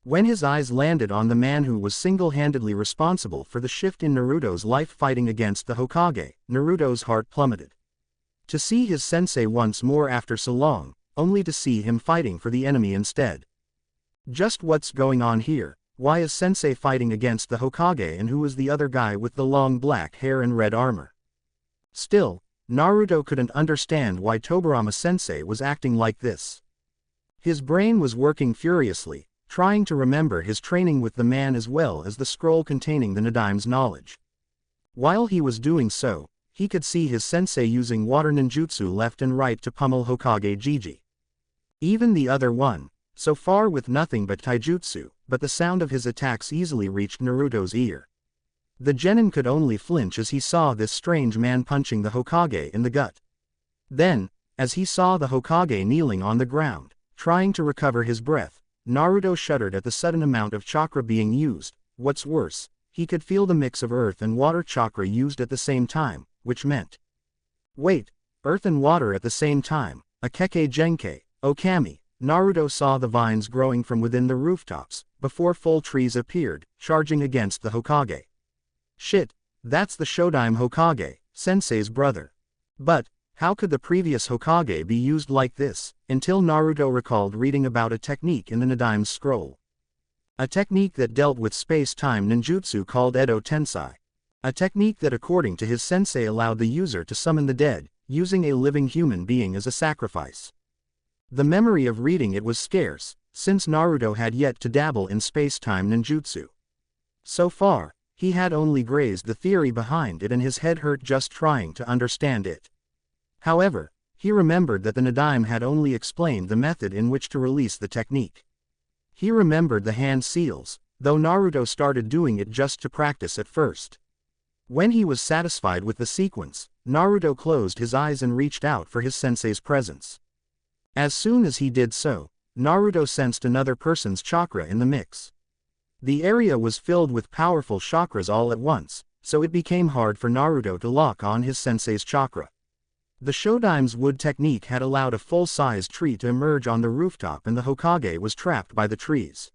When his eyes landed on the man who was single-handedly responsible for the shift in Naruto's life fighting against the Hokage, Naruto's heart plummeted. To see his sensei once more after so long, only to see him fighting for the enemy instead. Just what's going on here? Why is sensei fighting against the Hokage and who is the other guy with the long black hair and red armor? Still, Naruto couldn't understand why Tobirama sensei was acting like this. His brain was working furiously, trying to remember his training with the man as well as the scroll containing the Nadaime's knowledge. While he was doing so, he could see his sensei using water ninjutsu left and right to pummel Hokage Jiji. Even the other one, so far with nothing but taijutsu, but the sound of his attacks easily reached Naruto's ear. The genin could only flinch as he saw this strange man punching the Hokage in the gut. Then, as he saw the Hokage kneeling on the ground, trying to recover his breath, Naruto shuddered at the sudden amount of chakra being used. What's worse, he could feel the mix of earth and water chakra used at the same time, which meant... Wait, earth and water at the same time, Akeke Genkai, Okami. Naruto saw the vines growing from within the rooftops, before full trees appeared, charging against the Hokage. Shit, that's the Shodaime Hokage, sensei's brother. But, how could the previous Hokage be used like this, until Naruto recalled reading about a technique in the Nadaime's scroll. A technique that dealt with space-time ninjutsu called Edo Tensai. A technique that according to his sensei allowed the user to summon the dead, using a living human being as a sacrifice. The memory of reading it was scarce, since Naruto had yet to dabble in space-time ninjutsu. So far, he had only grazed the theory behind it and his head hurt just trying to understand it. However, he remembered that the Nadaime had only explained the method in which to release the technique. He remembered the hand seals, though Naruto started doing it just to practice at first. When he was satisfied with the sequence, Naruto closed his eyes and reached out for his sensei's presence. As soon as he did so, Naruto sensed another person's chakra in the mix. The area was filled with powerful chakras all at once, so it became hard for Naruto to lock on his sensei's chakra. The Shodaime's wood technique had allowed a full-sized tree to emerge on the rooftop and the Hokage was trapped by the trees.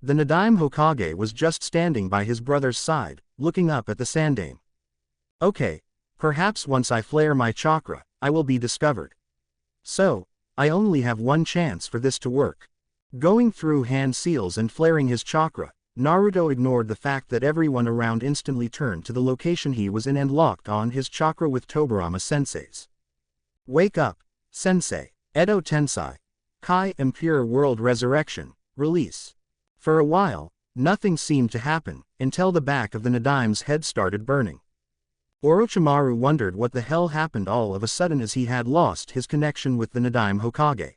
The Nadaime Hokage was just standing by his brother's side, looking up at the Sandaime. Okay, perhaps once I flare my chakra, I will be discovered. So, I only have one chance for this to work. Going through hand seals and flaring his chakra, Naruto ignored the fact that everyone around instantly turned to the location he was in and locked on his chakra with Tobirama sensei's. Wake up, sensei. Edo Tensai. Kai Impure World Resurrection, release. For a while, nothing seemed to happen, until the back of the Nadaime's head started burning. Orochimaru wondered what the hell happened all of a sudden as he had lost his connection with the Nadaime Hokage.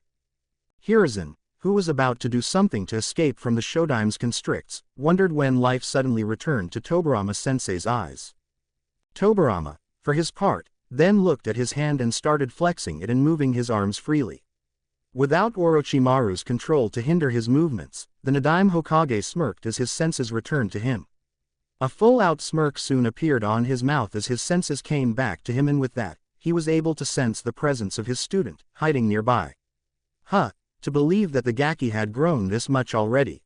Hiruzen, who was about to do something to escape from the Shodime's constricts, wondered when life suddenly returned to Tobirama-sensei's eyes. Tobirama, for his part, then looked at his hand and started flexing it and moving his arms freely. Without Orochimaru's control to hinder his movements, the Nadaime Hokage smirked as his senses returned to him. A full-out smirk soon appeared on his mouth as his senses came back to him, and with that, he was able to sense the presence of his student, hiding nearby. To believe that the Gaki had grown this much already.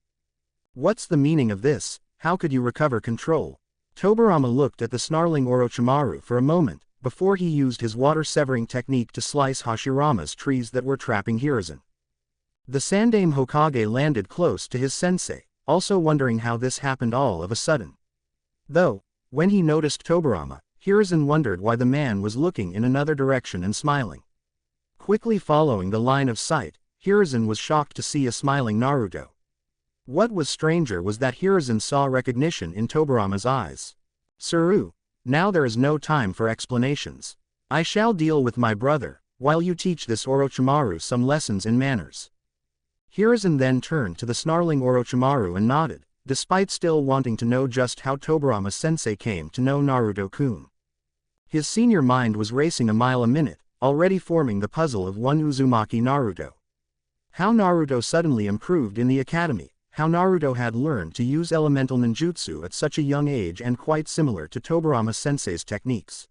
What's the meaning of this? How could you recover control? Tobirama looked at the snarling Orochimaru for a moment, before he used his water-severing technique to slice Hashirama's trees that were trapping Hiruzen. The Sandaime Hokage landed close to his sensei, also wondering how this happened all of a sudden. Though, when he noticed Tobirama, Hiruzen wondered why the man was looking in another direction and smiling. Quickly following the line of sight, Hiruzen was shocked to see a smiling Naruto. What was stranger was that Hiruzen saw recognition in Tobirama's eyes. "Suru, now there is no time for explanations. I shall deal with my brother, while you teach this Orochimaru some lessons in manners." Hiruzen then turned to the snarling Orochimaru and nodded, despite still wanting to know just how Tobirama-sensei came to know Naruto-kun. His senior mind was racing a mile a minute, already forming the puzzle of one Uzumaki Naruto. How Naruto suddenly improved in the academy, how Naruto had learned to use elemental ninjutsu at such a young age and quite similar to Tobirama-sensei's techniques.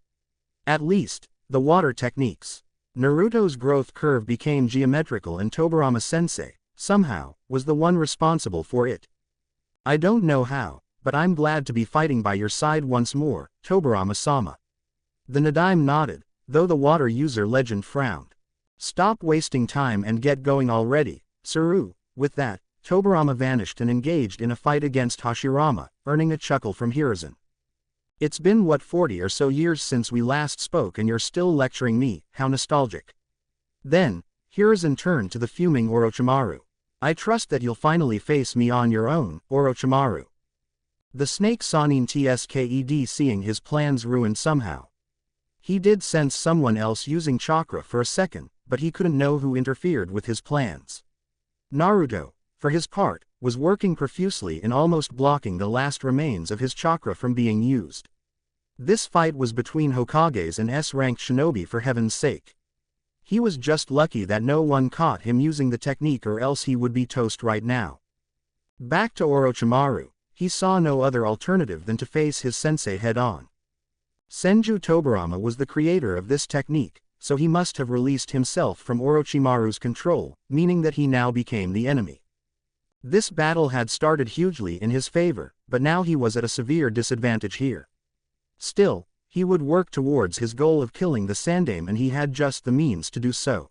At least, the water techniques. Naruto's growth curve became geometrical and Tobirama-sensei, somehow, was the one responsible for it. "I don't know how, but I'm glad to be fighting by your side once more, Tobirama-sama." The Nadaime nodded, though the water user legend frowned. "Stop wasting time and get going already, Suru." With that, Tobirama vanished and engaged in a fight against Hashirama, earning a chuckle from Hiruzen. "It's been 40 or so years since we last spoke and you're still lecturing me, how nostalgic." Then, Hiruzen turned to the fuming Orochimaru. "I trust that you'll finally face me on your own, Orochimaru." The snake Sannin Tsked, seeing his plans ruined somehow. He did sense someone else using chakra for a second, but he couldn't know who interfered with his plans. Naruto, for his part, was working profusely in almost blocking the last remains of his chakra from being used. This fight was between Hokages and S-ranked shinobi, for heaven's sake. He was just lucky that no one caught him using the technique, or else he would be toast right now. Back to Orochimaru, he saw no other alternative than to face his sensei head-on. Senju Tobirama was the creator of this technique, so he must have released himself from Orochimaru's control, meaning that he now became the enemy. This battle had started hugely in his favor, but now he was at a severe disadvantage here. Still, he would work towards his goal of killing the Sandaime, and he had just the means to do so.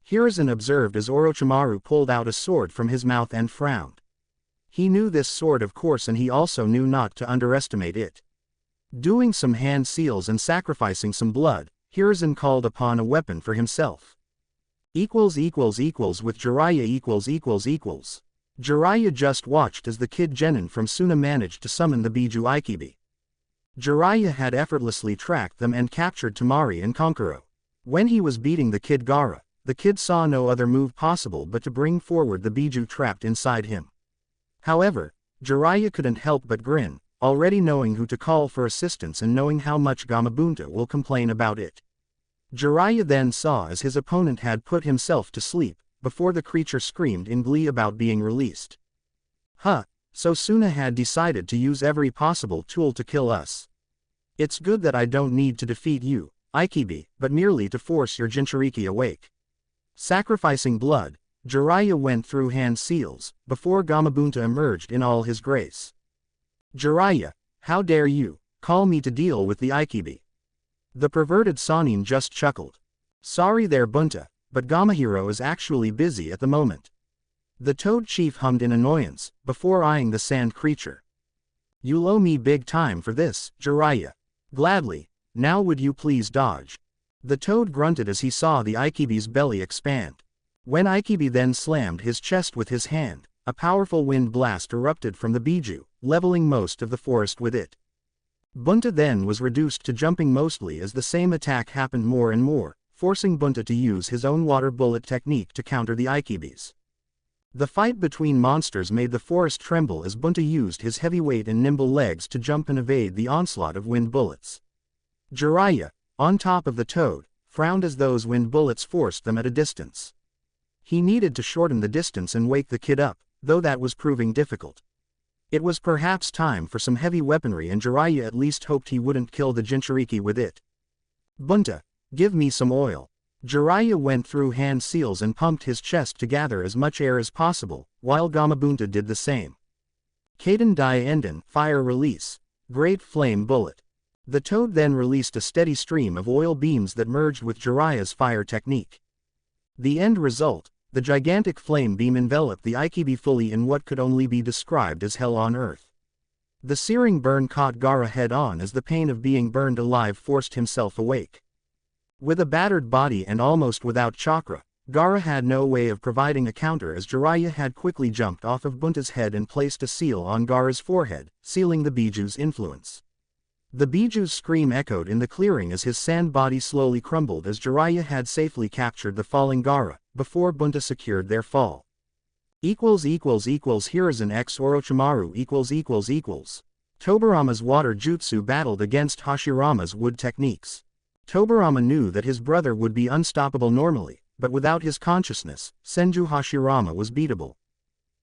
Hiruzen observed as Orochimaru pulled out a sword from his mouth and frowned. He knew this sword, of course, and he also knew not to underestimate it. Doing some hand seals and sacrificing some blood, Hiruzen called upon a weapon for himself. With Jiraiya . Jiraiya just watched as the kid Genin from Suna managed to summon the Biju Ikibi. Jiraiya had effortlessly tracked them and captured Temari and Konkuro. When he was beating the kid Gaara, the kid saw no other move possible but to bring forward the Biju trapped inside him. However, Jiraiya couldn't help but grin, already knowing who to call for assistance and knowing how much Gamabunta will complain about it. Jiraiya then saw as his opponent had put himself to sleep, before the creature screamed in glee about being released. So Suna had decided to use every possible tool to kill us. It's good that I don't need to defeat you, Ikibi, but merely to force your Jinchuriki awake. Sacrificing blood, Jiraiya went through hand seals, before Gamabunta emerged in all his grace. Jiraiya, how dare you call me to deal with the Ikibi? The perverted Sannin just chuckled. Sorry there Bunta, but Gamahiro is actually busy at the moment. The Toad Chief hummed in annoyance, before eyeing the sand creature. You'll owe me big time for this, Jiraiya. Gladly, now would you please dodge? The Toad grunted as he saw the Ikibi's belly expand. When Ikibi then slammed his chest with his hand, a powerful wind blast erupted from the Biju, leveling most of the forest with it. Bunta then was reduced to jumping mostly as the same attack happened more and more, forcing Bunta to use his own water bullet technique to counter the Ikibis. The fight between monsters made the forest tremble as Bunta used his heavy weight and nimble legs to jump and evade the onslaught of wind bullets. Jiraiya, on top of the toad, frowned as those wind bullets forced them at a distance. He needed to shorten the distance and wake the kid up, though that was proving difficult. It was perhaps time for some heavy weaponry, and Jiraiya at least hoped he wouldn't kill the Jinchuriki with it. Bunta, give me some oil. Jiraiya went through hand seals and pumped his chest to gather as much air as possible, while Gamabunta did the same. Kaden Dai Enden, fire release. Great flame bullet. The toad then released a steady stream of oil beams that merged with Jiraiya's fire technique. The end result, the gigantic flame beam enveloped the Ikibi fully in what could only be described as hell on earth. The searing burn caught Gaara head-on as the pain of being burned alive forced himself awake. With a battered body and almost without chakra, Gaara had no way of providing a counter, as Jiraiya had quickly jumped off of Bunta's head and placed a seal on Gaara's forehead, sealing the Biju's influence. The Biju's scream echoed in the clearing as his sand body slowly crumbled, as Jiraiya had safely captured the falling Gaara, before Bunta secured their fall. Hiruzen x Orochimaru Tobirama's water jutsu battled against Hashirama's wood techniques. Tobirama knew that his brother would be unstoppable normally, but without his consciousness, Senju Hashirama was beatable.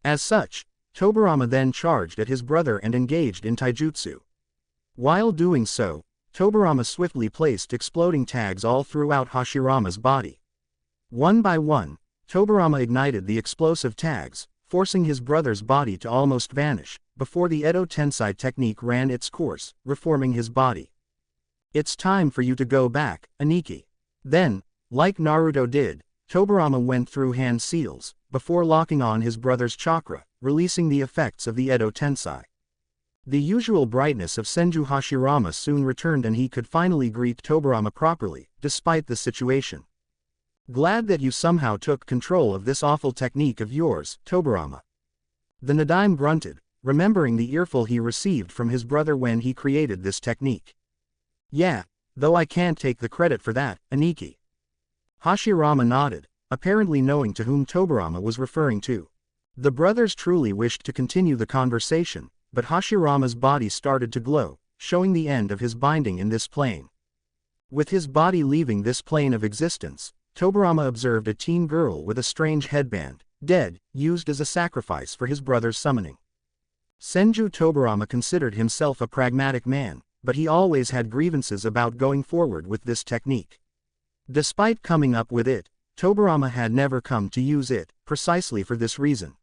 As such, Tobirama then charged at his brother and engaged in taijutsu. While doing so, Tobirama swiftly placed exploding tags all throughout Hashirama's body. One by one, Tobirama ignited the explosive tags, forcing his brother's body to almost vanish, before the Edo Tensei technique ran its course, reforming his body. "It's time for you to go back, Aniki." Then, like Naruto did, Tobirama went through hand seals, before locking on his brother's chakra, releasing the effects of the Edo Tensei. The usual brightness of Senju Hashirama soon returned, and he could finally greet Tobirama properly, despite the situation. "Glad that you somehow took control of this awful technique of yours, Tobirama." The Nadaime grunted, remembering the earful he received from his brother when he created this technique. "Yeah, though I can't take the credit for that, Aniki." Hashirama nodded, apparently knowing to whom Tobirama was referring to. The brothers truly wished to continue the conversation, but Hashirama's body started to glow, showing the end of his binding in this plane. With his body leaving this plane of existence, Tobirama observed a teen girl with a strange headband, dead, used as a sacrifice for his brother's summoning. Senju Tobirama considered himself a pragmatic man, but he always had grievances about going forward with this technique. Despite coming up with it, Tobirama had never come to use it, precisely for this reason.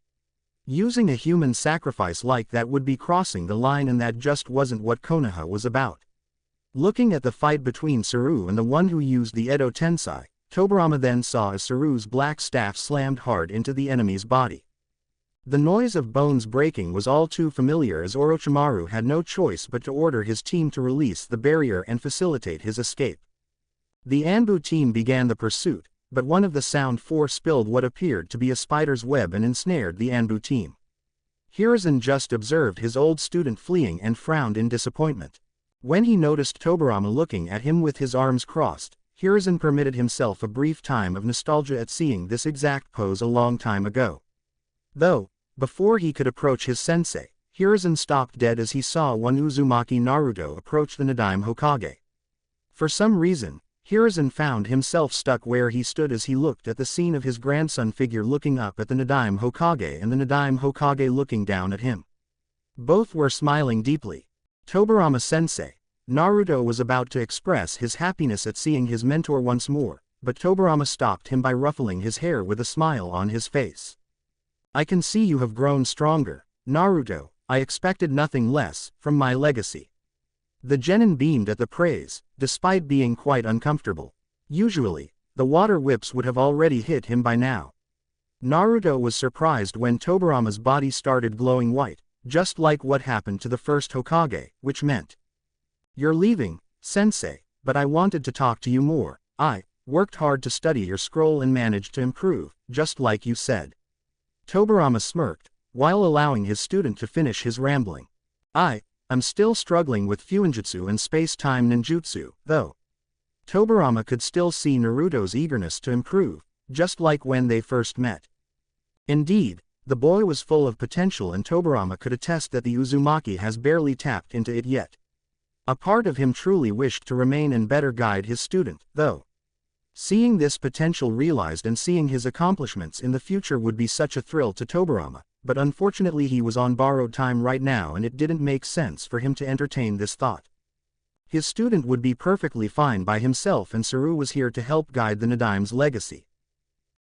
Using a human sacrifice like that would be crossing the line, and that just wasn't what Konoha was about. Looking at the fight between Saru and the one who used the Edo Tensei, Tobirama then saw as Saru's black staff slammed hard into the enemy's body. The noise of bones breaking was all too familiar, as Orochimaru had no choice but to order his team to release the barrier and facilitate his escape. The Anbu team began the pursuit, but one of the Sound Four spilled what appeared to be a spider's web and ensnared the Anbu team. Hiruzen just observed his old student fleeing and frowned in disappointment. When he noticed Tobirama looking at him with his arms crossed, Hiruzen permitted himself a brief time of nostalgia at seeing this exact pose a long time ago. Though, before he could approach his sensei, Hiruzen stopped dead as he saw one Uzumaki Naruto approach the Nadaime Hokage. For some reason, Hiruzen found himself stuck where he stood as he looked at the scene of his grandson figure looking up at the Nadaime Hokage and the Nadaime Hokage looking down at him. Both were smiling deeply. Tobirama-sensei, Naruto was about to express his happiness at seeing his mentor once more, but Tobirama stopped him by ruffling his hair with a smile on his face. "I can see you have grown stronger, Naruto. I expected nothing less from my legacy." The genin beamed at the praise, despite being quite uncomfortable. Usually, the water whips would have already hit him by now. Naruto was surprised when Tobirama's body started glowing white, just like what happened to the first Hokage, which meant, "You're leaving, sensei, but I wanted to talk to you more. I worked hard to study your scroll and managed to improve, just like you said." Tobirama smirked, while allowing his student to finish his rambling. I'm still struggling with Fuinjutsu and space-time ninjutsu, though." Tobirama could still see Naruto's eagerness to improve, just like when they first met. Indeed, The boy was full of potential and Tobirama could attest that the Uzumaki has barely tapped into it yet. A part of him truly wished to remain and better guide his student, though. Seeing this potential realized and seeing his accomplishments in the future would be such a thrill to Tobirama, but unfortunately he was on borrowed time right now and it didn't make sense for him to entertain this thought. His student would be perfectly fine by himself and Saru was here to help guide the Nadime's legacy.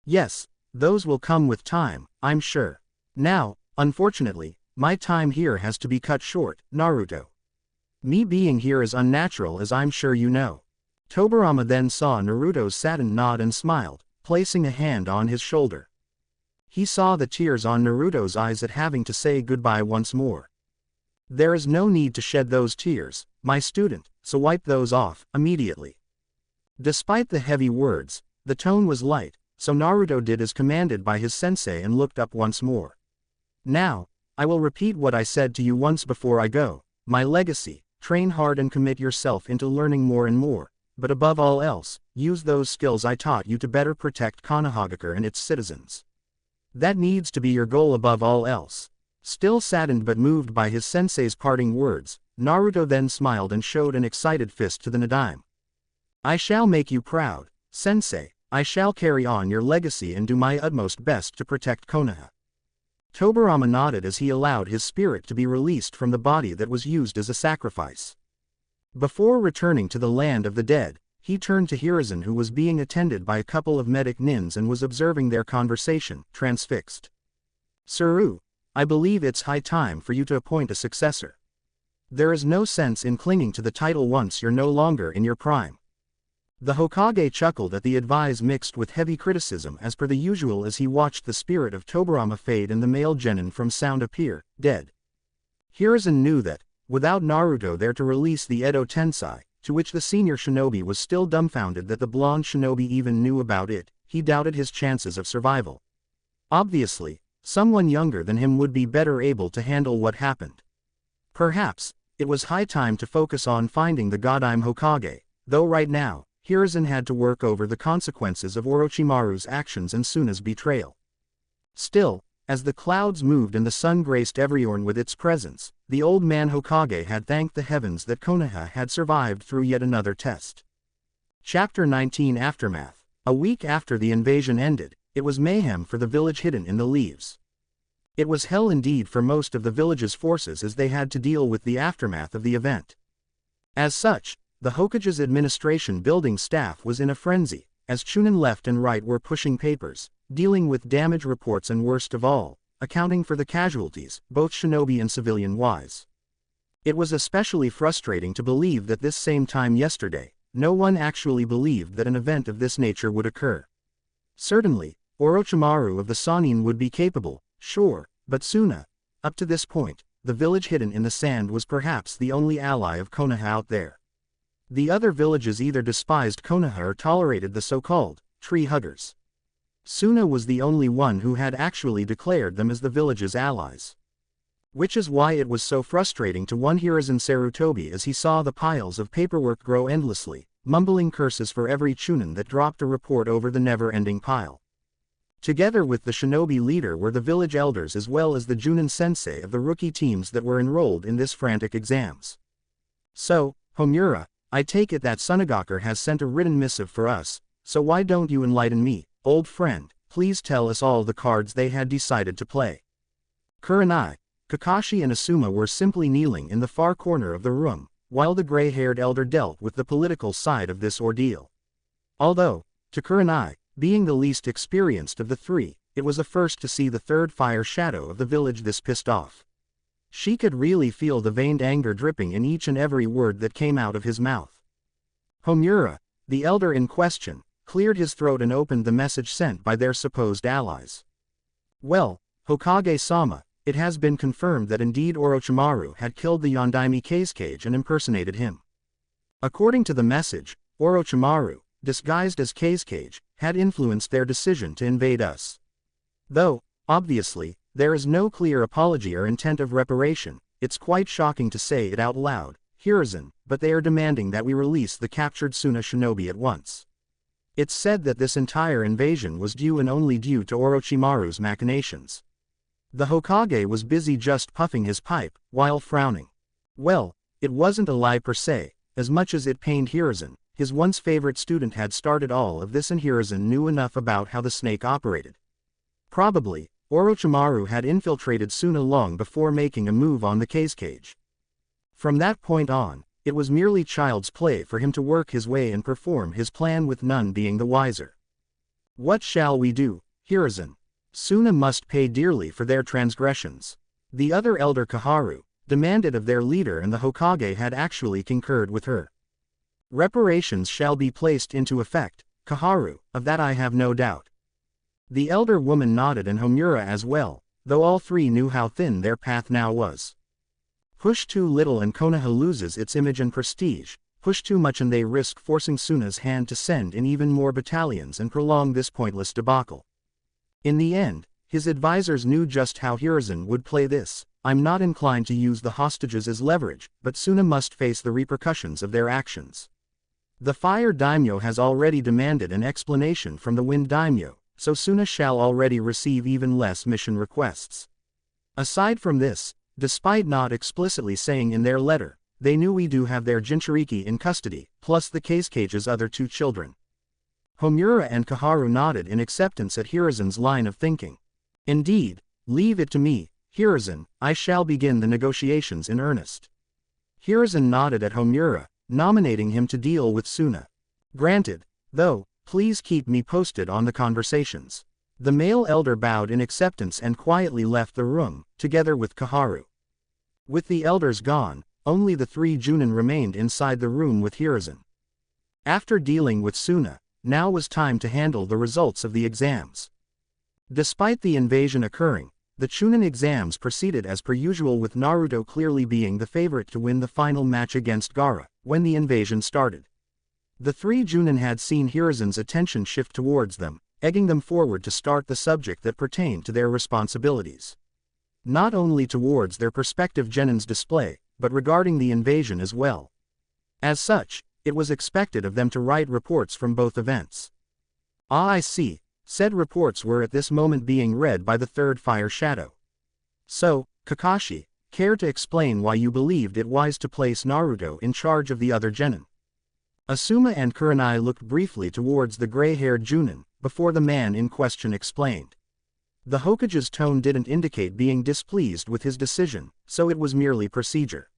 Yes, those will come with time, I'm sure. Now, unfortunately, my time here has to be cut short, Naruto. Me being here is unnatural as I'm sure you know. Tobirama then saw Naruto's saddened nod and smiled, placing a hand on his shoulder. He saw the tears on Naruto's eyes at having to say goodbye once more. There is no need to shed those tears, my student, so wipe those off, immediately. Despite the heavy words, the tone was light, so Naruto did as commanded by his sensei and looked up once more. Now, I will repeat what I said to you once before I go, my legacy, train hard and commit yourself into learning more and more, but above all else, use those skills I taught you to better protect Konohagakure and its citizens. That needs to be your goal above all else. Still saddened but moved by his sensei's parting words, Naruto then smiled and showed an excited fist to the Nadime. I shall make you proud, sensei, I shall carry on your legacy and do my utmost best to protect Konoha. Tobirama nodded as he allowed his spirit to be released from the body that was used as a sacrifice. Before returning to the land of the dead, he turned to Hiruzen who was being attended by a couple of medic nins and was observing their conversation, transfixed. Saru, I believe it's high time for you to appoint a successor. There is no sense in clinging to the title once you're no longer in your prime. The Hokage chuckled at the advice mixed with heavy criticism as per the usual as he watched the spirit of Tobirama fade and the male genin from sound appear, dead. Hiruzen knew that, without Naruto there to release the Edo Tensei, to which the senior shinobi was still dumbfounded that the blonde shinobi even knew about it, he doubted his chances of survival. Obviously, someone younger than him would be better able to handle what happened. Perhaps, it was high time to focus on finding the Godime Hokage, though right now, Hiruzen had to work over the consequences of Orochimaru's actions and Suna's betrayal. Still, as the clouds moved and the sun graced everyone with its presence, the old man Hokage had thanked the heavens that Konoha had survived through yet another test. Chapter 19 Aftermath. A week after the invasion ended, it was mayhem for the village hidden in the leaves. It was hell indeed for most of the village's forces as they had to deal with the aftermath of the event. As such, the Hokage's administration building staff was in a frenzy, as Chunin left and right were pushing papers, dealing with damage reports and worst of all, accounting for the casualties, both shinobi and civilian-wise. It was especially frustrating to believe that this same time yesterday, no one actually believed that an event of this nature would occur. Certainly, Orochimaru of the Sannin would be capable, sure, but Suna, up to this point, the village hidden in the sand was perhaps the only ally of Konoha out there. The other villages either despised Konoha or tolerated the so-called tree huggers. Suna was the only one who had actually declared them as the village's allies. Which is why it was so frustrating to one Hiruzen Sarutobi as he saw the piles of paperwork grow endlessly, mumbling curses for every Chunin that dropped a report over the never-ending pile. Together with the shinobi leader were the village elders as well as the Junin sensei of the rookie teams that were enrolled in this frantic exams. So, Homura, I take it that Sunagakure has sent a written missive for us, so why don't you enlighten me, old friend, please tell us all the cards they had decided to play. Kurenai, Kakashi and Asuma were simply kneeling in the far corner of the room, while the gray-haired elder dealt with the political side of this ordeal. Although, to Kurenai, being the least experienced of the three, it was a first to see the third fire shadow of the village this pissed off. She could really feel the veined anger dripping in each and every word that came out of his mouth. Homura, the elder in question, cleared his throat and opened the message sent by their supposed allies. Well, Hokage-sama, it has been confirmed that indeed Orochimaru had killed the Yondaime Kazekage and impersonated him. According to the message, Orochimaru, disguised as Kazekage, had influenced their decision to invade us. Though, obviously, there is no clear apology or intent of reparation, it's quite shocking to say it out loud, Hiruzen, but they are demanding that we release the captured Suna shinobi at once. It's said that this entire invasion was due and only due to Orochimaru's machinations. The Hokage was busy just puffing his pipe, while frowning. Well, it wasn't a lie per se, as much as it pained Hiruzen. His once favorite student had started all of this and Hiruzen knew enough about how the snake operated. Probably, Orochimaru had infiltrated Suna long before making a move on the cage. From that point on, it was merely child's play for him to work his way and perform his plan with none being the wiser. What shall we do, Hiruzen? Suna must pay dearly for their transgressions. The other elder Kaharu demanded of their leader and the Hokage had actually concurred with her. Reparations shall be placed into effect, Kaharu, of that I have no doubt. The elder woman nodded and Homura as well, though all three knew how thin their path now was. Push too little and Konoha loses its image and prestige, push too much and they risk forcing Suna's hand to send in even more battalions and prolong this pointless debacle. In the end, his advisors knew just how Hiruzen would play this. I'm not inclined to use the hostages as leverage, but Suna must face the repercussions of their actions. The Fire Daimyo has already demanded an explanation from the Wind Daimyo, so Suna shall already receive even less mission requests. Aside from this, despite not explicitly saying in their letter, they knew we do have their Jinchuriki in custody, plus the cage's other two children. Homura and Kaharu nodded in acceptance at Hiruzen's line of thinking. Indeed, leave it to me, Hiruzen, I shall begin the negotiations in earnest. Hiruzen nodded at Homura, nominating him to deal with Suna. Granted, though, please keep me posted on the conversations. The male elder bowed in acceptance and quietly left the room, together with Kaharu. With the elders gone, only the three Junin remained inside the room with Hiruzen. After dealing with Suna, now was time to handle the results of the exams. Despite the invasion occurring, the Chunin exams proceeded as per usual with Naruto clearly being the favorite to win the final match against Gaara, when the invasion started. The three Junin had seen Hiruzen's attention shift towards them, egging them forward to start the subject that pertained to their responsibilities. Not only towards their prospective Genin's display, but regarding the invasion as well. As such, it was expected of them to write reports from both events. Ah, I see. Said reports were at this moment being read by the third Fire Shadow. So, Kakashi, care to explain why you believed it wise to place Naruto in charge of the other Genin? Asuma and Kurenai looked briefly towards the gray-haired Junin, before the man in question explained. The Hokage's tone didn't indicate being displeased with his decision, so it was merely procedure.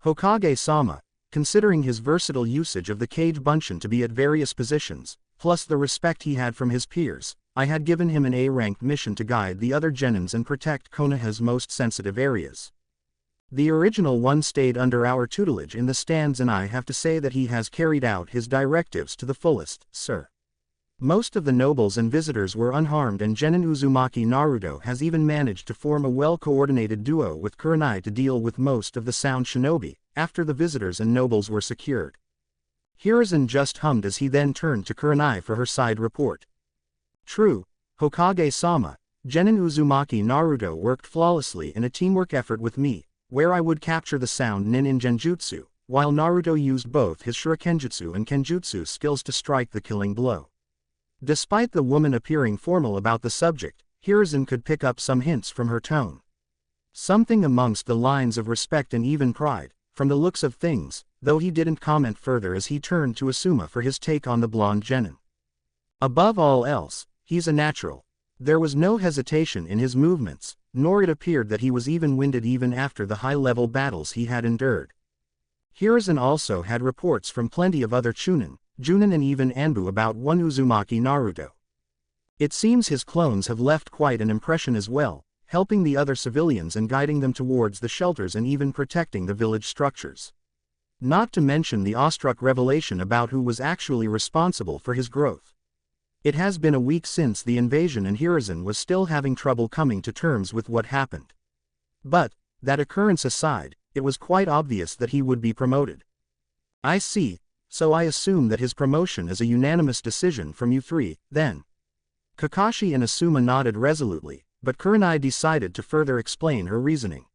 Hokage-sama, considering his versatile usage of the Kage Bunshin to be at various positions, plus the respect he had from his peers, I had given him an A-ranked mission to guide the other Genins and protect Konoha's most sensitive areas. The original one stayed under our tutelage in the stands and I have to say that he has carried out his directives to the fullest, sir. Most of the nobles and visitors were unharmed and Genin Uzumaki Naruto has even managed to form a well-coordinated duo with Kurenai to deal with most of the sound shinobi, after the visitors and nobles were secured. Hiruzen just hummed as he then turned to Kurenai for her side report. True, Hokage-sama, Genin Uzumaki Naruto worked flawlessly in a teamwork effort with me, where I would capture the sound nin in Genjutsu, while Naruto used both his Shurikenjutsu and Kenjutsu skills to strike the killing blow. Despite the woman appearing formal about the subject, Hiruzen could pick up some hints from her tone. Something amongst the lines of respect and even pride, from the looks of things, though he didn't comment further as he turned to Asuma for his take on the blonde Genin. Above all else, he's a natural. There was no hesitation in his movements, nor it appeared that he was even winded even after the high-level battles he had endured. Hiruzen also had reports from plenty of other Chunin, Junin and even Anbu about one Uzumaki Naruto. It seems his clones have left quite an impression as well, helping the other civilians and guiding them towards the shelters and even protecting the village structures. Not to mention the awestruck revelation about who was actually responsible for his growth. It has been a week since the invasion and Hiruzen was still having trouble coming to terms with what happened. But, that occurrence aside, it was quite obvious that he would be promoted. I see, so I assume that his promotion is a unanimous decision from you three, then. Kakashi and Asuma nodded resolutely, but Kurenai decided to further explain her reasoning.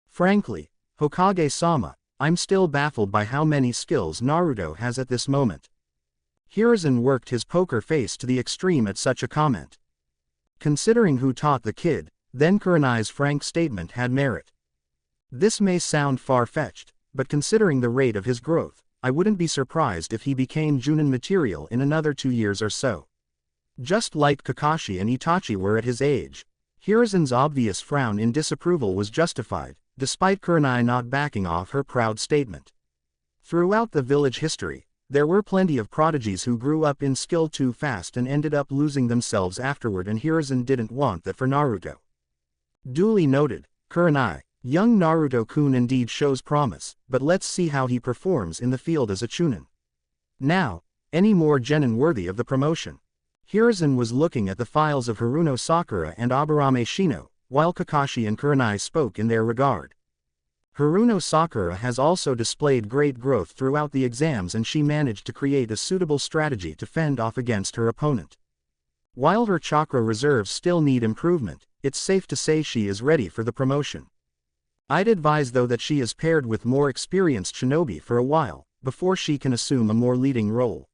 Frankly, Hokage-sama, I'm still baffled by how many skills Naruto has at this moment. Hiruzen worked his poker face to the extreme at such a comment. Considering who taught the kid, Then Kurenai's frank statement had merit. This may sound far-fetched, but considering the rate of his growth, I wouldn't be surprised if he became Junin material in another 2 years or so. Just like Kakashi and Itachi were at his age. Hiruzen's obvious frown in disapproval was justified, despite Kurenai not backing off her proud statement. Throughout the village history, there were plenty of prodigies who grew up in skill too fast and ended up losing themselves afterward, and Hiruzen didn't want that for Naruto. Duly noted, Kurenai. Young Naruto-kun indeed shows promise, but let's see how he performs in the field as a Chunin. Now, any more genin worthy of the promotion? Hiruzen was looking at the files of Haruno Sakura and Aburame Shino, while Kakashi and Kurenai spoke in their regard. Haruno Sakura has also displayed great growth throughout the exams, and she managed to create a suitable strategy to fend off against her opponent. While her chakra reserves still need improvement, it's safe to say she is ready for the promotion. I'd advise though that she is paired with more experienced shinobi for a while, before she can assume a more leading role.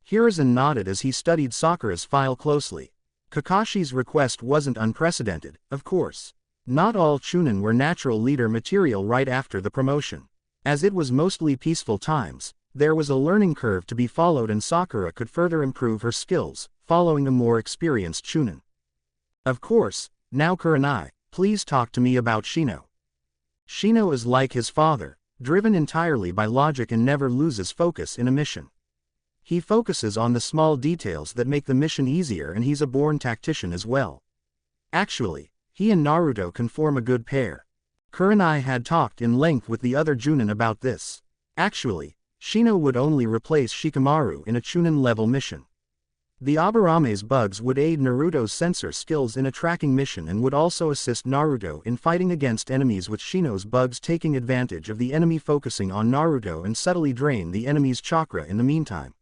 Hiruzen nodded as he studied Sakura's file closely. Kakashi's request wasn't unprecedented, of course. Not all Chunin were natural leader material right after the promotion. As it was mostly peaceful times, there was a learning curve to be followed, and Sakura could further improve her skills, following a more experienced Chunin. Of course, now Kurenai, please talk to me about Shino. Shino is like his father, driven entirely by logic and never loses focus in a mission. He focuses on the small details that make the mission easier, and he's a born tactician as well. Actually, he and Naruto can form a good pair. Kurenai had talked in length with the other Junin about this. Actually, Shino would only replace Shikamaru in a Chunin-level mission. The Aburame's bugs would aid Naruto's sensor skills in a tracking mission and would also assist Naruto in fighting against enemies, with Shino's bugs taking advantage of the enemy focusing on Naruto and subtly drain the enemy's chakra in the meantime.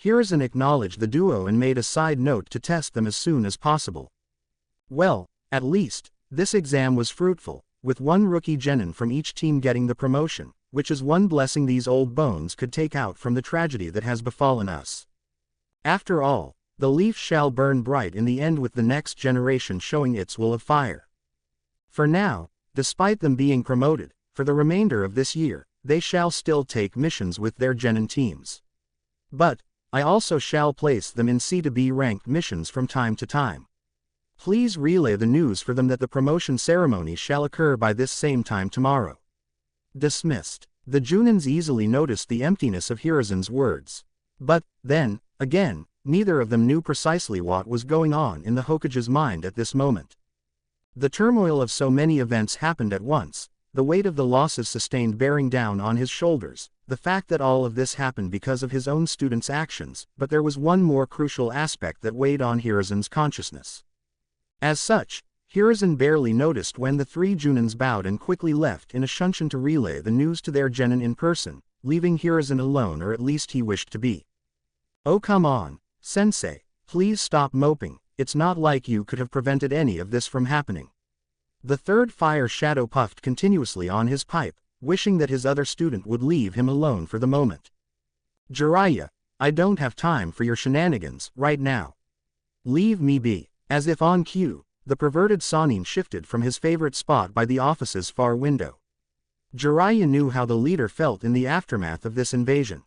Hiruzen acknowledged the duo and made a side note to test them as soon as possible. Well, at least, this exam was fruitful, with one rookie genin from each team getting the promotion, which is one blessing these old bones could take out from the tragedy that has befallen us. After all, the leaf shall burn bright in the end, with the next generation showing its will of fire. For now, despite them being promoted, for the remainder of this year, they shall still take missions with their genin teams. But, I also shall place them in C to B ranked missions from time to time. Please relay the news for them that the promotion ceremony shall occur by this same time tomorrow. Dismissed. The Junins easily noticed the emptiness of Hiruzen's words. But, then, again, neither of them knew precisely what was going on in the Hokage's mind at this moment. The turmoil of so many events happened at once, the weight of the losses sustained bearing down on his shoulders, the fact that all of this happened because of his own students' actions, but there was one more crucial aspect that weighed on Hiruzen's consciousness. As such, Hiruzen barely noticed when the three Junins bowed and quickly left in a shunshin to relay the news to their genin in person, leaving Hiruzen alone, or at least he wished to be. Oh come on, sensei, please stop moping, it's not like you could have prevented any of this from happening. The third fire shadow puffed continuously on his pipe, wishing that his other student would leave him alone for the moment. Jiraiya, I don't have time for your shenanigans right now. Leave me be. As if on cue, the perverted Sannin shifted from his favorite spot by the office's far window. Jiraiya knew how the leader felt in the aftermath of this invasion.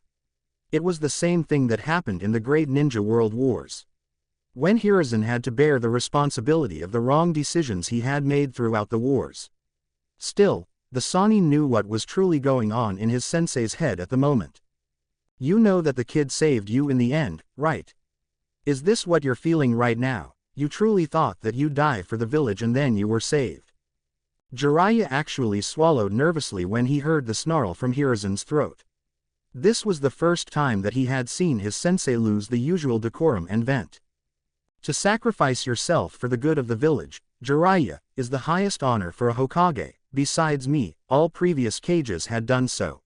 It was the same thing that happened in the Great Ninja World Wars. When Hiruzen had to bear the responsibility of the wrong decisions he had made throughout the wars. Still, the Sannin knew what was truly going on in his sensei's head at the moment. You know that the kid saved you in the end, right? Is this what you're feeling right now? You truly thought that you'd die for the village and then you were saved. Jiraiya actually swallowed nervously when he heard the snarl from Hiruzen's throat. This was the first time that he had seen his sensei lose the usual decorum and vent. To sacrifice yourself for the good of the village, Jiraiya, is the highest honor for a Hokage. Besides me, all previous Kages had done so.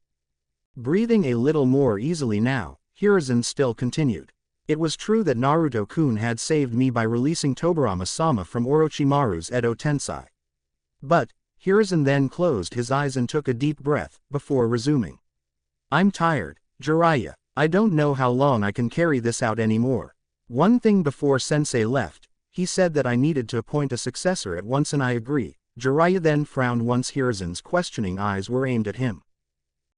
Breathing a little more easily now, Hiruzen still continued. It was true that Naruto-kun had saved me by releasing Tobirama-sama from Orochimaru's Edo Tensei. But, Hiruzen then closed his eyes and took a deep breath, before resuming. I'm tired, Jiraiya, I don't know how long I can carry this out anymore. One thing before sensei left, He said that I needed to appoint a successor at once and I agree. Jiraiya then frowned once Hiruzen's questioning eyes were aimed at him.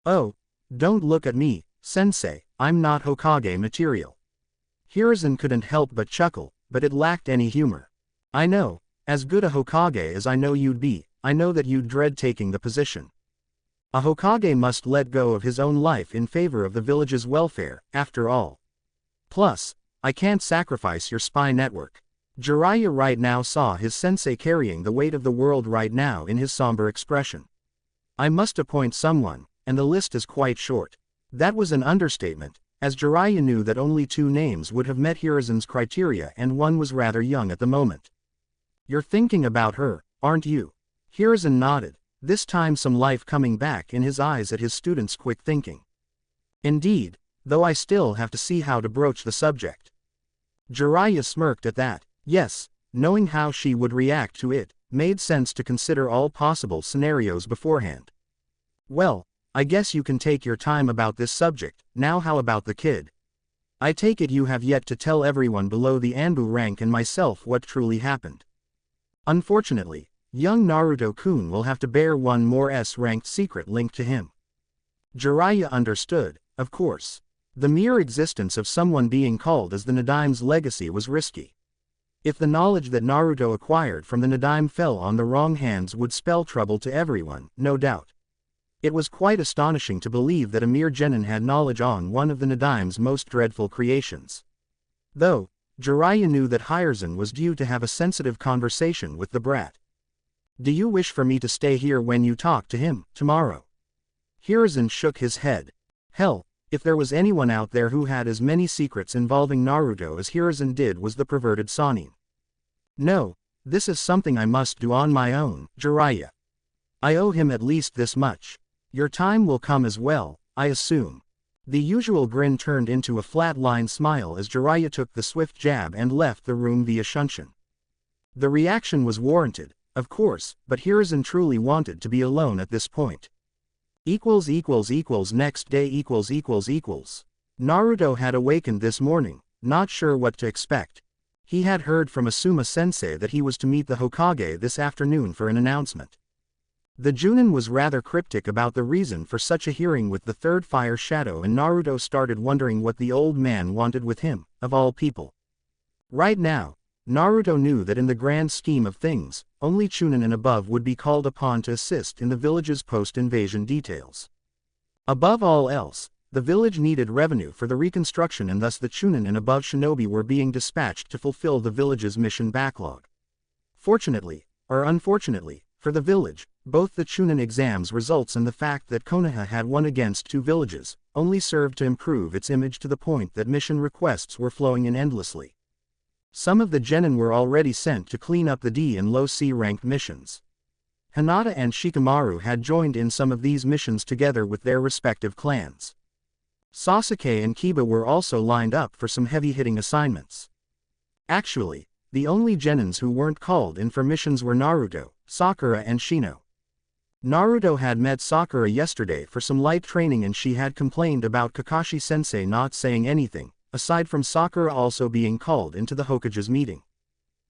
Oh, don't look at me, sensei, I'm not Hokage material. Hiruzen couldn't help but chuckle, but it lacked any humor. I know, as good a Hokage as I know you'd be, I know that you'd dread taking the position. A Hokage must let go of his own life in favor of the village's welfare, after all. Plus, I can't sacrifice your spy network. Jiraiya right now saw his sensei carrying the weight of the world right now in his somber expression. I must appoint someone, and the list is quite short. That was an understatement, as Jiraiya knew that only 2 names would have met Hiruzen's criteria and one was rather young at the moment. You're thinking about her, aren't you? Hiruzen nodded, this time some life coming back in his eyes at his student's quick thinking. Indeed, though I still have to see how to broach the subject. Jiraiya smirked at that. Yes, knowing how she would react to it, made sense to consider all possible scenarios beforehand. Well, I guess you can take your time about this subject. Now how about the kid? I take it you have yet to tell everyone below the Anbu rank and myself what truly happened. Unfortunately, young Naruto-kun will have to bear one more S-ranked secret linked to him. Jiraiya understood, of course. The mere existence of someone being called as the Nadime's legacy was risky. If the knowledge that Naruto acquired from the Nadime fell on the wrong hands would spell trouble to everyone, no doubt. It was quite astonishing to believe that a mere genin had knowledge on one of the Nadime's most dreadful creations. Though, Jiraiya knew that Hiruzen was due to have a sensitive conversation with the brat. Do you wish for me to stay here when you talk to him, tomorrow? Hiruzen shook his head. Hell, if there was anyone out there who had as many secrets involving Naruto as Hiruzen did was the perverted Sannin. No, this is something I must do on my own, Jiraiya. I owe him at least this much. Your time will come as well, I assume. The usual grin turned into a flat-line smile as Jiraiya took the swift jab and left the room via Shunshin. The reaction was warranted, of course, but Hiruzen truly wanted to be alone at this point. Next day . Naruto had awakened this morning, not sure what to expect. He had heard from Asuma-sensei that he was to meet the Hokage this afternoon for an announcement. The Junin was rather cryptic about the reason for such a hearing with the third fire shadow and Naruto started wondering what the old man wanted with him, of all people. Right now, Naruto knew that in the grand scheme of things, only Chunin and above would be called upon to assist in the village's post-invasion details. Above all else, the village needed revenue for the reconstruction and thus the Chunin and above shinobi were being dispatched to fulfill the village's mission backlog. Fortunately, or unfortunately, for the village, both the Chunin exams results and the fact that Konoha had won against 2 villages, only served to improve its image to the point that mission requests were flowing in endlessly. Some of the genin were already sent to clean up the D and low C ranked missions. Hinata and Shikamaru had joined in some of these missions together with their respective clans. Sasuke and Kiba were also lined up for some heavy-hitting assignments. Actually, the only genins who weren't called in for missions were Naruto, Sakura and Shino. Naruto had met Sakura yesterday for some light training and she had complained about Kakashi-sensei not saying anything, aside from Sakura also being called into the Hokage's meeting.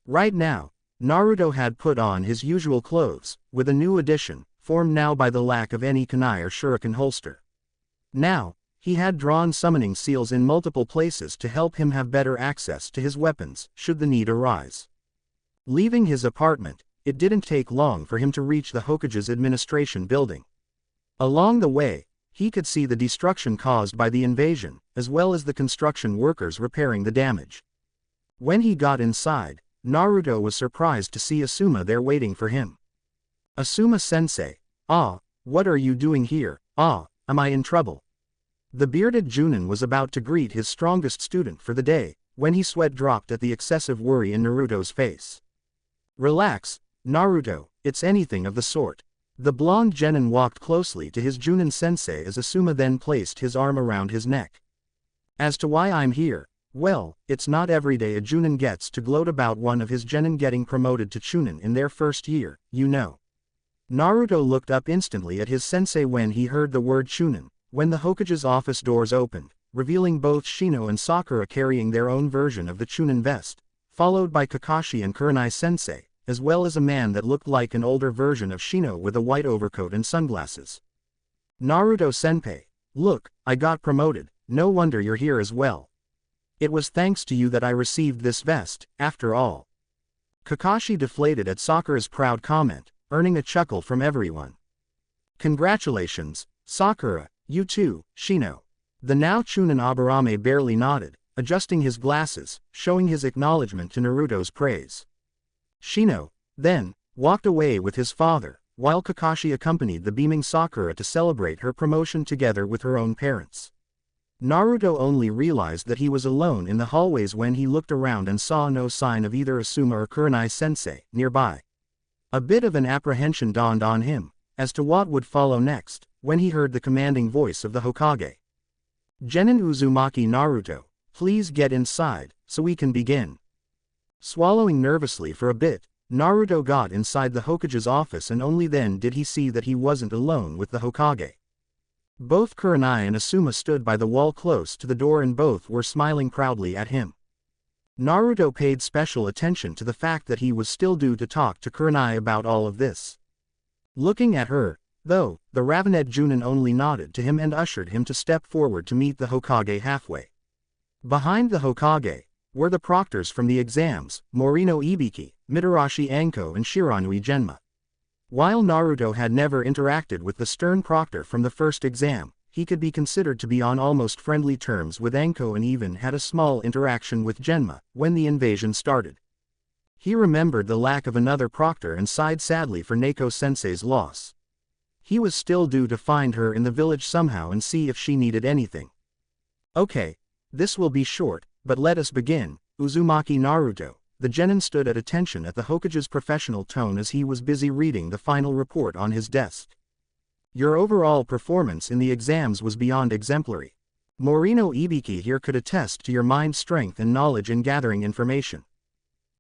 Right now, Naruto had put on his usual clothes, with a new addition, formed now by the lack of any kunai or shuriken holster. Now, he had drawn summoning seals in multiple places to help him have better access to his weapons, should the need arise. Leaving his apartment, it didn't take long for him to reach the Hokage's administration building. Along the way, he could see the destruction caused by the invasion, as well as the construction workers repairing the damage. When he got inside, Naruto was surprised to see Asuma there waiting for him. Asuma-sensei, what are you doing here? Am I in trouble? The bearded Junin was about to greet his strongest student for the day, when he sweat dropped at the excessive worry in Naruto's face. Relax, Naruto, it's anything of the sort. The blonde genin walked closely to his Junin sensei as Asuma then placed his arm around his neck. As to why I'm here, well, it's not every day a Junin gets to gloat about one of his genin getting promoted to Chunin in their first year, you know. Naruto looked up instantly at his sensei when he heard the word Chunin, when the Hokage's office doors opened, revealing both Shino and Sakura carrying their own version of the Chunin vest, followed by Kakashi and Kurenai-sensei, as well as a man that looked like an older version of Shino with a white overcoat and sunglasses. Naruto-senpai, look, I got promoted, no wonder you're here as well. It was thanks to you that I received this vest, after all. Kakashi deflated at Sakura's proud comment, earning a chuckle from everyone. Congratulations, Sakura, you too, Shino. The now Chunin Aburame barely nodded, adjusting his glasses, showing his acknowledgement to Naruto's praise. Shino, then, walked away with his father, while Kakashi accompanied the beaming Sakura to celebrate her promotion together with her own parents. Naruto only realized that he was alone in the hallways when he looked around and saw no sign of either Asuma or Kurenai-sensei nearby. A bit of an apprehension dawned on him, as to what would follow next, when he heard the commanding voice of the Hokage. Genin Uzumaki Naruto, please get inside, so we can begin. Swallowing nervously for a bit, Naruto got inside the Hokage's office and only then did he see that he wasn't alone with the Hokage. Both Kurenai and Asuma stood by the wall close to the door and both were smiling proudly at him. Naruto paid special attention to the fact that he was still due to talk to Kurenai about all of this. Looking at her, though, the Ravenet Junin only nodded to him and ushered him to step forward to meet the Hokage halfway. Behind the Hokage were the proctors from the exams, Morino Ibiki, Mitarashi Anko and Shiranui Genma. While Naruto had never interacted with the stern proctor from the first exam, he could be considered to be on almost friendly terms with Anko and even had a small interaction with Genma when the invasion started. He remembered the lack of another proctor and sighed sadly for Neko-sensei's loss. He was still due to find her in the village somehow and see if she needed anything. Okay, this will be short, but let us begin. Uzumaki Naruto. The genin stood at attention at the Hokage's professional tone as he was busy reading the final report on his desk. Your overall performance in the exams was beyond exemplary. Morino Ibiki here could attest to your mind strength and knowledge in gathering information.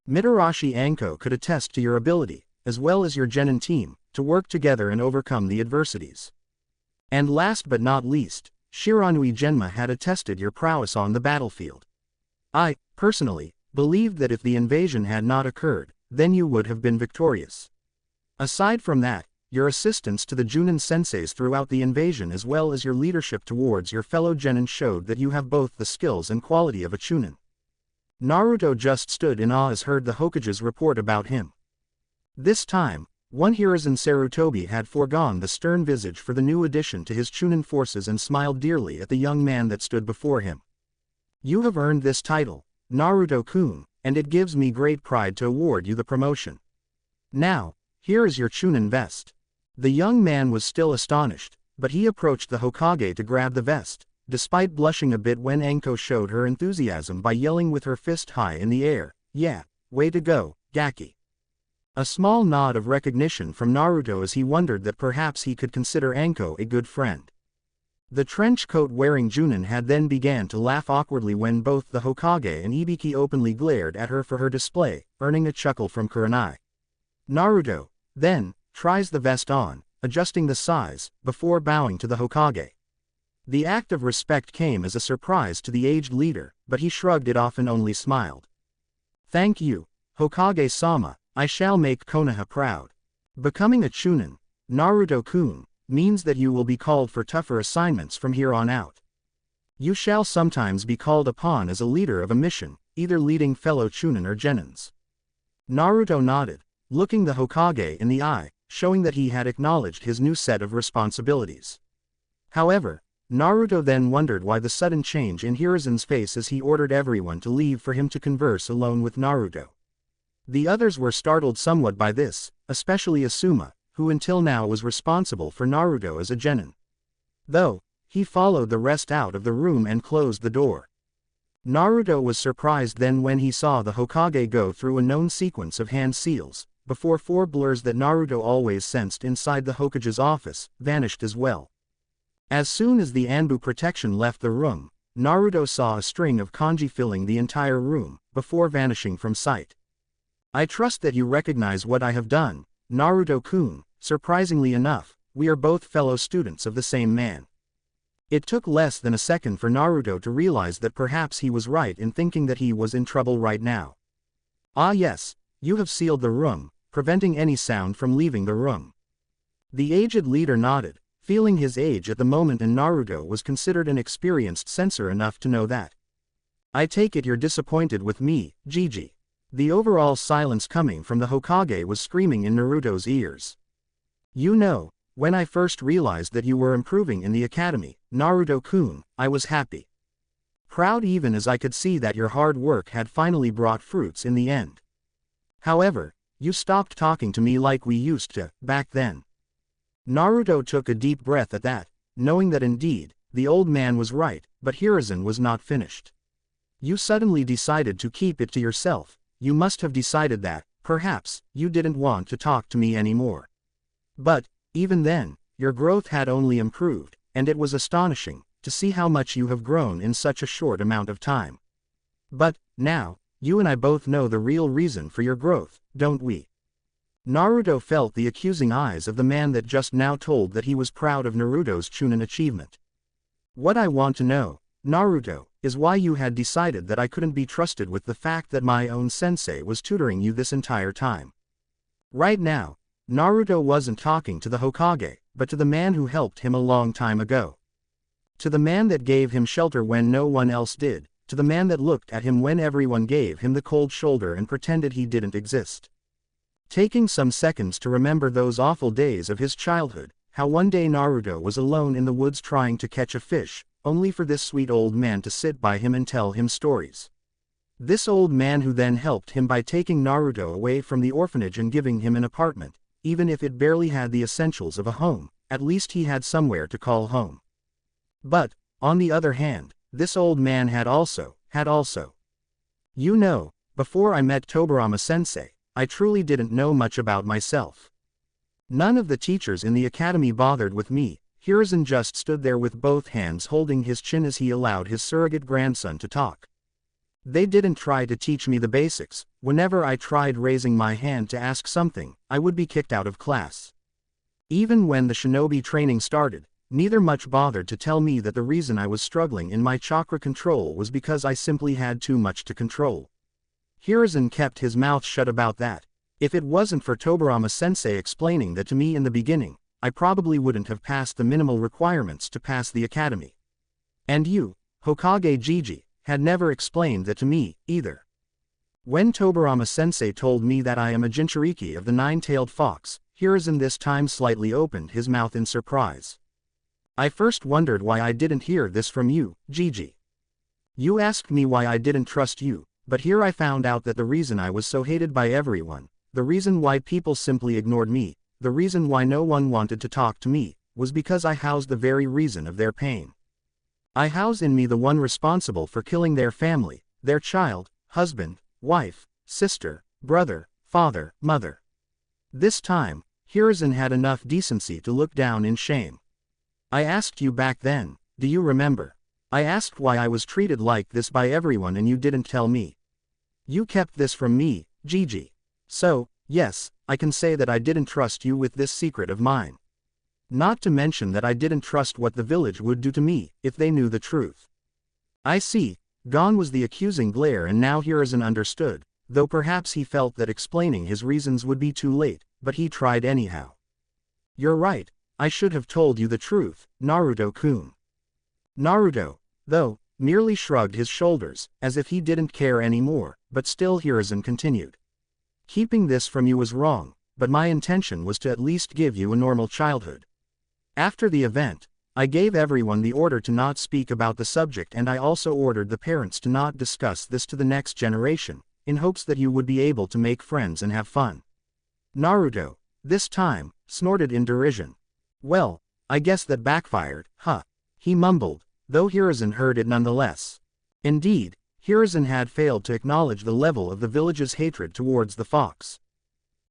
Mitarashi Anko could attest to your ability, as well as your genin team, to work together and overcome the adversities. And last but not least, Shiranui Genma had attested your prowess on the battlefield. I, personally, believed that if the invasion had not occurred, then you would have been victorious. Aside from that, your assistance to the Junin senseis throughout the invasion as well as your leadership towards your fellow genin showed that you have both the skills and quality of a Chunin. Naruto just stood in awe as heard the Hokage's report about him. This time, one Hiruzen Sarutobi had foregone the stern visage for the new addition to his Chunin forces and smiled dearly at the young man that stood before him. You have earned this title, Naruto-kun, and it gives me great pride to award you the promotion. Now, here is your Chunin vest. The young man was still astonished, but he approached the Hokage to grab the vest, despite blushing a bit when Anko showed her enthusiasm by yelling with her fist high in the air, "Yeah, way to go, Gaki." A small nod of recognition from Naruto as he wondered that perhaps he could consider Anko a good friend. The trench coat wearing Junin had then began to laugh awkwardly when both the Hokage and Ibiki openly glared at her for her display, earning a chuckle from Kurenai. Naruto, then, tries the vest on, adjusting the size, before bowing to the Hokage. The act of respect came as a surprise to the aged leader, but he shrugged it off and only smiled. Thank you, Hokage-sama, I shall make Konoha proud. Becoming a Chunin, Naruto-kun, means that you will be called for tougher assignments from here on out. You shall sometimes be called upon as a leader of a mission, either leading fellow Chunin or genins. Naruto nodded, looking the Hokage in the eye, showing that he had acknowledged his new set of responsibilities. However, Naruto then wondered why the sudden change in Hiruzen's face as he ordered everyone to leave for him to converse alone with Naruto. The others were startled somewhat by this, especially Asuma, who until now was responsible for Naruto as a genin. Though, he followed the rest out of the room and closed the door. Naruto was surprised then when he saw the Hokage go through a known sequence of hand seals, before four blurs that Naruto always sensed inside the Hokage's office, vanished as well. As soon as the Anbu protection left the room, Naruto saw a string of kanji filling the entire room, before vanishing from sight. I trust that you recognize what I have done, Naruto-kun. Surprisingly enough, we are both fellow students of the same man. It took less than a second for Naruto to realize that perhaps he was right in thinking that he was in trouble right now. Ah yes, you have sealed the room, preventing any sound from leaving the room. The aged leader nodded, feeling his age at the moment, and Naruto was considered an experienced censor enough to know that. I take it you're disappointed with me, Gigi. The overall silence coming from the Hokage was screaming in Naruto's ears. You know, when I first realized that you were improving in the academy, Naruto-kun, I was happy. Proud even as I could see that your hard work had finally brought fruits in the end. However, you stopped talking to me like we used to, back then. Naruto took a deep breath at that, knowing that indeed, the old man was right, but Hiruzen was not finished. You suddenly decided to keep it to yourself. You must have decided that, perhaps, you didn't want to talk to me anymore. But, even then, your growth had only improved, and it was astonishing to see how much you have grown in such a short amount of time. But, now, you and I both know the real reason for your growth, don't we? Naruto felt the accusing eyes of the man that just now told that he was proud of Naruto's Chunin achievement. What I want to know, Naruto, is why you had decided that I couldn't be trusted with the fact that my own sensei was tutoring you this entire time. Right now, Naruto wasn't talking to the Hokage, but to the man who helped him a long time ago. To the man that gave him shelter when no one else did, to the man that looked at him when everyone gave him the cold shoulder and pretended he didn't exist. Taking some seconds to remember those awful days of his childhood, how one day Naruto was alone in the woods trying to catch a fish, only for this sweet old man to sit by him and tell him stories. This old man who then helped him by taking Naruto away from the orphanage and giving him an apartment, even if it barely had the essentials of a home, at least he had somewhere to call home. But, on the other hand, this old man had also. You know, before I met Tobirama sensei, I truly didn't know much about myself. None of the teachers in the academy bothered with me. Hiruzen just stood there with both hands holding his chin as he allowed his surrogate grandson to talk. They didn't try to teach me the basics. Whenever I tried raising my hand to ask something, I would be kicked out of class. Even when the shinobi training started, neither much bothered to tell me that the reason I was struggling in my chakra control was because I simply had too much to control. Hiruzen kept his mouth shut about that. If it wasn't for Tobirama sensei explaining that to me in the beginning, I probably wouldn't have passed the minimal requirements to pass the academy. And you, Hokage Gigi, had never explained that to me, either. When Tobirama sensei told me that I am a Jinchuriki of the nine-tailed fox, Hiruzen this time slightly opened his mouth in surprise. I first wondered why I didn't hear this from you, Gigi. You asked me why I didn't trust you, but here I found out that the reason I was so hated by everyone, the reason why people simply ignored me, the reason why no one wanted to talk to me, was because I housed the very reason of their pain. I house in me the one responsible for killing their family, their child, husband, wife, sister, brother, father, mother. This time, Hiruzen had enough decency to look down in shame. I asked you back then, do you remember? I asked why I was treated like this by everyone and you didn't tell me. You kept this from me, Gigi. So, yes, I can say that I didn't trust you with this secret of mine. Not to mention that I didn't trust what the village would do to me, if they knew the truth. I see, gone was the accusing glare and now Hiruzen understood, though perhaps he felt that explaining his reasons would be too late, but he tried anyhow. You're right, I should have told you the truth, Naruto-kun. Naruto, though, merely shrugged his shoulders, as if he didn't care anymore, but still Hiruzen continued. Keeping this from you was wrong, but my intention was to at least give you a normal childhood. After the event, I gave everyone the order to not speak about the subject and I also ordered the parents to not discuss this to the next generation, in hopes that you would be able to make friends and have fun. Naruto, this time, snorted in derision. Well, I guess that backfired, huh? He mumbled, though Hiruzen heard it nonetheless. Indeed, Hiruzen had failed to acknowledge the level of the village's hatred towards the fox.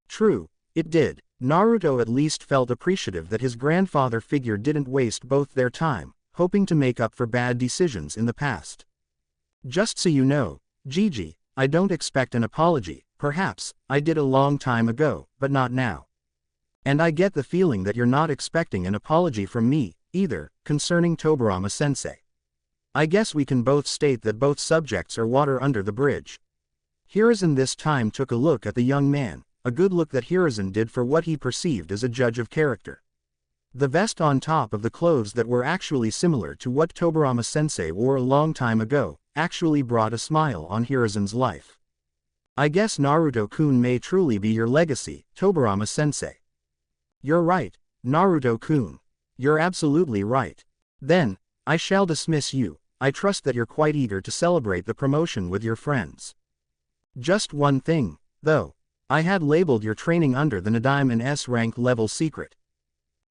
True, it did. Naruto at least felt appreciative that his grandfather figure didn't waste both their time, hoping to make up for bad decisions in the past. Just so you know, Gigi, I don't expect an apology, perhaps, I did a long time ago, but not now. And I get the feeling that you're not expecting an apology from me, either, concerning Tobirama sensei. I guess we can both state that both subjects are water under the bridge. Hiruzen this time took a look at the young man, a good look that Hiruzen did for what he perceived as a judge of character. The vest on top of the clothes that were actually similar to what Tobirama-sensei wore a long time ago, actually brought a smile on Hiruzen's life. I guess Naruto-kun may truly be your legacy, Tobirama-sensei. You're right, Naruto-kun. You're absolutely right. Then, I shall dismiss you. I trust that you're quite eager to celebrate the promotion with your friends. Just one thing, though. I had labeled your training under the Nadaime and S-rank level secret.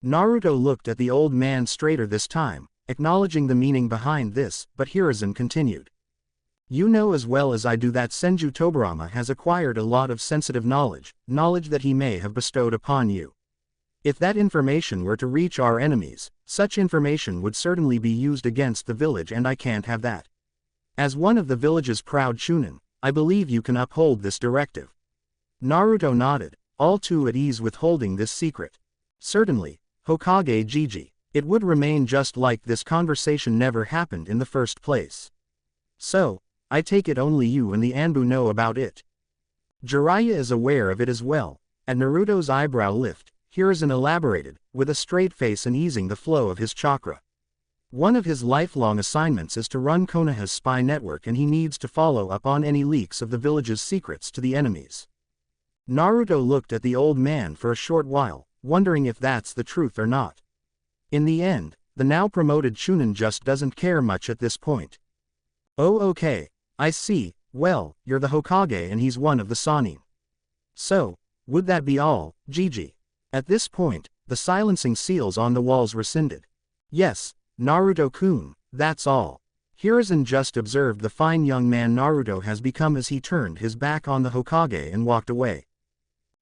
Naruto looked at the old man straighter this time, acknowledging the meaning behind this, but Hiruzen continued. You know as well as I do that Senju Tobirama has acquired a lot of sensitive knowledge that he may have bestowed upon you. If that information were to reach our enemies, such information would certainly be used against the village, and I can't have that. As one of the village's proud Chunin, I believe you can uphold this directive. Naruto nodded, all too at ease with holding this secret. Certainly, Hokage Gigi. It would remain just like this conversation never happened in the first place. So, I take it only you and the Anbu know about it. Jiraiya is aware of it as well. At Naruto's eyebrow lift, Hiruzen elaborated, with a straight face and easing the flow of his chakra. One of his lifelong assignments is to run Konoha's spy network, and he needs to follow up on any leaks of the village's secrets to the enemies. Naruto looked at the old man for a short while, wondering if that's the truth or not. In the end, the now promoted Chunin just doesn't care much at this point. Oh okay, I see. Well, you're the Hokage and he's one of the Sannin. So, would that be all, Gigi? At this point, the silencing seals on the walls rescinded. Yes, Naruto-kun, that's all. Hiruzen just observed the fine young man Naruto has become as he turned his back on the Hokage and walked away.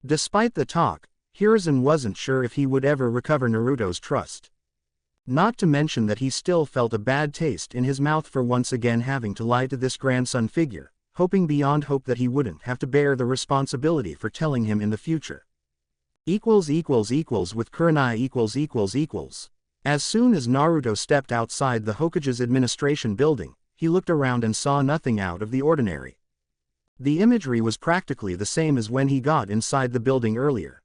Despite the talk, Hiruzen wasn't sure if he would ever recover Naruto's trust. Not to mention that he still felt a bad taste in his mouth for once again having to lie to this grandson figure, hoping beyond hope that he wouldn't have to bear the responsibility for telling him in the future. With Kurenai . As soon as Naruto stepped outside the Hokage's administration building, he looked around and saw nothing out of the ordinary. The imagery was practically the same as when he got inside the building earlier.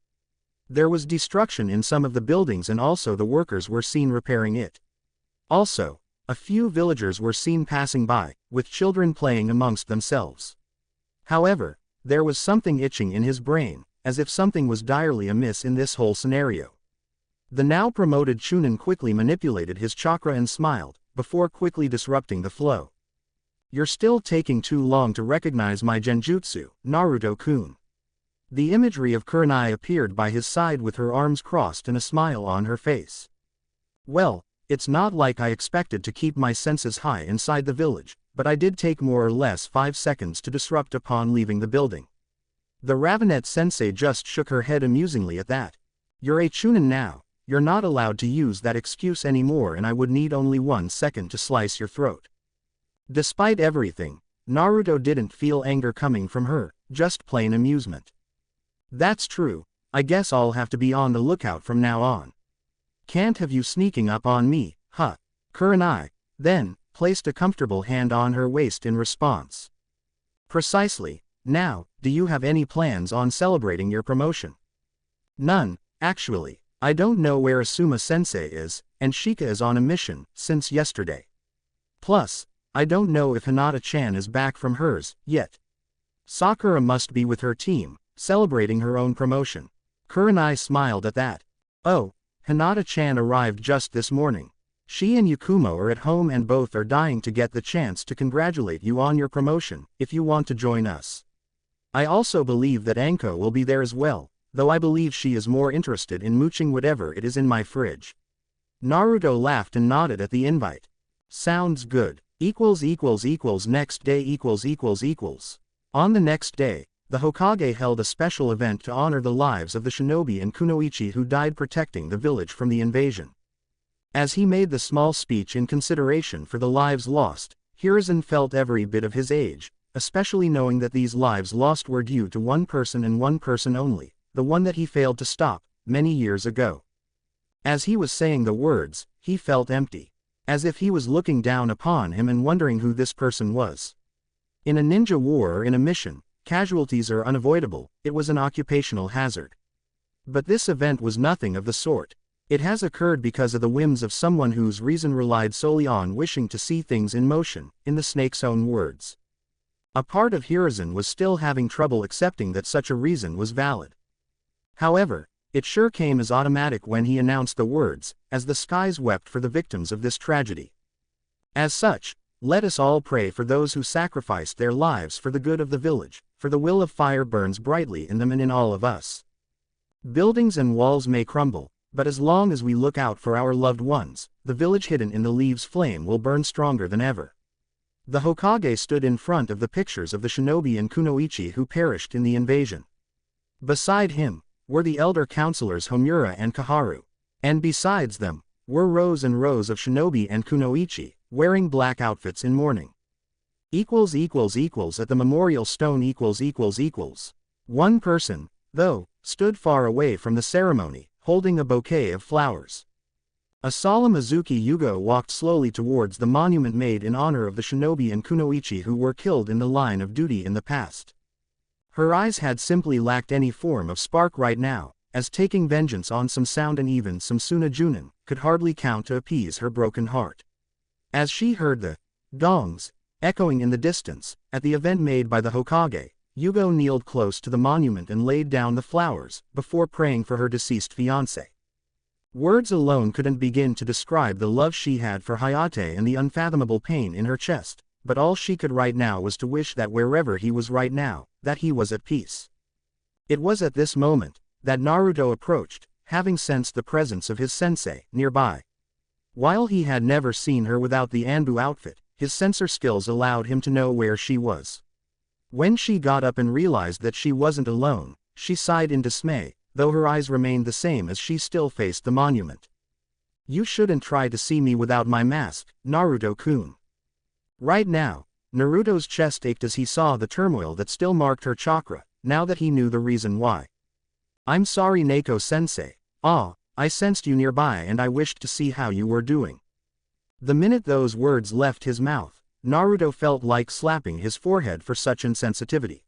There was destruction in some of the buildings, and also the workers were seen repairing it. Also, a few villagers were seen passing by, with children playing amongst themselves. However, there was something itching in his brain, as if something was direly amiss in this whole scenario. The now promoted Chunin quickly manipulated his chakra and smiled, before quickly disrupting the flow. You're still taking too long to recognize my genjutsu, Naruto-kun. The imagery of Kurenai appeared by his side with her arms crossed and a smile on her face. Well, it's not like I expected to keep my senses high inside the village, but I did take more or less 5 seconds to disrupt upon leaving the building. The Ravenet sensei just shook her head amusingly at that. You're a Chunin now, you're not allowed to use that excuse anymore, and I would need only 1 second to slice your throat. Despite everything, Naruto didn't feel anger coming from her, just plain amusement. That's true, I guess I'll have to be on the lookout from now on. Can't have you sneaking up on me, huh? Kurenai, then, placed a comfortable hand on her waist in response. Precisely. Now, do you have any plans on celebrating your promotion? None, actually. I don't know where Asuma-sensei is, and Shika is on a mission, since yesterday. Plus, I don't know if Hinata-chan is back from hers, yet. Sakura must be with her team, celebrating her own promotion. Kurenai smiled at that. Oh, Hinata-chan arrived just this morning. She and Yakumo are at home and both are dying to get the chance to congratulate you on your promotion, if you want to join us. I also believe that Anko will be there as well, though I believe she is more interested in mooching whatever it is in my fridge. Naruto laughed and nodded at the invite. Sounds good. Next day . On the next day, the Hokage held a special event to honor the lives of the shinobi and kunoichi who died protecting the village from the invasion. As he made the small speech in consideration for the lives lost, Hiruzen felt every bit of his age, especially knowing that these lives lost were due to one person and one person only, the one that he failed to stop, many years ago. As he was saying the words, he felt empty. As if he was looking down upon him and wondering who this person was. In a ninja war or in a mission, casualties are unavoidable, it was an occupational hazard. But this event was nothing of the sort. It has occurred because of the whims of someone whose reason relied solely on wishing to see things in motion, in the snake's own words. A part of Hiruzen was still having trouble accepting that such a reason was valid. However, it sure came as automatic when he announced the words, as the skies wept for the victims of this tragedy. As such, let us all pray for those who sacrificed their lives for the good of the village, for the will of fire burns brightly in them and in all of us. Buildings and walls may crumble, but as long as we look out for our loved ones, the village hidden in the leaves' flame will burn stronger than ever. The Hokage stood in front of the pictures of the shinobi and kunoichi who perished in the invasion. Beside him were the elder counselors Homura and Kaharu. And besides them were rows and rows of shinobi and kunoichi, wearing black outfits in mourning. At the memorial stone . One person, though, stood far away from the ceremony, holding a bouquet of flowers. A solemn Azuki Yugo walked slowly towards the monument made in honor of the shinobi and kunoichi who were killed in the line of duty in the past. Her eyes had simply lacked any form of spark right now, as taking vengeance on some sound and even some Suna Junin could hardly count to appease her broken heart. As she heard the gongs echoing in the distance, at the event made by the Hokage, Yugo kneeled close to the monument and laid down the flowers, before praying for her deceased fiancé. Words alone couldn't begin to describe the love she had for Hayate and the unfathomable pain in her chest, but all she could right now was to wish that wherever he was right now, that he was at peace. It was at this moment that Naruto approached, having sensed the presence of his sensei nearby. While he had never seen her without the Anbu outfit, his sensor skills allowed him to know where she was. When she got up and realized that she wasn't alone, she sighed in dismay, though her eyes remained the same as she still faced the monument. "You shouldn't try to see me without my mask, Naruto-kun." Right now, Naruto's chest ached as he saw the turmoil that still marked her chakra, now that he knew the reason why. "I'm sorry, Neko-sensei. I sensed you nearby and I wished to see how you were doing." The minute those words left his mouth, Naruto felt like slapping his forehead for such insensitivity.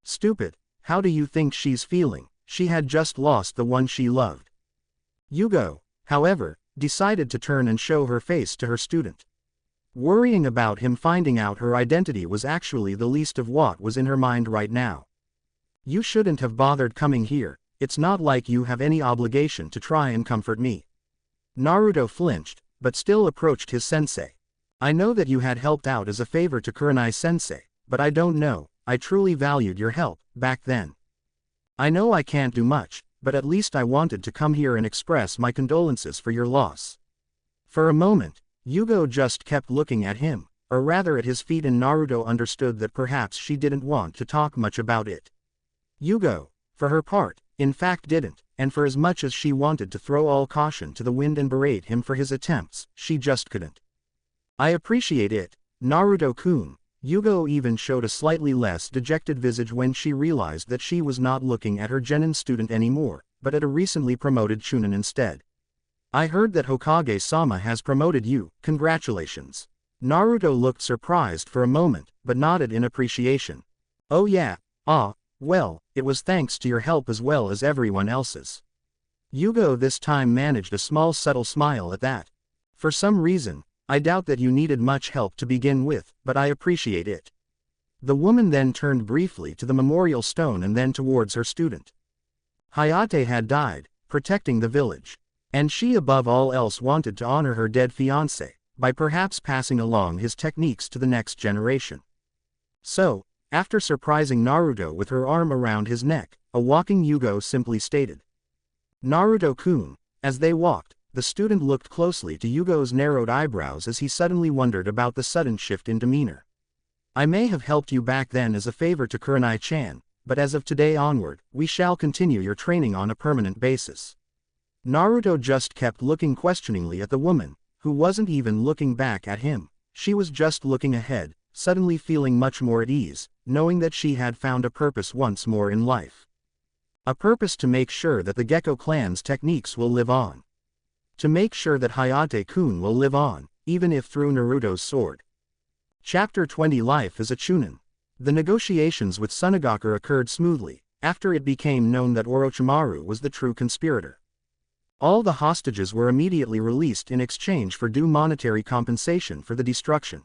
Stupid, how do you think she's feeling? She had just lost the one she loved. Yugo, however, decided to turn and show her face to her student. Worrying about him finding out her identity was actually the least of what was in her mind right now. "You shouldn't have bothered coming here, it's not like you have any obligation to try and comfort me." Naruto flinched, but still approached his sensei. "I know that you had helped out as a favor to Kurenai-sensei, but I don't know, I truly valued your help, back then. I know I can't do much, but at least I wanted to come here and express my condolences for your loss." For a moment, Yugo just kept looking at him, or rather at his feet, and Naruto understood that perhaps she didn't want to talk much about it. Yugo, for her part, in fact didn't, and for as much as she wanted to throw all caution to the wind and berate him for his attempts, she just couldn't. "I appreciate it, Naruto-kun." Yugo even showed a slightly less dejected visage when she realized that she was not looking at her genin student anymore, but at a recently promoted chunin instead. "I heard that Hokage-sama has promoted you, congratulations." Naruto looked surprised for a moment, but nodded in appreciation. "Oh yeah, well, it was thanks to your help as well as everyone else's." Yugo this time managed a small subtle smile at that. "For some reason, I doubt that you needed much help to begin with, but I appreciate it." The woman then turned briefly to the memorial stone and then towards her student. Hayate had died, protecting the village. And she above all else wanted to honor her dead fiancé, by perhaps passing along his techniques to the next generation. So, after surprising Naruto with her arm around his neck, a walking Yugo simply stated, "Naruto-kun." As they walked, the student looked closely to Yugo's narrowed eyebrows as he suddenly wondered about the sudden shift in demeanor. "I may have helped you back then as a favor to Kurenai-chan, but as of today onward, we shall continue your training on a permanent basis." Naruto just kept looking questioningly at the woman, who wasn't even looking back at him. She was just looking ahead, suddenly feeling much more at ease, knowing that she had found a purpose once more in life. A purpose to make sure that the Gecko clan's techniques will live on. To make sure that Hayate-kun will live on, even if through Naruto's sword. Chapter 20 Life as a Chunin. The negotiations with Tsunagakure occurred smoothly, after it became known that Orochimaru was the true conspirator. All the hostages were immediately released in exchange for due monetary compensation for the destruction.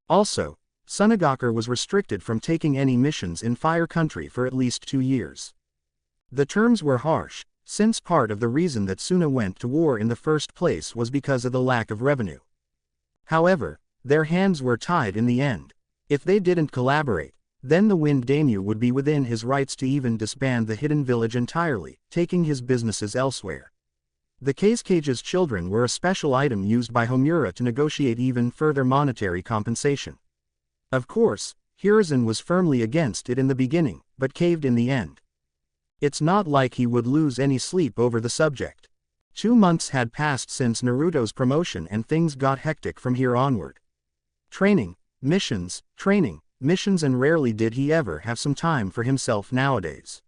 Also, Tsunagakure was restricted from taking any missions in Fire Country for at least 2 years. The terms were harsh, since part of the reason that Suna went to war in the first place was because of the lack of revenue. However, their hands were tied in the end. If they didn't collaborate, then the Wind Daimyo would be within his rights to even disband the hidden village entirely, taking his businesses elsewhere. The Kazecage's children were a special item used by Homura to negotiate even further monetary compensation. Of course, Hiruzen was firmly against it in the beginning, but caved in the end. It's not like he would lose any sleep over the subject. 2 months had passed since Naruto's promotion and things got hectic from here onward. Training, missions, and rarely did he ever have some time for himself nowadays.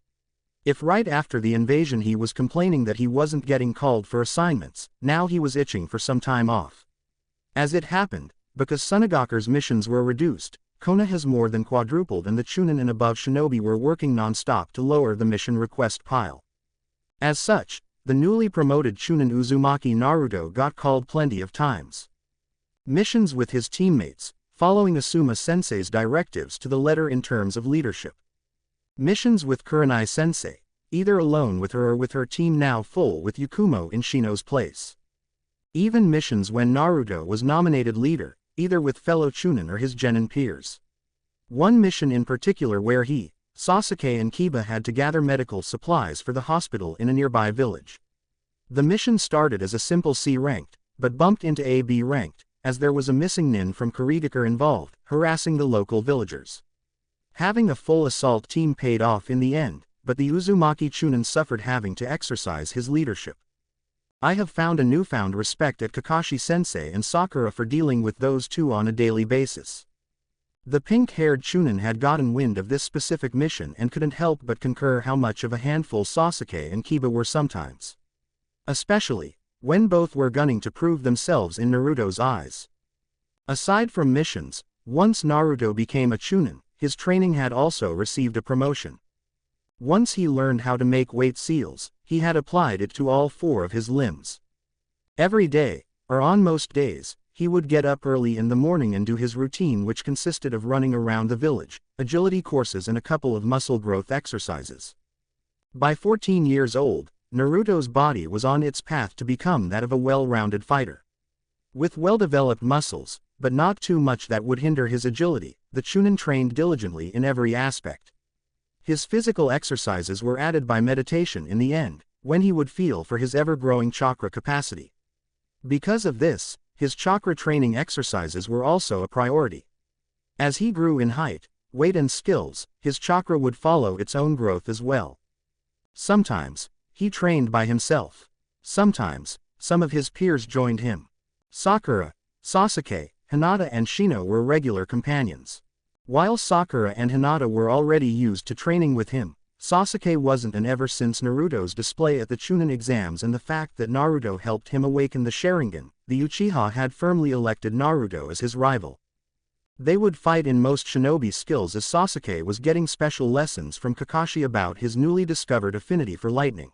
If right after the invasion he was complaining that he wasn't getting called for assignments, now he was itching for some time off. As it happened, because Tsunagakure's missions were reduced, Konoha has more than quadrupled and the Chunin and above shinobi were working non-stop to lower the mission request pile. As such, the newly promoted Chunin Uzumaki Naruto got called plenty of times. Missions with his teammates, following Asuma Sensei's directives to the letter in terms of leadership. Missions with Kurenai Sensei, either alone with her or with her team now full with Yakumo in Shino's place. Even missions when Naruto was nominated leader, either with fellow Chunin or his genin peers. One mission in particular where he, Sasuke and Kiba had to gather medical supplies for the hospital in a nearby village. The mission started as a simple C-ranked, but bumped into AB ranked, as there was a missing nin from Kurigakure involved, harassing the local villagers. Having a full assault team paid off in the end, but the Uzumaki Chunin suffered having to exercise his leadership. I have found a newfound respect at Kakashi-sensei and Sakura for dealing with those two on a daily basis. The pink-haired Chunin had gotten wind of this specific mission and couldn't help but concur how much of a handful Sasuke and Kiba were sometimes. Especially, when both were gunning to prove themselves in Naruto's eyes. Aside from missions, once Naruto became a Chunin, his training had also received a promotion. Once he learned how to make weight seals, he had applied it to all 4 of his limbs. Every day, or on most days, he would get up early in the morning and do his routine, which consisted of running around the village, agility courses and a couple of muscle growth exercises. By 14 years old, Naruto's body was on its path to become that of a well-rounded fighter. With well-developed muscles, but not too much that would hinder his agility, the Chunin trained diligently in every aspect. His physical exercises were added by meditation in the end, when he would feel for his ever-growing chakra capacity. Because of this, his chakra training exercises were also a priority. As he grew in height, weight and skills, his chakra would follow its own growth as well. Sometimes, he trained by himself. Sometimes, some of his peers joined him. Sakura, Sasuke, Hinata and Shino were regular companions. While Sakura and Hinata were already used to training with him, Sasuke wasn't, and ever since Naruto's display at the Chunin exams and the fact that Naruto helped him awaken the Sharingan, the Uchiha had firmly elected Naruto as his rival. They would fight in most shinobi skills as Sasuke was getting special lessons from Kakashi about his newly discovered affinity for lightning.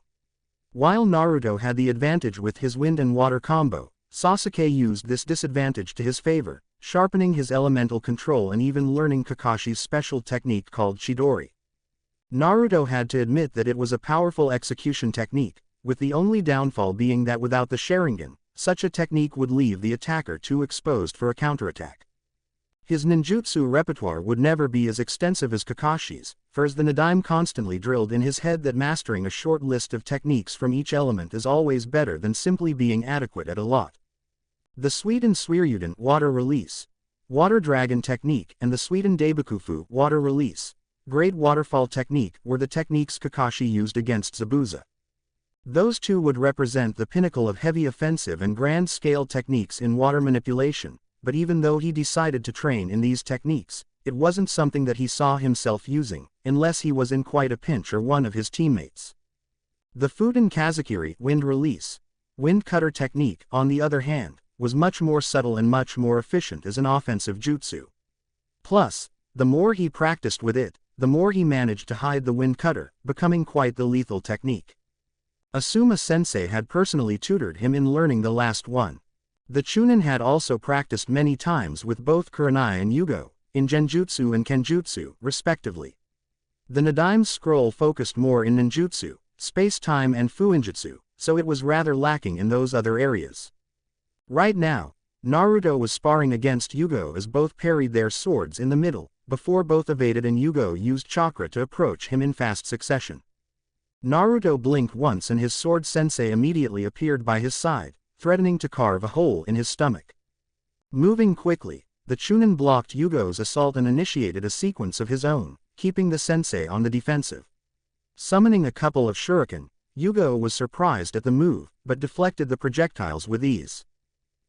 While Naruto had the advantage with his wind and water combo, Sasuke used this disadvantage to his favor, sharpening his elemental control and even learning Kakashi's special technique called Chidori. Naruto had to admit that it was a powerful execution technique, with the only downfall being that without the Sharingan, such a technique would leave the attacker too exposed for a counterattack. His ninjutsu repertoire would never be as extensive as Kakashi's, for as the Nadaime constantly drilled in his head that mastering a short list of techniques from each element is always better than simply being adequate at a lot. The Suiden Suiryuden water release, water dragon technique and the Suiden Daibikufu water release, great waterfall technique were the techniques Kakashi used against Zabuza. Those two would represent the pinnacle of heavy offensive and grand-scale techniques in water manipulation, but even though he decided to train in these techniques, it wasn't something that he saw himself using, unless he was in quite a pinch or one of his teammates. The Fuden Kazakiri wind release, wind cutter technique, on the other hand, was much more subtle and much more efficient as an offensive jutsu. Plus, The more he practiced with it, the more he managed to hide the wind cutter, becoming quite the lethal technique. Asuma Sensei had personally tutored him in learning the last one. The Chunin had also practiced many times with both Kurenai and Yugo, in Genjutsu and Kenjutsu, respectively. The Nadime's scroll focused more in ninjutsu, space-time and fuinjutsu, so it was rather lacking in those other areas. Right now, Naruto was sparring against Yugo as both parried their swords in the middle, before both evaded and Yugo used chakra to approach him in fast succession. Naruto blinked once and his sword sensei immediately appeared by his side, threatening to carve a hole in his stomach. Moving quickly, the Chunin blocked Yugo's assault and initiated a sequence of his own, keeping the sensei on the defensive. Summoning a couple of shuriken, Yugo was surprised at the move, but deflected the projectiles with ease.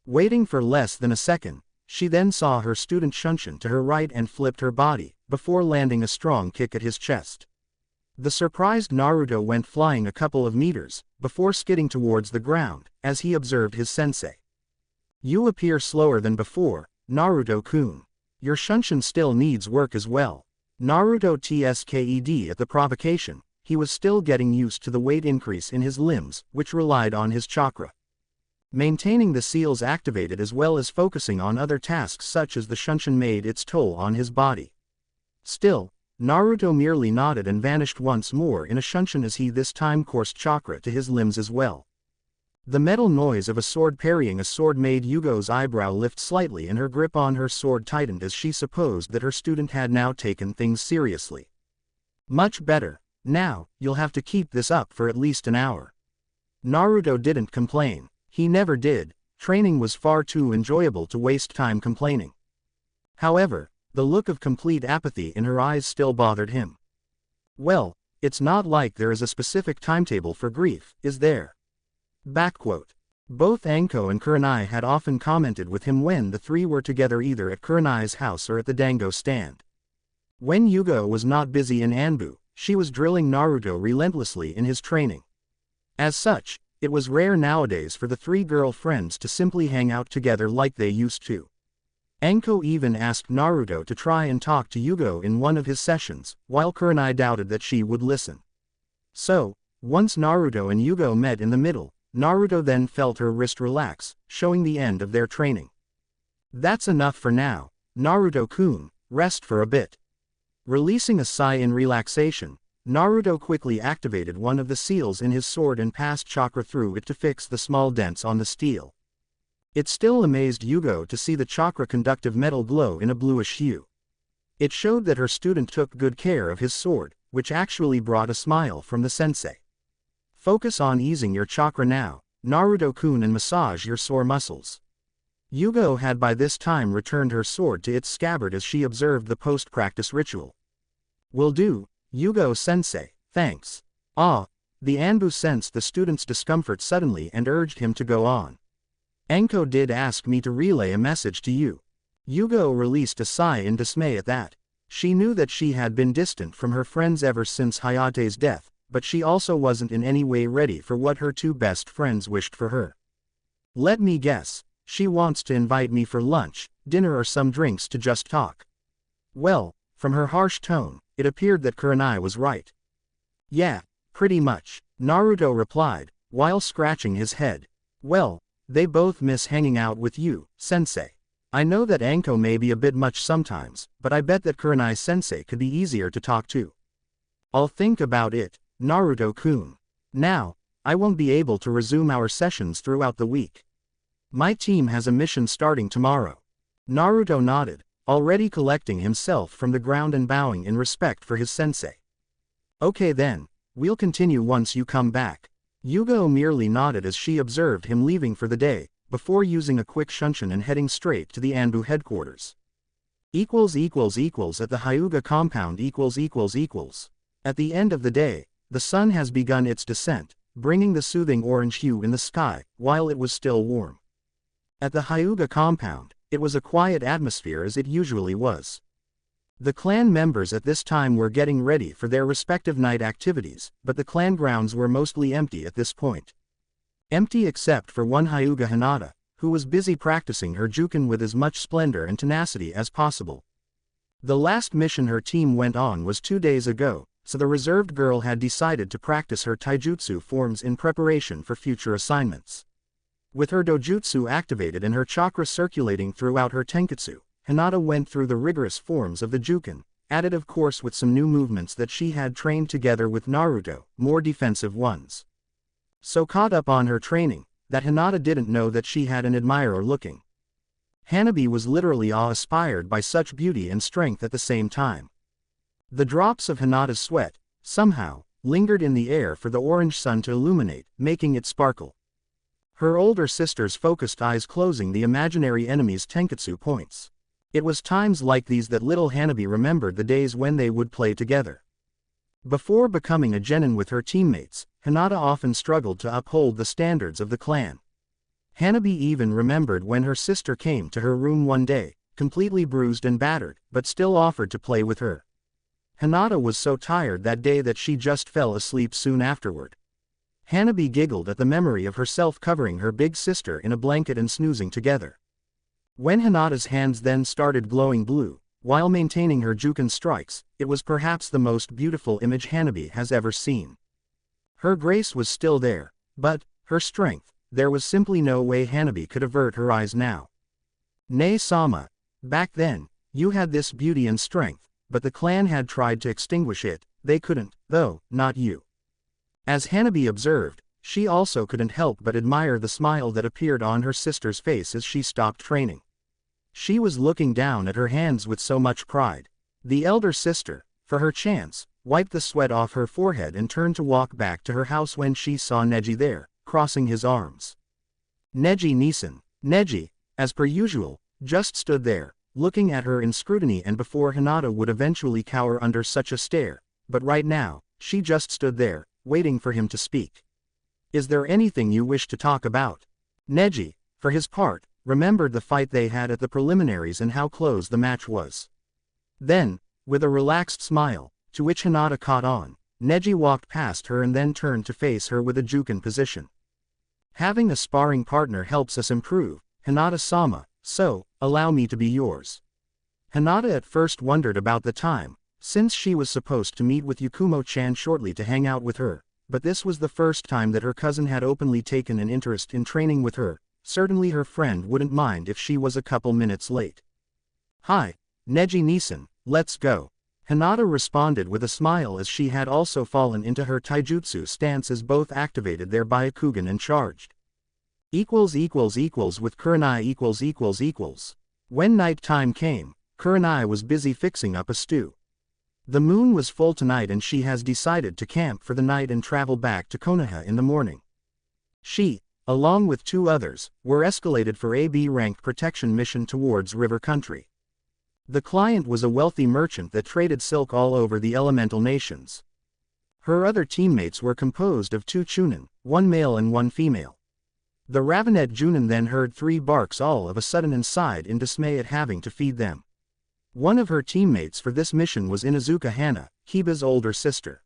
Waiting for less than a second, she then saw her student Shunshin to her right and flipped her body, before landing a strong kick at his chest. The surprised Naruto went flying a couple of meters, before skidding towards the ground, as he observed his sensei. "You appear slower than before, Naruto-kun. Your Shunshin still needs work as well." Naruto tsked at the provocation. He was still getting used to the weight increase in his limbs, which relied on his chakra. Maintaining the seals activated as well as focusing on other tasks such as the Shunshin made its toll on his body. Still, Naruto merely nodded and vanished once more in a Shunshin as he this time coursed chakra to his limbs as well. The metal noise of a sword parrying a sword made Yugo's eyebrow lift slightly and her grip on her sword tightened as she supposed that her student had now taken things seriously. "Much better. Now, you'll have to keep this up for at least an hour." Naruto didn't complain. He never did. Training was far too enjoyable to waste time complaining. However, the look of complete apathy in her eyes still bothered him. "Well, it's not like there is a specific timetable for grief, is there?" Backquote. Both Anko and Kurenai had often commented with him when the three were together either at Kurenai's house or at the dango stand. When Yugo was not busy in Anbu, she was drilling Naruto relentlessly in his training. As such, it was rare nowadays for the three girlfriends to simply hang out together like they used to. Anko even asked Naruto to try and talk to Yugo in one of his sessions, while Kurenai doubted that she would listen. So, once Naruto and Yugo met in the middle, Naruto then felt her wrist relax, showing the end of their training. "That's enough for now, Naruto-kun, rest for a bit." Releasing a sigh in relaxation, Naruto quickly activated one of the seals in his sword and passed chakra through it to fix the small dents on the steel. It still amazed Yugo to see the chakra-conductive metal glow in a bluish hue. It showed that her student took good care of his sword, which actually brought a smile from the sensei. "Focus on easing your chakra now, Naruto-kun, and massage your sore muscles." Yugo had by this time returned her sword to its scabbard as she observed the post-practice ritual. "Will do, Yugo-sensei, thanks." The Anbu sensed the student's discomfort suddenly and urged him to go on. "Anko did ask me to relay a message to you." Yugo released a sigh in dismay at that. She knew that she had been distant from her friends ever since Hayate's death, but she also wasn't in any way ready for what her two best friends wished for her. "Let me guess, she wants to invite me for lunch, dinner or some drinks to just talk." Well, from her harsh tone, it appeared that Kurenai was right. "Yeah, pretty much," Naruto replied, while scratching his head. "Well, they both miss hanging out with you, sensei. I know that Anko may be a bit much sometimes, but I bet that Kurenai-sensei could be easier to talk to." "I'll think about it, Naruto-kun. Now, I won't be able to resume our sessions throughout the week. My team has a mission starting tomorrow." Naruto nodded, already collecting himself from the ground and bowing in respect for his sensei. "Okay then, we'll continue once you come back." Yugo merely nodded as she observed him leaving for the day, before using a quick Shunshin and heading straight to the Anbu headquarters. At the Hyuga compound At the end of the day, the sun has begun its descent, bringing the soothing orange hue in the sky, while it was still warm. At the Hyuga compound, it was a quiet atmosphere as it usually was. The clan members at this time were getting ready for their respective night activities, but the clan grounds were mostly empty at this point. Empty except for one Hyuga Hinata, who was busy practicing her Juken with as much splendor and tenacity as possible. The last mission her team went on was 2 days ago, so the reserved girl had decided to practice her taijutsu forms in preparation for future assignments. With her dojutsu activated and her chakra circulating throughout her tenketsu, Hinata went through the rigorous forms of the Juken, added of course with some new movements that she had trained together with Naruto, more defensive ones. So caught up on her training, that Hinata didn't know that she had an admirer looking. Hanabi was literally awe-inspired by such beauty and strength at the same time. The drops of Hinata's sweat, somehow, lingered in the air for the orange sun to illuminate, making it sparkle. Her older sister's focused eyes closing the imaginary enemy's tenketsu points. It was times like these that little Hanabi remembered the days when they would play together. Before becoming a genin with her teammates, Hinata often struggled to uphold the standards of the clan. Hanabi even remembered when her sister came to her room one day, completely bruised and battered, but still offered to play with her. Hinata was so tired that day that she just fell asleep soon afterward. Hanabi giggled at the memory of herself covering her big sister in a blanket and snoozing together. When Hinata's hands then started glowing blue, while maintaining her Juken strikes, it was perhaps the most beautiful image Hanabi has ever seen. Her grace was still there, but, her strength, there was simply no way Hanabi could avert her eyes now. Nei-sama, back then, you had this beauty and strength, but the clan had tried to extinguish it, they couldn't, though, not you. As Hanabi observed, she also couldn't help but admire the smile that appeared on her sister's face as she stopped training. She was looking down at her hands with so much pride. The elder sister, for her chance, wiped the sweat off her forehead and turned to walk back to her house when she saw Neji there, crossing his arms. Neji, as per usual, just stood there, looking at her in scrutiny, and before Hinata would eventually cower under such a stare, but right now, she just stood there, waiting for him to speak. Is there anything you wish to talk about? Neji, for his part, remembered the fight they had at the preliminaries and how close the match was. Then, with a relaxed smile, to which Hinata caught on, Neji walked past her and then turned to face her with a Juken position. Having a sparring partner helps us improve, Hinata-sama, so, allow me to be yours. Hinata at first wondered about the time, since she was supposed to meet with Yakumo-chan shortly to hang out with her, but this was the first time that her cousin had openly taken an interest in training with her. Certainly her friend wouldn't mind if she was a couple minutes late. Hi, Neji-nisan, let's go. Hinata responded with a smile as she had also fallen into her taijutsu stance as both activated their Byakugan and charged. With Kurenai . When night time came, Kurenai was busy fixing up a stew. The moon was full tonight and she has decided to camp for the night and travel back to Konoha in the morning. She, along with 2 others, were escalated for a B-rank protection mission towards River Country. The client was a wealthy merchant that traded silk all over the elemental nations. Her other teammates were composed of 2 Chunin, 1 male and 1 female. The Ravenet Junin then heard 3 barks all of a sudden and sighed in dismay at having to feed them. One of her teammates for this mission was Inuzuka Hana, Kiba's older sister.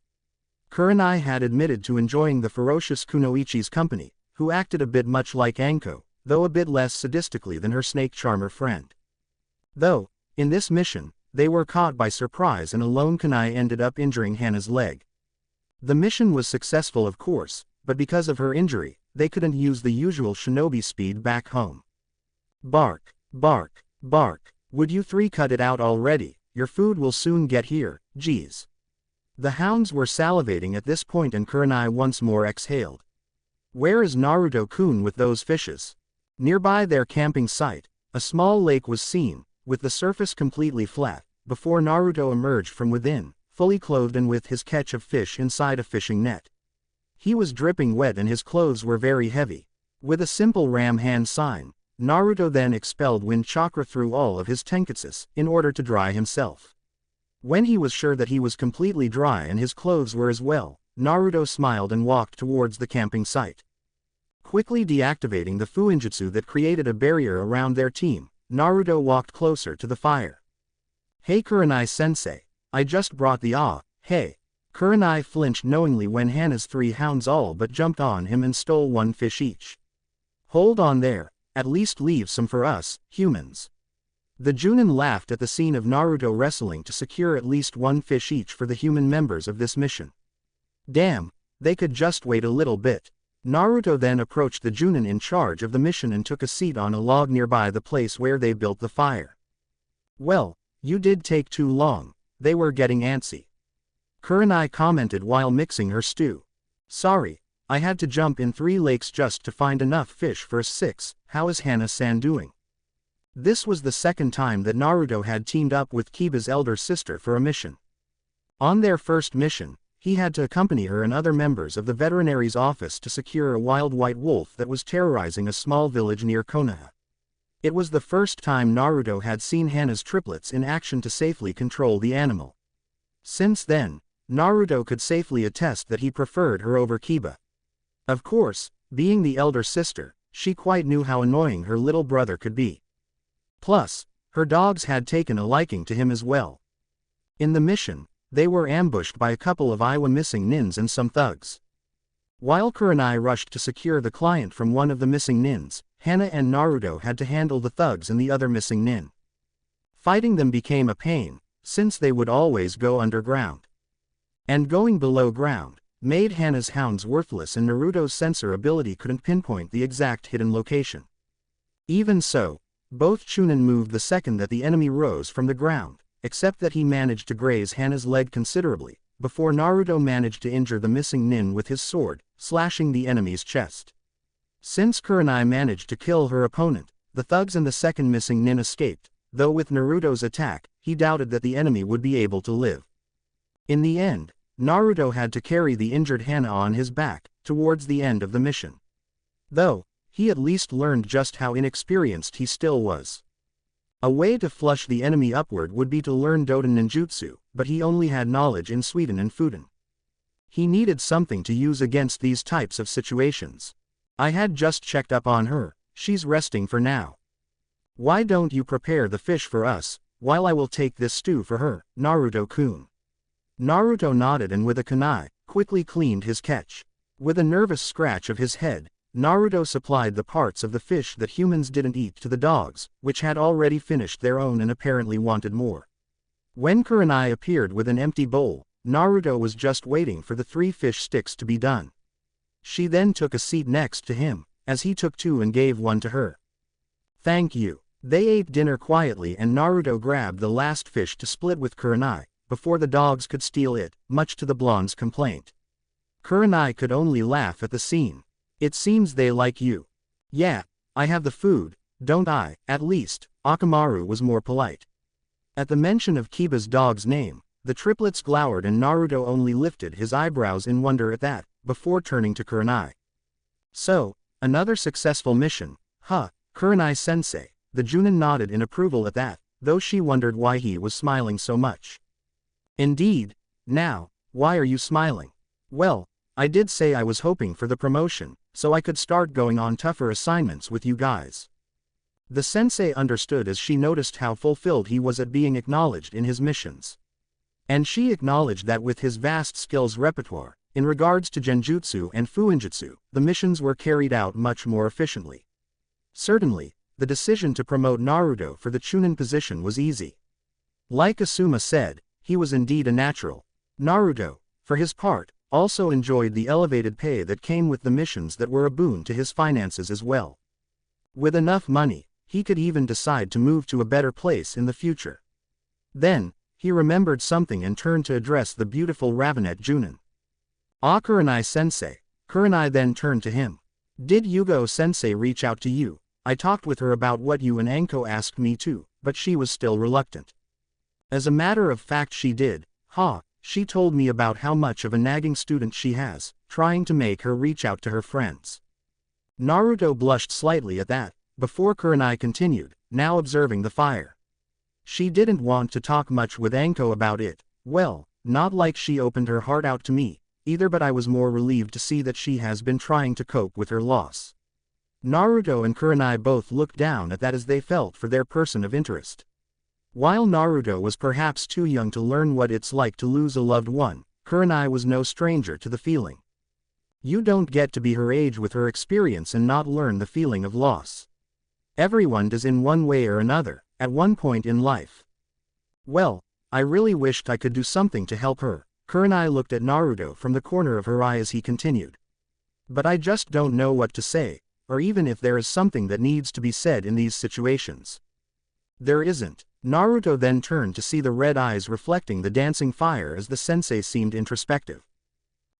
Kurenai had admitted to enjoying the ferocious Kunoichi's company, who acted a bit much like Anko, though a bit less sadistically than her snake charmer friend. Though, in this mission, they were caught by surprise and alone Kunai ended up injuring Hana's leg. The mission was successful of course, but because of her injury, they couldn't use the usual shinobi speed back home. Bark, bark, bark, would you 3 cut it out already, your food will soon get here, geez. The hounds were salivating at this point and Kurenai once more exhaled. Where is Naruto-kun with those fishes? Nearby their camping site, a small lake was seen, with the surface completely flat, before Naruto emerged from within, fully clothed and with his catch of fish inside a fishing net. He was dripping wet and his clothes were very heavy. With a simple ram hand sign, Naruto then expelled wind chakra through all of his tenketsus, in order to dry himself. When he was sure that he was completely dry and his clothes were as well, Naruto smiled and walked towards the camping site. Quickly deactivating the Fuinjutsu that created a barrier around their team, Naruto walked closer to the fire. Hey Kurenai-sensei, I just brought the hey. Kurenai flinched knowingly when Hana's 3 hounds all but jumped on him and stole 1 fish each. Hold on there, at least leave some for us, humans. The Junin laughed at the scene of Naruto wrestling to secure at least one fish each for the human members of this mission. Damn, they could just wait a little bit. Naruto then approached the Junin in charge of the mission and took a seat on a log nearby the place where they built the fire. Well, you did take too long, they were getting antsy. Kurenai commented while mixing her stew. Sorry, I had to jump in 3 lakes just to find enough fish for 6, how is Hana-san doing? This was the second time that Naruto had teamed up with Kiba's elder sister for a mission. On their first mission, he had to accompany her and other members of the veterinary's office to secure a wild white wolf that was terrorizing a small village near Konoha. It was the first time Naruto had seen Hana's triplets in action to safely control the animal. Since then, Naruto could safely attest that he preferred her over Kiba. Of course, being the elder sister, she quite knew how annoying her little brother could be. Plus, her dogs had taken a liking to him as well. In the mission, they were ambushed by a couple of Iwa missing nins and some thugs. While Kurenai rushed to secure the client from one of the missing nins, Hana and Naruto had to handle the thugs and the other missing nin. Fighting them became a pain, since they would always go underground. And going below ground made Hana's hounds worthless and Naruto's sensor ability couldn't pinpoint the exact hidden location. Even so, both Chunin moved the second that the enemy rose from the ground, except that he managed to graze Hana's leg considerably, before Naruto managed to injure the missing nin with his sword, slashing the enemy's chest. Since Kurenai managed to kill her opponent, the thugs and the second missing nin escaped, though with Naruto's attack, he doubted that the enemy would be able to live. In the end, Naruto had to carry the injured Hana on his back, towards the end of the mission. Though, he at least learned just how inexperienced he still was. A way to flush the enemy upward would be to learn Doton ninjutsu, but he only had knowledge in Suiden and Fuden. He needed something to use against these types of situations. I had just checked up on her, she's resting for now. Why don't you prepare the fish for us, while I will take this stew for her, Naruto-kun? Naruto nodded and with a kunai, quickly cleaned his catch. With a nervous scratch of his head, Naruto supplied the parts of the fish that humans didn't eat to the dogs, which had already finished their own and apparently wanted more. When Kurenai appeared with an empty bowl, Naruto was just waiting for the 3 fish sticks to be done. She then took a seat next to him, as he took 2 and gave 1 to her. Thank you. They ate dinner quietly and Naruto grabbed the last fish to split with Kurenai, before the dogs could steal it, much to the blonde's complaint. Kurenai could only laugh at the scene. It seems they like you. Yeah, I have the food, don't I? At least, Akamaru was more polite. At the mention of Kiba's dog's name, the triplets glowered and Naruto only lifted his eyebrows in wonder at that, before turning to Kurenai. So, another successful mission, huh, Kurenai-sensei. The Junin nodded in approval at that, though she wondered why he was smiling so much. Indeed. Now, why are you smiling? Well, I did say I was hoping for the promotion, so I could start going on tougher assignments with you guys. The sensei understood as she noticed how fulfilled he was at being acknowledged in his missions. And she acknowledged that with his vast skills repertoire, in regards to genjutsu and fuinjutsu, the missions were carried out much more efficiently. Certainly, the decision to promote Naruto for the Chunin position was easy. Like Asuma said, he was indeed a natural. Naruto, for his part, also enjoyed the elevated pay that came with the missions that were a boon to his finances as well. With enough money, he could even decide to move to a better place in the future. Then, he remembered something and turned to address the beautiful Ravenet Junin. Ah, Kurenai-sensei. Kurenai then turned to him. Did Yugo-sensei reach out to you? I talked with her about what you and Anko asked me too, but she was still reluctant. As a matter of fact she did, she told me about how much of a nagging student she has, trying to make her reach out to her friends. Naruto blushed slightly at that, before Kurenai continued, now observing the fire. She didn't want to talk much with Anko about it, well, not like she opened her heart out to me, either, but I was more relieved to see that she has been trying to cope with her loss. Naruto and Kurenai both looked down at that as they felt for their person of interest. While Naruto was perhaps too young to learn what it's like to lose a loved one, Kurenai was no stranger to the feeling. You don't get to be her age with her experience and not learn the feeling of loss. Everyone does in one way or another, at one point in life. Well, I really wished I could do something to help her. Kurenai looked at Naruto from the corner of her eye as he continued. But I just don't know what to say, or even if there is something that needs to be said in these situations. There isn't. Naruto then turned to see the red eyes reflecting the dancing fire as the sensei seemed introspective.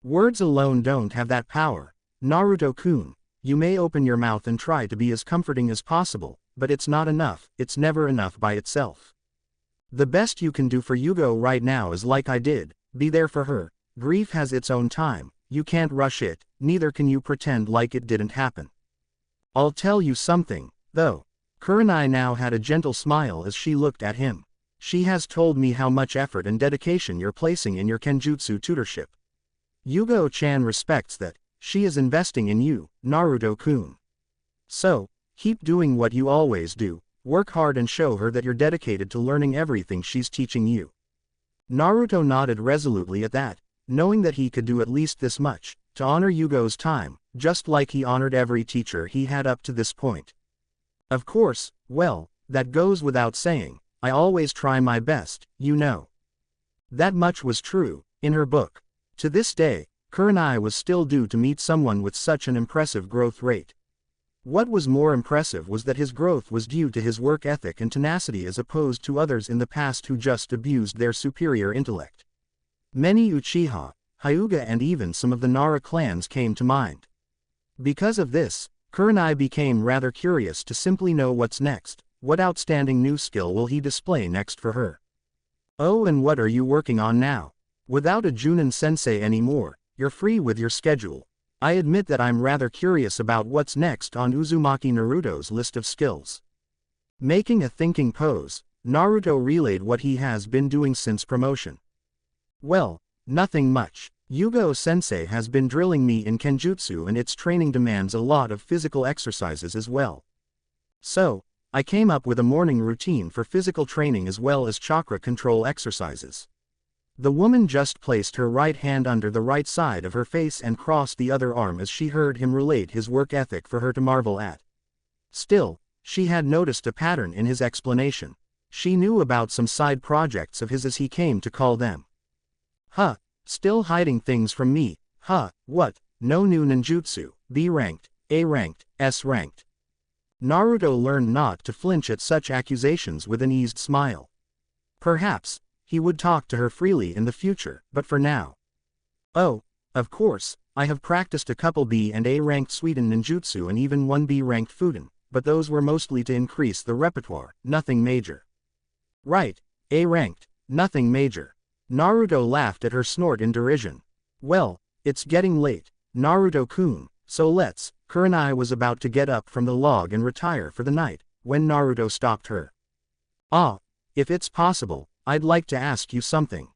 Words alone don't have that power. Naruto-kun, you may open your mouth and try to be as comforting as possible, but it's not enough, it's never enough by itself. The best you can do for Yugo right now is like I did, be there for her. Grief has its own time, you can't rush it, neither can you pretend like it didn't happen. I'll tell you something, though. Kurenai now had a gentle smile as she looked at him. She has told me how much effort and dedication you're placing in your Kenjutsu tutorship. Yugo-chan respects that. She is investing in you, Naruto-kun. So, keep doing what you always do, work hard and show her that you're dedicated to learning everything she's teaching you. Naruto nodded resolutely at that, knowing that he could do at least this much, to honor Yugo's time, just like he honored every teacher he had up to this point. Of course, well, that goes without saying, I always try my best, you know. That much was true, in her book. To this day, Kurenai was still due to meet someone with such an impressive growth rate. What was more impressive was that his growth was due to his work ethic and tenacity as opposed to others in the past who just abused their superior intellect. Many Uchiha, Hyuga and even some of the Nara clans came to mind. Because of this, Kurenai became rather curious to simply know what's next, what outstanding new skill will he display next for her. Oh, and what are you working on now? Without a Junin sensei anymore, you're free with your schedule. I admit that I'm rather curious about what's next on Uzumaki Naruto's list of skills. Making a thinking pose, Naruto relayed what he has been doing since promotion. Well, nothing much. Yugo-sensei has been drilling me in Kenjutsu and its training demands a lot of physical exercises as well. So, I came up with a morning routine for physical training as well as chakra control exercises. The woman just placed her right hand under the right side of her face and crossed the other arm as she heard him relate his work ethic for her to marvel at. Still, she had noticed a pattern in his explanation. She knew about some side projects of his as he came to call them. Huh, still hiding things from me, huh, what, no new ninjutsu, B ranked, A ranked, S ranked. Naruto learned not to flinch at such accusations with an eased smile. Perhaps, he would talk to her freely in the future, but for now. Oh, of course, I have practiced a couple B and A ranked Suiden ninjutsu and even one B ranked Fuden, but those were mostly to increase the repertoire, nothing major. Right, A ranked, nothing major. Naruto laughed at her snort in derision. Well, it's getting late, Naruto-kun, so let's. Kurenai was about to get up from the log and retire for the night, when Naruto stopped her. Ah, if it's possible, I'd like to ask you something.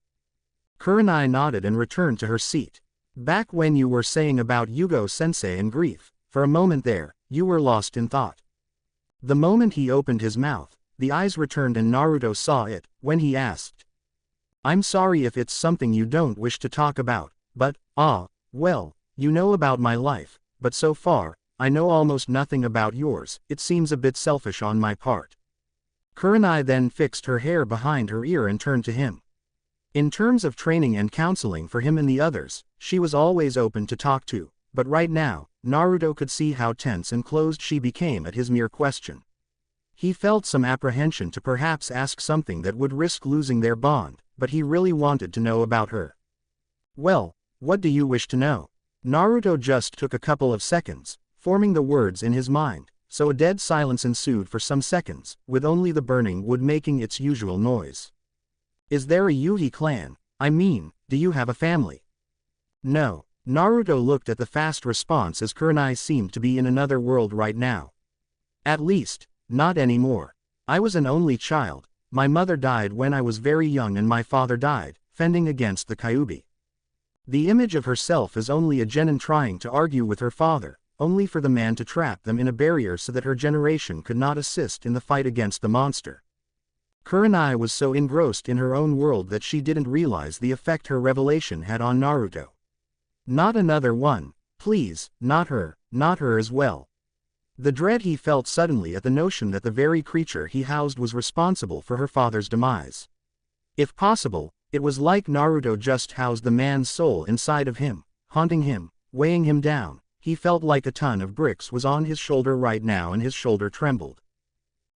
Kurenai nodded and returned to her seat. Back when you were saying about Yugo-sensei and grief, for a moment there, you were lost in thought. The moment he opened his mouth, the eyes returned and Naruto saw it, when he asked. I'm sorry if it's something you don't wish to talk about, but, well, you know about my life, but so far, I know almost nothing about yours. It seems a bit selfish on my part. Kurenai then fixed her hair behind her ear and turned to him. In terms of training and counseling for him and the others, she was always open to talk to, but right now, Naruto could see how tense and closed she became at his mere question. He felt some apprehension to perhaps ask something that would risk losing their bond, but he really wanted to know about her. Well, what do you wish to know? Naruto just took a couple of seconds, forming the words in his mind, so a dead silence ensued for some seconds, with only the burning wood making its usual noise. Is there a Yuhi clan? I mean, do you have a family? No. Naruto looked at the fast response as Kurenai seemed to be in another world right now. At least, not anymore. I was an only child. My mother died when I was very young and my father died, fending against the Kyuubi. The image of herself is only a genin trying to argue with her father, only for the man to trap them in a barrier so that her generation could not assist in the fight against the monster. Kurenai was so engrossed in her own world that she didn't realize the effect her revelation had on Naruto. Not another one, please, not her as well. The dread he felt suddenly at the notion that the very creature he housed was responsible for her father's demise. If possible, it was like Naruto just housed the man's soul inside of him, haunting him, weighing him down. He felt like a ton of bricks was on his shoulder right now and his shoulder trembled.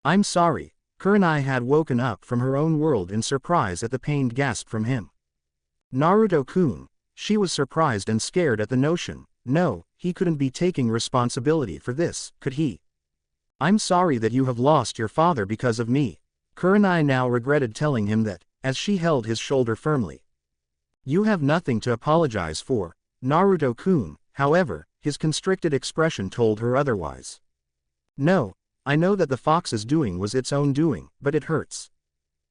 "I'm sorry." Kurenai had woken up from her own world in surprise at the pained gasp from him. Naruto-kun. She was surprised and scared at the notion. No, he couldn't be taking responsibility for this, could he? "I'm sorry that you have lost your father because of me." Kurenai now regretted telling him that, as she held his shoulder firmly. "You have nothing to apologize for, Naruto-kun." However, his constricted expression told her otherwise. "No, I know that the fox's doing was its own doing, but it hurts."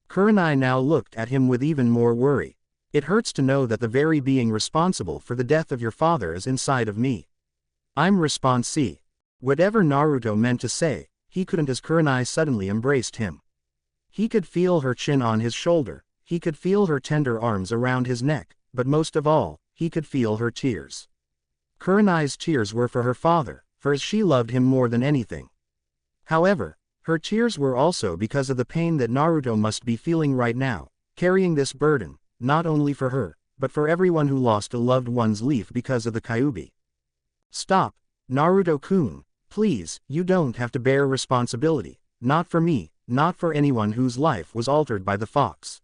Kurenai now looked at him with even more worry. "It hurts to know that the very being responsible for the death of your father is inside of me. I'm responsi." Whatever Naruto meant to say, he couldn't as Kurenai suddenly embraced him. He could feel her chin on his shoulder, he could feel her tender arms around his neck, but most of all, he could feel her tears. Kurenai's tears were for her father, for as she loved him more than anything. However, her tears were also because of the pain that Naruto must be feeling right now, carrying this burden, not only for her, but for everyone who lost a loved one's life because of the Kyuubi. "Stop, Naruto-kun, please, you don't have to bear responsibility, not for me, not for anyone whose life was altered by the fox."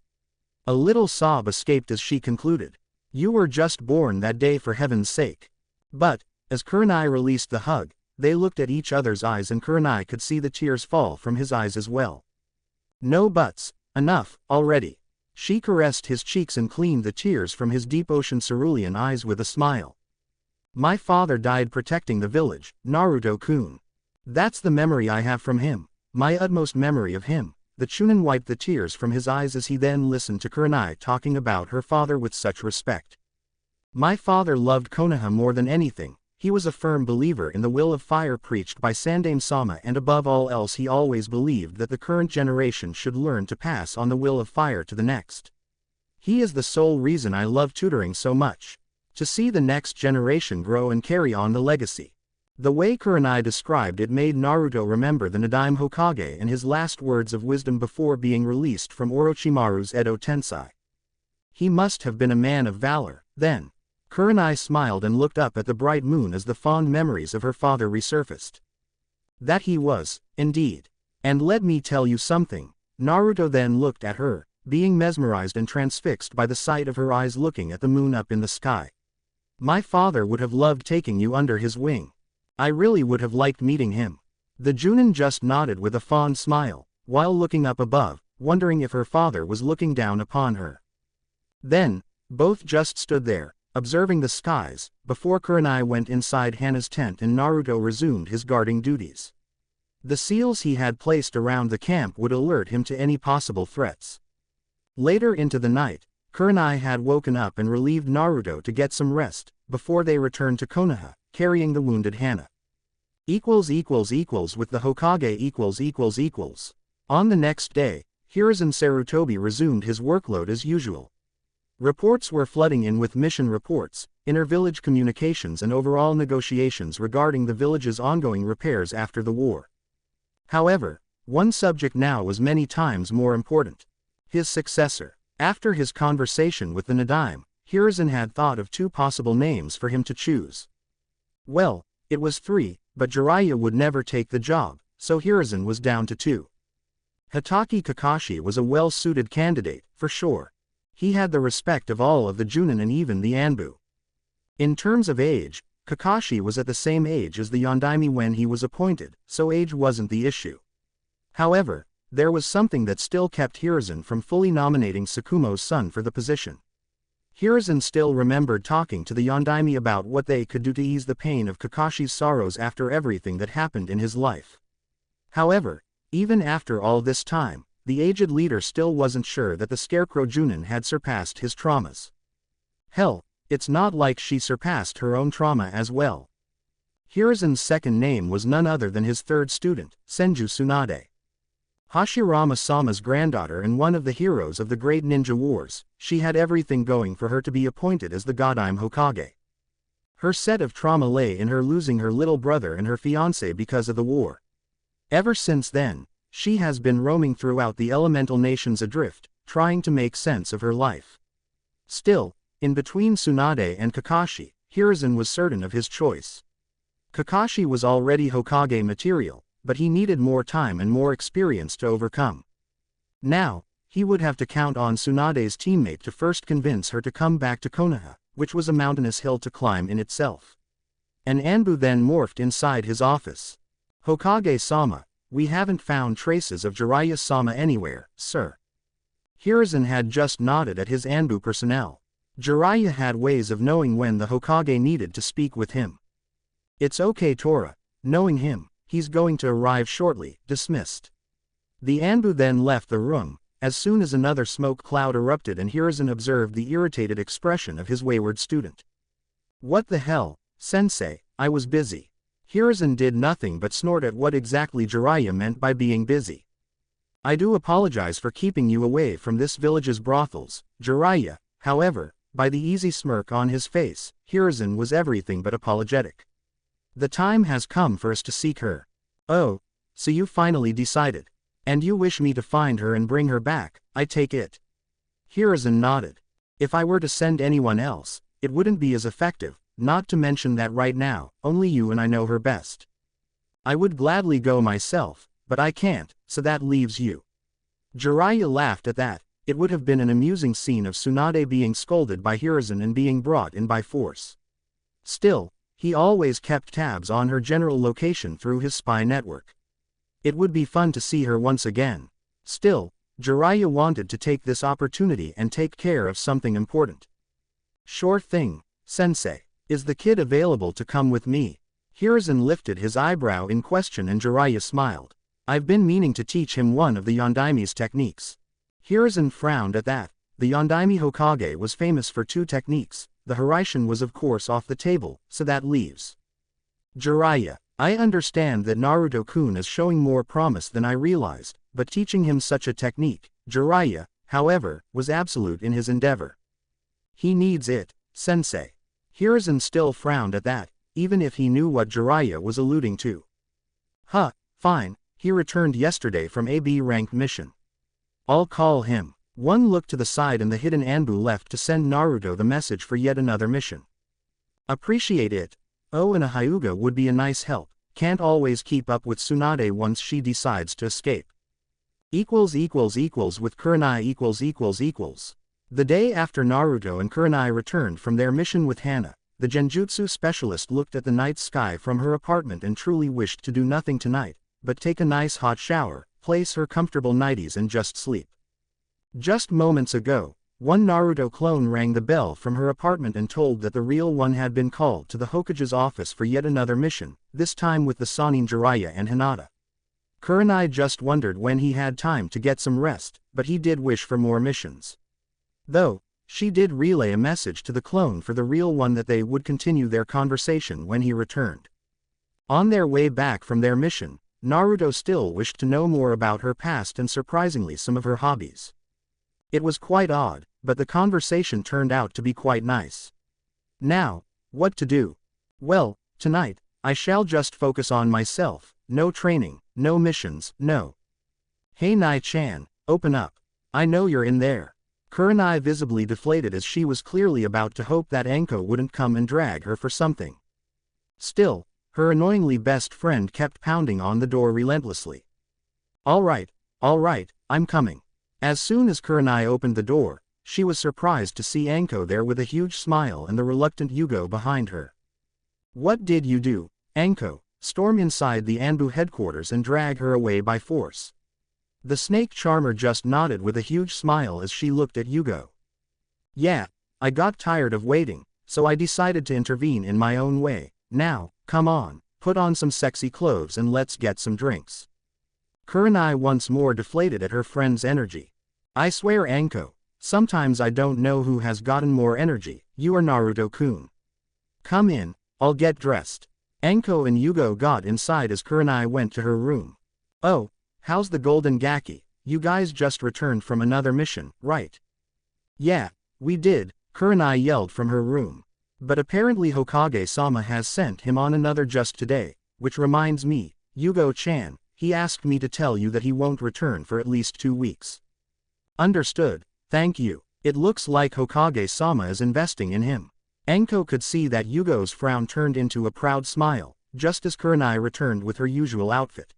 A little sob escaped as she concluded. "You were just born that day for heaven's sake." But, as Kurenai released the hug, they looked at each other's eyes and Kurenai could see the tears fall from his eyes as well. "No buts, enough, already." She caressed his cheeks and cleaned the tears from his deep ocean cerulean eyes with a smile. "My father died protecting the village, Naruto-kun. That's the memory I have from him, my utmost memory of him." The Chunin wiped the tears from his eyes as he then listened to Kurenai talking about her father with such respect. "My father loved Konoha more than anything. He was a firm believer in the will of fire preached by Sandaime-sama, and above all else he always believed that the current generation should learn to pass on the will of fire to the next. He is the sole reason I love tutoring so much. To see the next generation grow and carry on the legacy." The way Kurenai described it made Naruto remember the Nadaime Hokage and his last words of wisdom before being released from Orochimaru's Edo Tensei. He must have been a man of valor, then. Kurenai smiled and looked up at the bright moon as the fond memories of her father resurfaced. "That he was, indeed. And let me tell you something." Naruto then looked at her, being mesmerized and transfixed by the sight of her eyes looking at the moon up in the sky. "My father would have loved taking you under his wing. I really would have liked meeting him." The Junin just nodded with a fond smile, while looking up above, wondering if her father was looking down upon her. Then, both just stood there, observing the skies, before Kurenai went inside Hana's tent and Naruto resumed his guarding duties. The seals he had placed around the camp would alert him to any possible threats. Later into the night, Kurenai had woken up and relieved Naruto to get some rest, before they returned to Konoha, carrying the wounded Hana. With the Hokage . On the next day, Hiruzen Sarutobi resumed his workload as usual. Reports were flooding in with mission reports, inter-village communications and overall negotiations regarding the village's ongoing repairs after the war. However, one subject now was many times more important. His successor. After his conversation with the Nadaime, Hiruzen had thought of 2 possible names for him to choose. Well, it was 3, but Jiraiya would never take the job, so Hiruzen was down to 2. Hitaki Kakashi was a well-suited candidate, for sure. He had the respect of all of the Junin and even the Anbu. In terms of age, Kakashi was at the same age as the Yondaime when he was appointed, so age wasn't the issue. However, there was something that still kept Hiruzen from fully nominating Tsukumo's son for the position. Hiruzen still remembered talking to the Yondaime about what they could do to ease the pain of Kakashi's sorrows after everything that happened in his life. However, even after all this time, the aged leader still wasn't sure that the Scarecrow Junin had surpassed his traumas. Hell, it's not like she surpassed her own trauma as well. Hiruzen's second name was none other than his 3rd student, Senju Tsunade. Hashirama-sama's granddaughter and one of the heroes of the Great Ninja Wars, she had everything going for her to be appointed as the Godime Hokage. Her set of trauma lay in her losing her little brother and her fiancé because of the war. Ever since then, she has been roaming throughout the elemental nations adrift, trying to make sense of her life. Still, in between Tsunade and Kakashi, Hiruzen was certain of his choice. Kakashi was already Hokage material, but he needed more time and more experience to overcome. Now, he would have to count on Tsunade's teammate to first convince her to come back to Konoha, which was a mountainous hill to climb in itself. An Anbu then morphed inside his office. Hokage-sama, we haven't found traces of Jiraiya-sama anywhere, sir. Hiruzen had just nodded at his Anbu personnel. Jiraiya had ways of knowing when the Hokage needed to speak with him. It's okay Tora, knowing him, he's going to arrive shortly, dismissed. The Anbu then left the room, as soon as another smoke cloud erupted and Hiruzen observed the irritated expression of his wayward student. What the hell, sensei, I was busy. Hiruzen did nothing but snort at what exactly Jiraiya meant by being busy. I do apologize for keeping you away from this village's brothels, Jiraiya. However, by the easy smirk on his face, Hiruzen was everything but apologetic. The time has come for us to seek her. Oh, so you finally decided. And you wish me to find her and bring her back, I take it. Hiruzen nodded. If I were to send anyone else, it wouldn't be as effective, not to mention that right now, only you and I know her best. I would gladly go myself, but I can't, so that leaves you. Jiraiya laughed at that. It would have been an amusing scene of Tsunade being scolded by Hiruzen and being brought in by force. Still, he always kept tabs on her general location through his spy network. It would be fun to see her once again. Still, Jiraiya wanted to take this opportunity and take care of something important. Sure thing, sensei. Is the kid available to come with me? Hiruzen lifted his eyebrow in question and Jiraiya smiled. I've been meaning to teach him one of the Yondaime's techniques. Hiruzen frowned at that. The Yondaime Hokage was famous for two techniques. The Hiraishin was of course off the table, so that leaves. Jiraiya, I understand that Naruto-kun is showing more promise than I realized, but teaching him such a technique, Jiraiya, however, was absolute in his endeavor. He needs it, sensei. Hiruzen still frowned at that, even if he knew what Jiraiya was alluding to. Huh, fine, he returned yesterday from a B-ranked mission. I'll call him. One look to the side and the hidden Anbu left to send Naruto the message for yet another mission. Appreciate it. Oh, and a Hyuga would be a nice help. Can't always keep up with Tsunade once she decides to escape. With Kurenai . The day after Naruto and Kurenai returned from their mission with Hana, the Genjutsu specialist looked at the night sky from her apartment and truly wished to do nothing tonight, but take a nice hot shower, place her comfortable nighties and just sleep. Just moments ago, one Naruto clone rang the bell from her apartment and told that the real one had been called to the Hokage's office for yet another mission, this time with the Sannin Jiraiya and Hinata. Kurenai just wondered when he had time to get some rest, but he did wish for more missions. Though, she did relay a message to the clone for the real one that they would continue their conversation when he returned. On their way back from their mission, Naruto still wished to know more about her past and surprisingly some of her hobbies. It was quite odd, but the conversation turned out to be quite nice. Now, what to do? Well, tonight, I shall just focus on myself, no training, no missions, no. Hey Nai-chan, open up. I know you're in there. Kurenai visibly deflated as she was clearly about to hope that Anko wouldn't come and drag her for something. Still, her annoyingly best friend kept pounding on the door relentlessly. All right, I'm coming. As soon as Kurenai opened the door, she was surprised to see Anko there with a huge smile and the reluctant Yugo behind her. What did you do, Anko? Storm inside the Anbu headquarters and drag her away by force. The snake charmer just nodded with a huge smile as she looked at Yugo. Yeah, I got tired of waiting, so I decided to intervene in my own way. Now, come on, put on some sexy clothes and let's get some drinks. Kurenai once more deflated at her friend's energy. I swear Anko, sometimes I don't know who has gotten more energy, you or Naruto-kun. Come in, I'll get dressed. Anko and Yugo got inside as Kurenai went to her room. Oh, how's the golden gaki? You guys just returned from another mission, right? Yeah, we did, Kurenai yelled from her room. But apparently Hokage-sama has sent him on another just today, which reminds me, Yugo-chan, he asked me to tell you that he won't return for at least 2 weeks. Understood, thank you. It looks like Hokage-sama is investing in him. Enko could see that Yugo's frown turned into a proud smile, just as Kurenai returned with her usual outfit.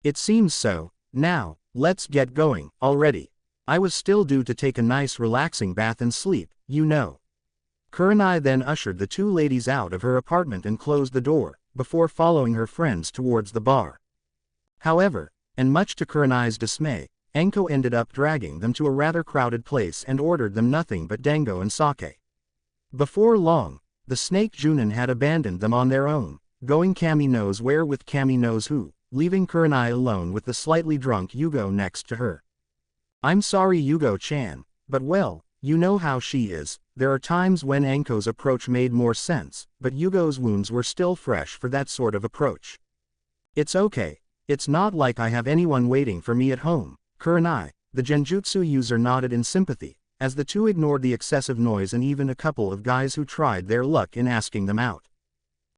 It seems so. Now, let's get going, already. I was still due to take a nice relaxing bath and sleep, you know. Kurenai then ushered the 2 ladies out of her apartment and closed the door, before following her friends towards the bar. However, and much to Kurenai's dismay, Enko ended up dragging them to a rather crowded place and ordered them nothing but dango and sake. Before long, the snake Junin had abandoned them on their own, going Kami knows where with Kami knows who, leaving Kurenai alone with the slightly drunk Yugo next to her. I'm sorry Yugo-chan, but well, you know how she is. There are times when Enko's approach made more sense, but Yugo's wounds were still fresh for that sort of approach. It's okay. It's not like I have anyone waiting for me at home. Kurenai, the genjutsu user, nodded in sympathy, as the 2 ignored the excessive noise and even a couple of guys who tried their luck in asking them out.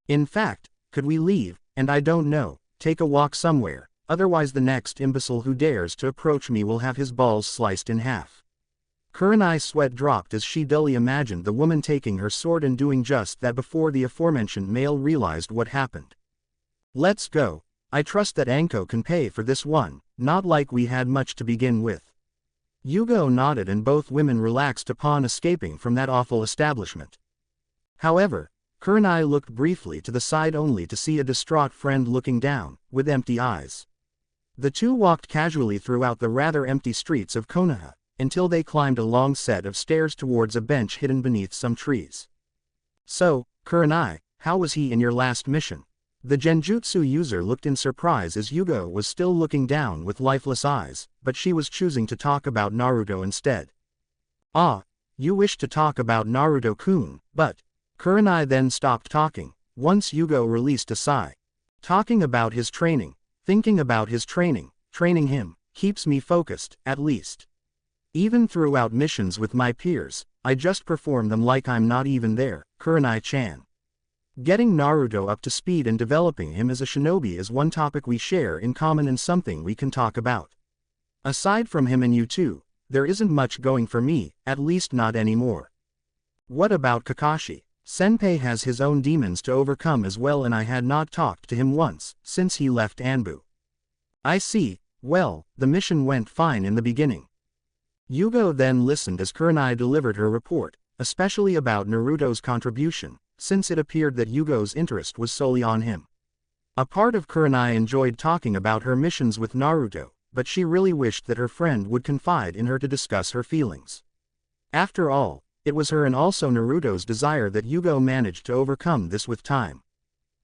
In fact, could we leave, and I don't know, take a walk somewhere, otherwise the next imbecile who dares to approach me will have his balls sliced in half. Kurenai's sweat dropped as she dully imagined the woman taking her sword and doing just that before the aforementioned male realized what happened. Let's go. I trust that Enko can pay for this one, not like we had much to begin with. Yugo nodded and both women relaxed upon escaping from that awful establishment. However, Kurenai looked briefly to the side only to see a distraught friend looking down, with empty eyes. The 2 walked casually throughout the rather empty streets of Konoha, until they climbed a long set of stairs towards a bench hidden beneath some trees. So, Kurenai, how was he in your last mission? The genjutsu user looked in surprise as Yugo was still looking down with lifeless eyes, but she was choosing to talk about Naruto instead. Ah, you wish to talk about Naruto-kun, but... Kurenai then stopped talking, once Yugo released a sigh. Talking about his training, thinking about his training, training him, keeps me focused, at least. Even throughout missions with my peers, I just perform them like I'm not even there, Kurenai-chan. Getting Naruto up to speed and developing him as a shinobi is one topic we share in common and something we can talk about. Aside from him and you two, there isn't much going for me, at least not anymore. What about Kakashi? Senpai has his own demons to overcome as well, and I had not talked to him once, since he left Anbu. I see. Well, the mission went fine in the beginning. Yugo then listened as Kurenai delivered her report, especially about Naruto's contribution, since it appeared that Yugo's interest was solely on him. A part of Kurenai enjoyed talking about her missions with Naruto, but she really wished that her friend would confide in her to discuss her feelings. After all, it was her and also Naruto's desire that Yugo managed to overcome this with time.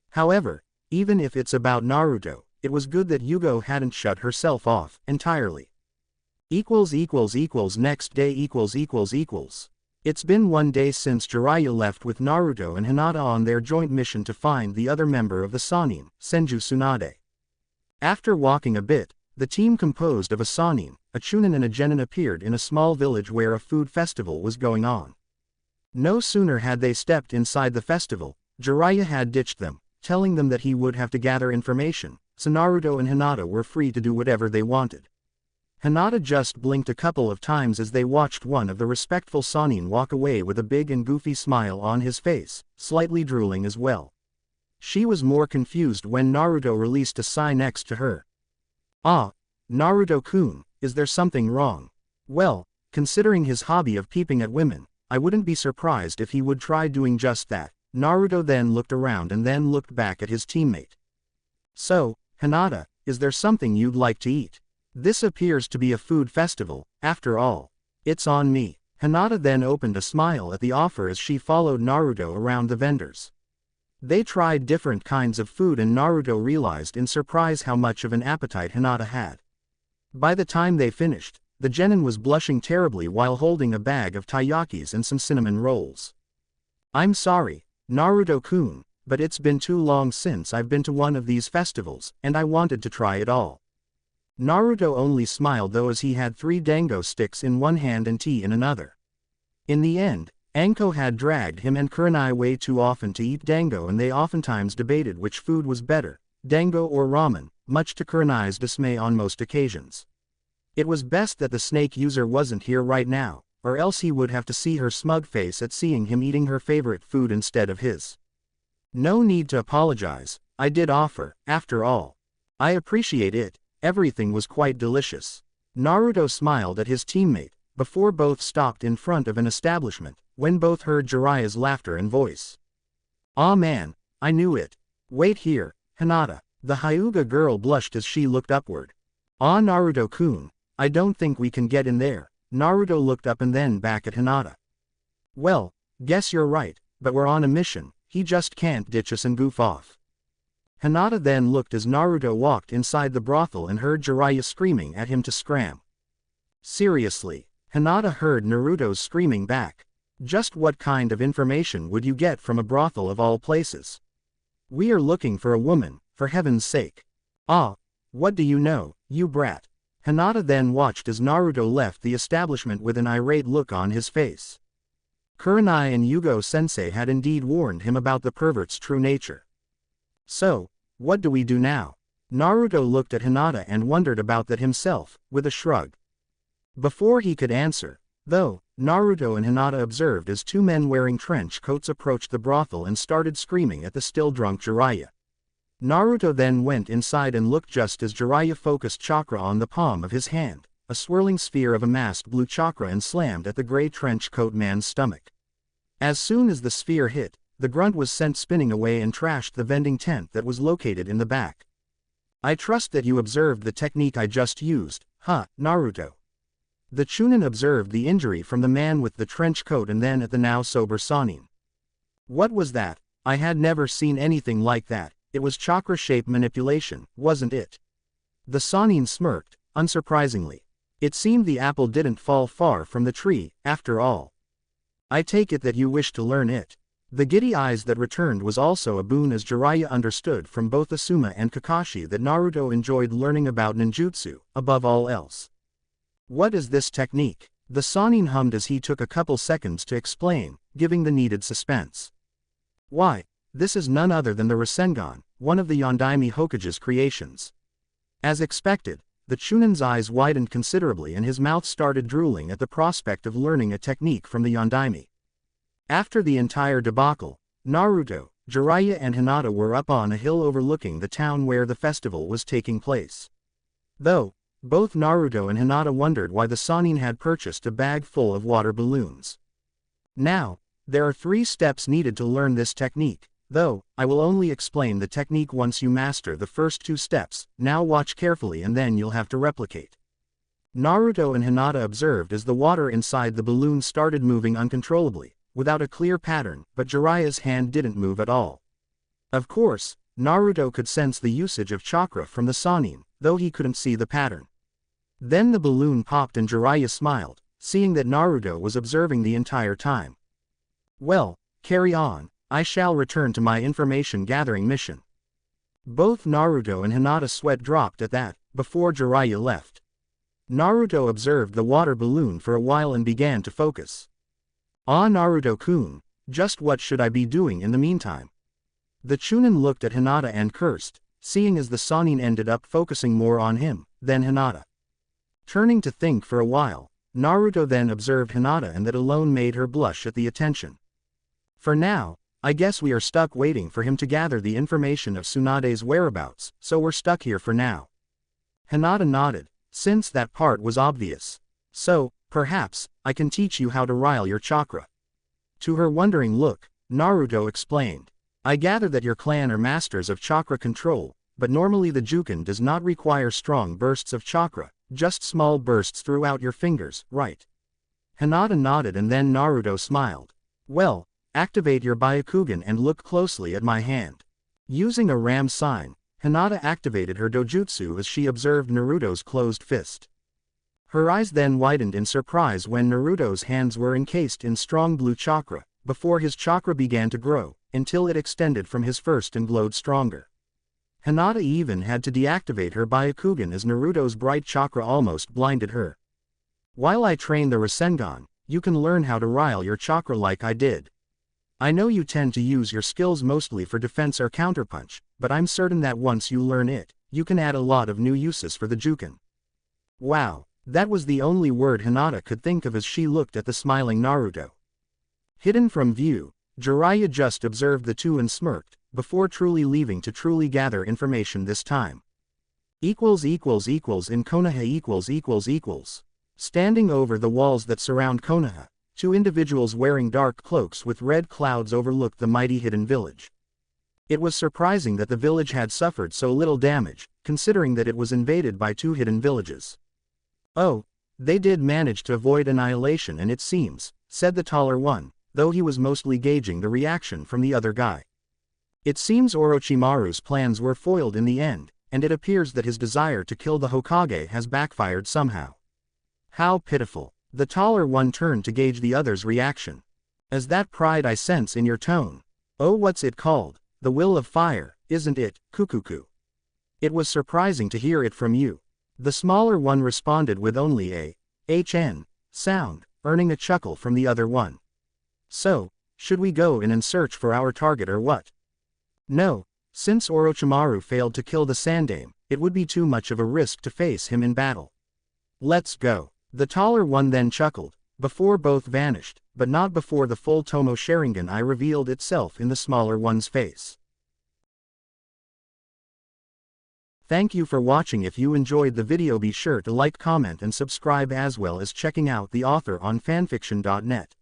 However, even if it's about Naruto, it was good that Yugo hadn't shut herself off entirely. Next day . It's been 1 day since Jiraiya left with Naruto and Hinata on their joint mission to find the other member of the Sannin, Senju Tsunade. After walking a bit, the team composed of a Sannin, a Chunin and a Genin appeared in a small village where a food festival was going on. No sooner had they stepped inside the festival, Jiraiya had ditched them, telling them that he would have to gather information, so Naruto and Hinata were free to do whatever they wanted. Hinata just blinked a couple of times as they watched one of the respectful Sannin walk away with a big and goofy smile on his face, slightly drooling as well. She was more confused when Naruto released a sigh next to her. Ah, Naruto-kun, is there something wrong? Well, considering his hobby of peeping at women, I wouldn't be surprised if he would try doing just that. Naruto then looked around and then looked back at his teammate. So, Hinata, is there something you'd like to eat? This appears to be a food festival, after all. It's on me. Hinata then opened a smile at the offer as she followed Naruto around the vendors. They tried different kinds of food and Naruto realized in surprise how much of an appetite Hinata had. By the time they finished, the Genin was blushing terribly while holding a bag of taiyakis and some cinnamon rolls. I'm sorry, Naruto-kun, but it's been too long since I've been to one of these festivals, and I wanted to try it all. Naruto only smiled though as he had 3 dango sticks in one hand and tea in another. In the end, Anko had dragged him and Kurenai way too often to eat dango, and they oftentimes debated which food was better, dango or ramen, much to Kurenai's dismay on most occasions. It was best that the snake user wasn't here right now, or else he would have to see her smug face at seeing him eating her favorite food instead of his. No need to apologize, I did offer, after all. I appreciate it, everything was quite delicious. Naruto smiled at his teammate, before both stopped in front of an establishment, when both heard Jiraiya's laughter and voice. "Aw man, I knew it. Wait here, Hinata." The Hyuga girl blushed as she looked upward. "Ah Naruto-kun, I don't think we can get in there." Naruto looked up and then back at Hinata. "Well, guess you're right, but we're on a mission, he just can't ditch us and goof off." Hinata then looked as Naruto walked inside the brothel and heard Jiraiya screaming at him to scram. Seriously, Hinata heard Naruto's screaming back. Just what kind of information would you get from a brothel of all places? "We are looking for a woman, for heaven's sake." "Ah, what do you know, you brat?" Hinata then watched as Naruto left the establishment with an irate look on his face. Kurenai and Yugo-sensei had indeed warned him about the pervert's true nature. "So, what do we do now?" Naruto looked at Hinata and wondered about that himself, with a shrug. Before he could answer, though, Naruto and Hinata observed as two men wearing trench coats approached the brothel and started screaming at the still drunk Jiraiya. Naruto then went inside and looked just as Jiraiya focused chakra on the palm of his hand, a swirling sphere of amassed blue chakra, and slammed at the gray trench coat man's stomach. As soon as the sphere hit, the grunt was sent spinning away and trashed the vending tent that was located in the back. "I trust that you observed the technique I just used, huh, Naruto?" The Chunin observed the injury from the man with the trench coat and then at the now sober Sannin. "What was that? I had never seen anything like that. It was chakra-shape manipulation, wasn't it?" The Sannin smirked, unsurprisingly. It seemed the apple didn't fall far from the tree, after all. "I take it that you wish to learn it." The giddy eyes that returned was also a boon, as Jiraiya understood from both Asuma and Kakashi that Naruto enjoyed learning about ninjutsu, above all else. "What is this technique?" The Sannin hummed as he took a couple seconds to explain, giving the needed suspense. "Why, this is none other than the Rasengan, one of the Yondaime Hokage's creations." As expected, the Chunin's eyes widened considerably and his mouth started drooling at the prospect of learning a technique from the Yondaime. After the entire debacle, Naruto, Jiraiya and Hinata were up on a hill overlooking the town where the festival was taking place. Though, both Naruto and Hinata wondered why the Sannin had purchased a bag full of water balloons. Now, there are 3 steps needed to learn this technique, though, I will only explain the technique once you master the first 2 steps. Now watch carefully and then you'll have to replicate. Naruto and Hinata observed as the water inside the balloon started moving uncontrollably, without a clear pattern, but Jiraiya's hand didn't move at all. Of course, Naruto could sense the usage of chakra from the Sannin, though he couldn't see the pattern. Then the balloon popped and Jiraiya smiled, seeing that Naruto was observing the entire time. "Well, carry on, I shall return to my information gathering mission." Both Naruto and Hinata sweat dropped at that, before Jiraiya left. Naruto observed the water balloon for a while and began to focus. "Ah Naruto-kun, just what should I be doing in the meantime?" The Chunin looked at Hinata and cursed, seeing as the Sannin ended up focusing more on him than Hinata. Turning to think for a while, Naruto then observed Hinata, and that alone made her blush at the attention. "For now, I guess we are stuck waiting for him to gather the information of Tsunade's whereabouts, so we're stuck here for now." Hinata nodded, since that part was obvious. "So, perhaps, I can teach you how to rile your chakra." To her wondering look, Naruto explained, "I gather that your clan are masters of chakra control, but normally the Juken does not require strong bursts of chakra, just small bursts throughout your fingers, right?" Hinata nodded and then Naruto smiled. "Well, activate your Byakugan and look closely at my hand." Using a ram sign, Hinata activated her dojutsu as she observed Naruto's closed fist. Her eyes then widened in surprise when Naruto's hands were encased in strong blue chakra, before his chakra began to grow, until it extended from his first and glowed stronger. Hinata even had to deactivate her Byakugan as Naruto's bright chakra almost blinded her. "While I train the Rasengan, you can learn how to rile your chakra like I did. I know you tend to use your skills mostly for defense or counterpunch, but I'm certain that once you learn it, you can add a lot of new uses for the Juken. Wow, that was the only word Hinata could think of as she looked at the smiling Naruto. Hidden from view, Jiraiya just observed the two and smirked, before truly leaving to truly gather information this time. In Konoha . Standing over the walls that surround Konoha, two individuals wearing dark cloaks with red clouds overlooked the mighty hidden village. It was surprising that the village had suffered so little damage, considering that it was invaded by two hidden villages. Oh, they did manage to avoid annihilation, and it seems, said the taller one, though he was mostly gauging the reaction from the other guy. It seems Orochimaru's plans were foiled in the end, and it appears that his desire to kill the Hokage has backfired somehow. How pitiful. The taller one turned to gauge the other's reaction. Is that pride I sense in your tone? Oh, what's it called? The will of fire, isn't it, Kukuku? It was surprising to hear it from you. The smaller one responded with only a HN sound, earning a chuckle from the other one. So, should we go in and search for our target or what? No, since Orochimaru failed to kill the Sandaime, it would be too much of a risk to face him in battle. Let's go. The taller one then chuckled, before both vanished, but not before the full Tomo Sharingan eye revealed itself in the smaller one's face. Thank you for watching. If you enjoyed the video, be sure to like, comment and subscribe, as well as checking out the author on fanfiction.net.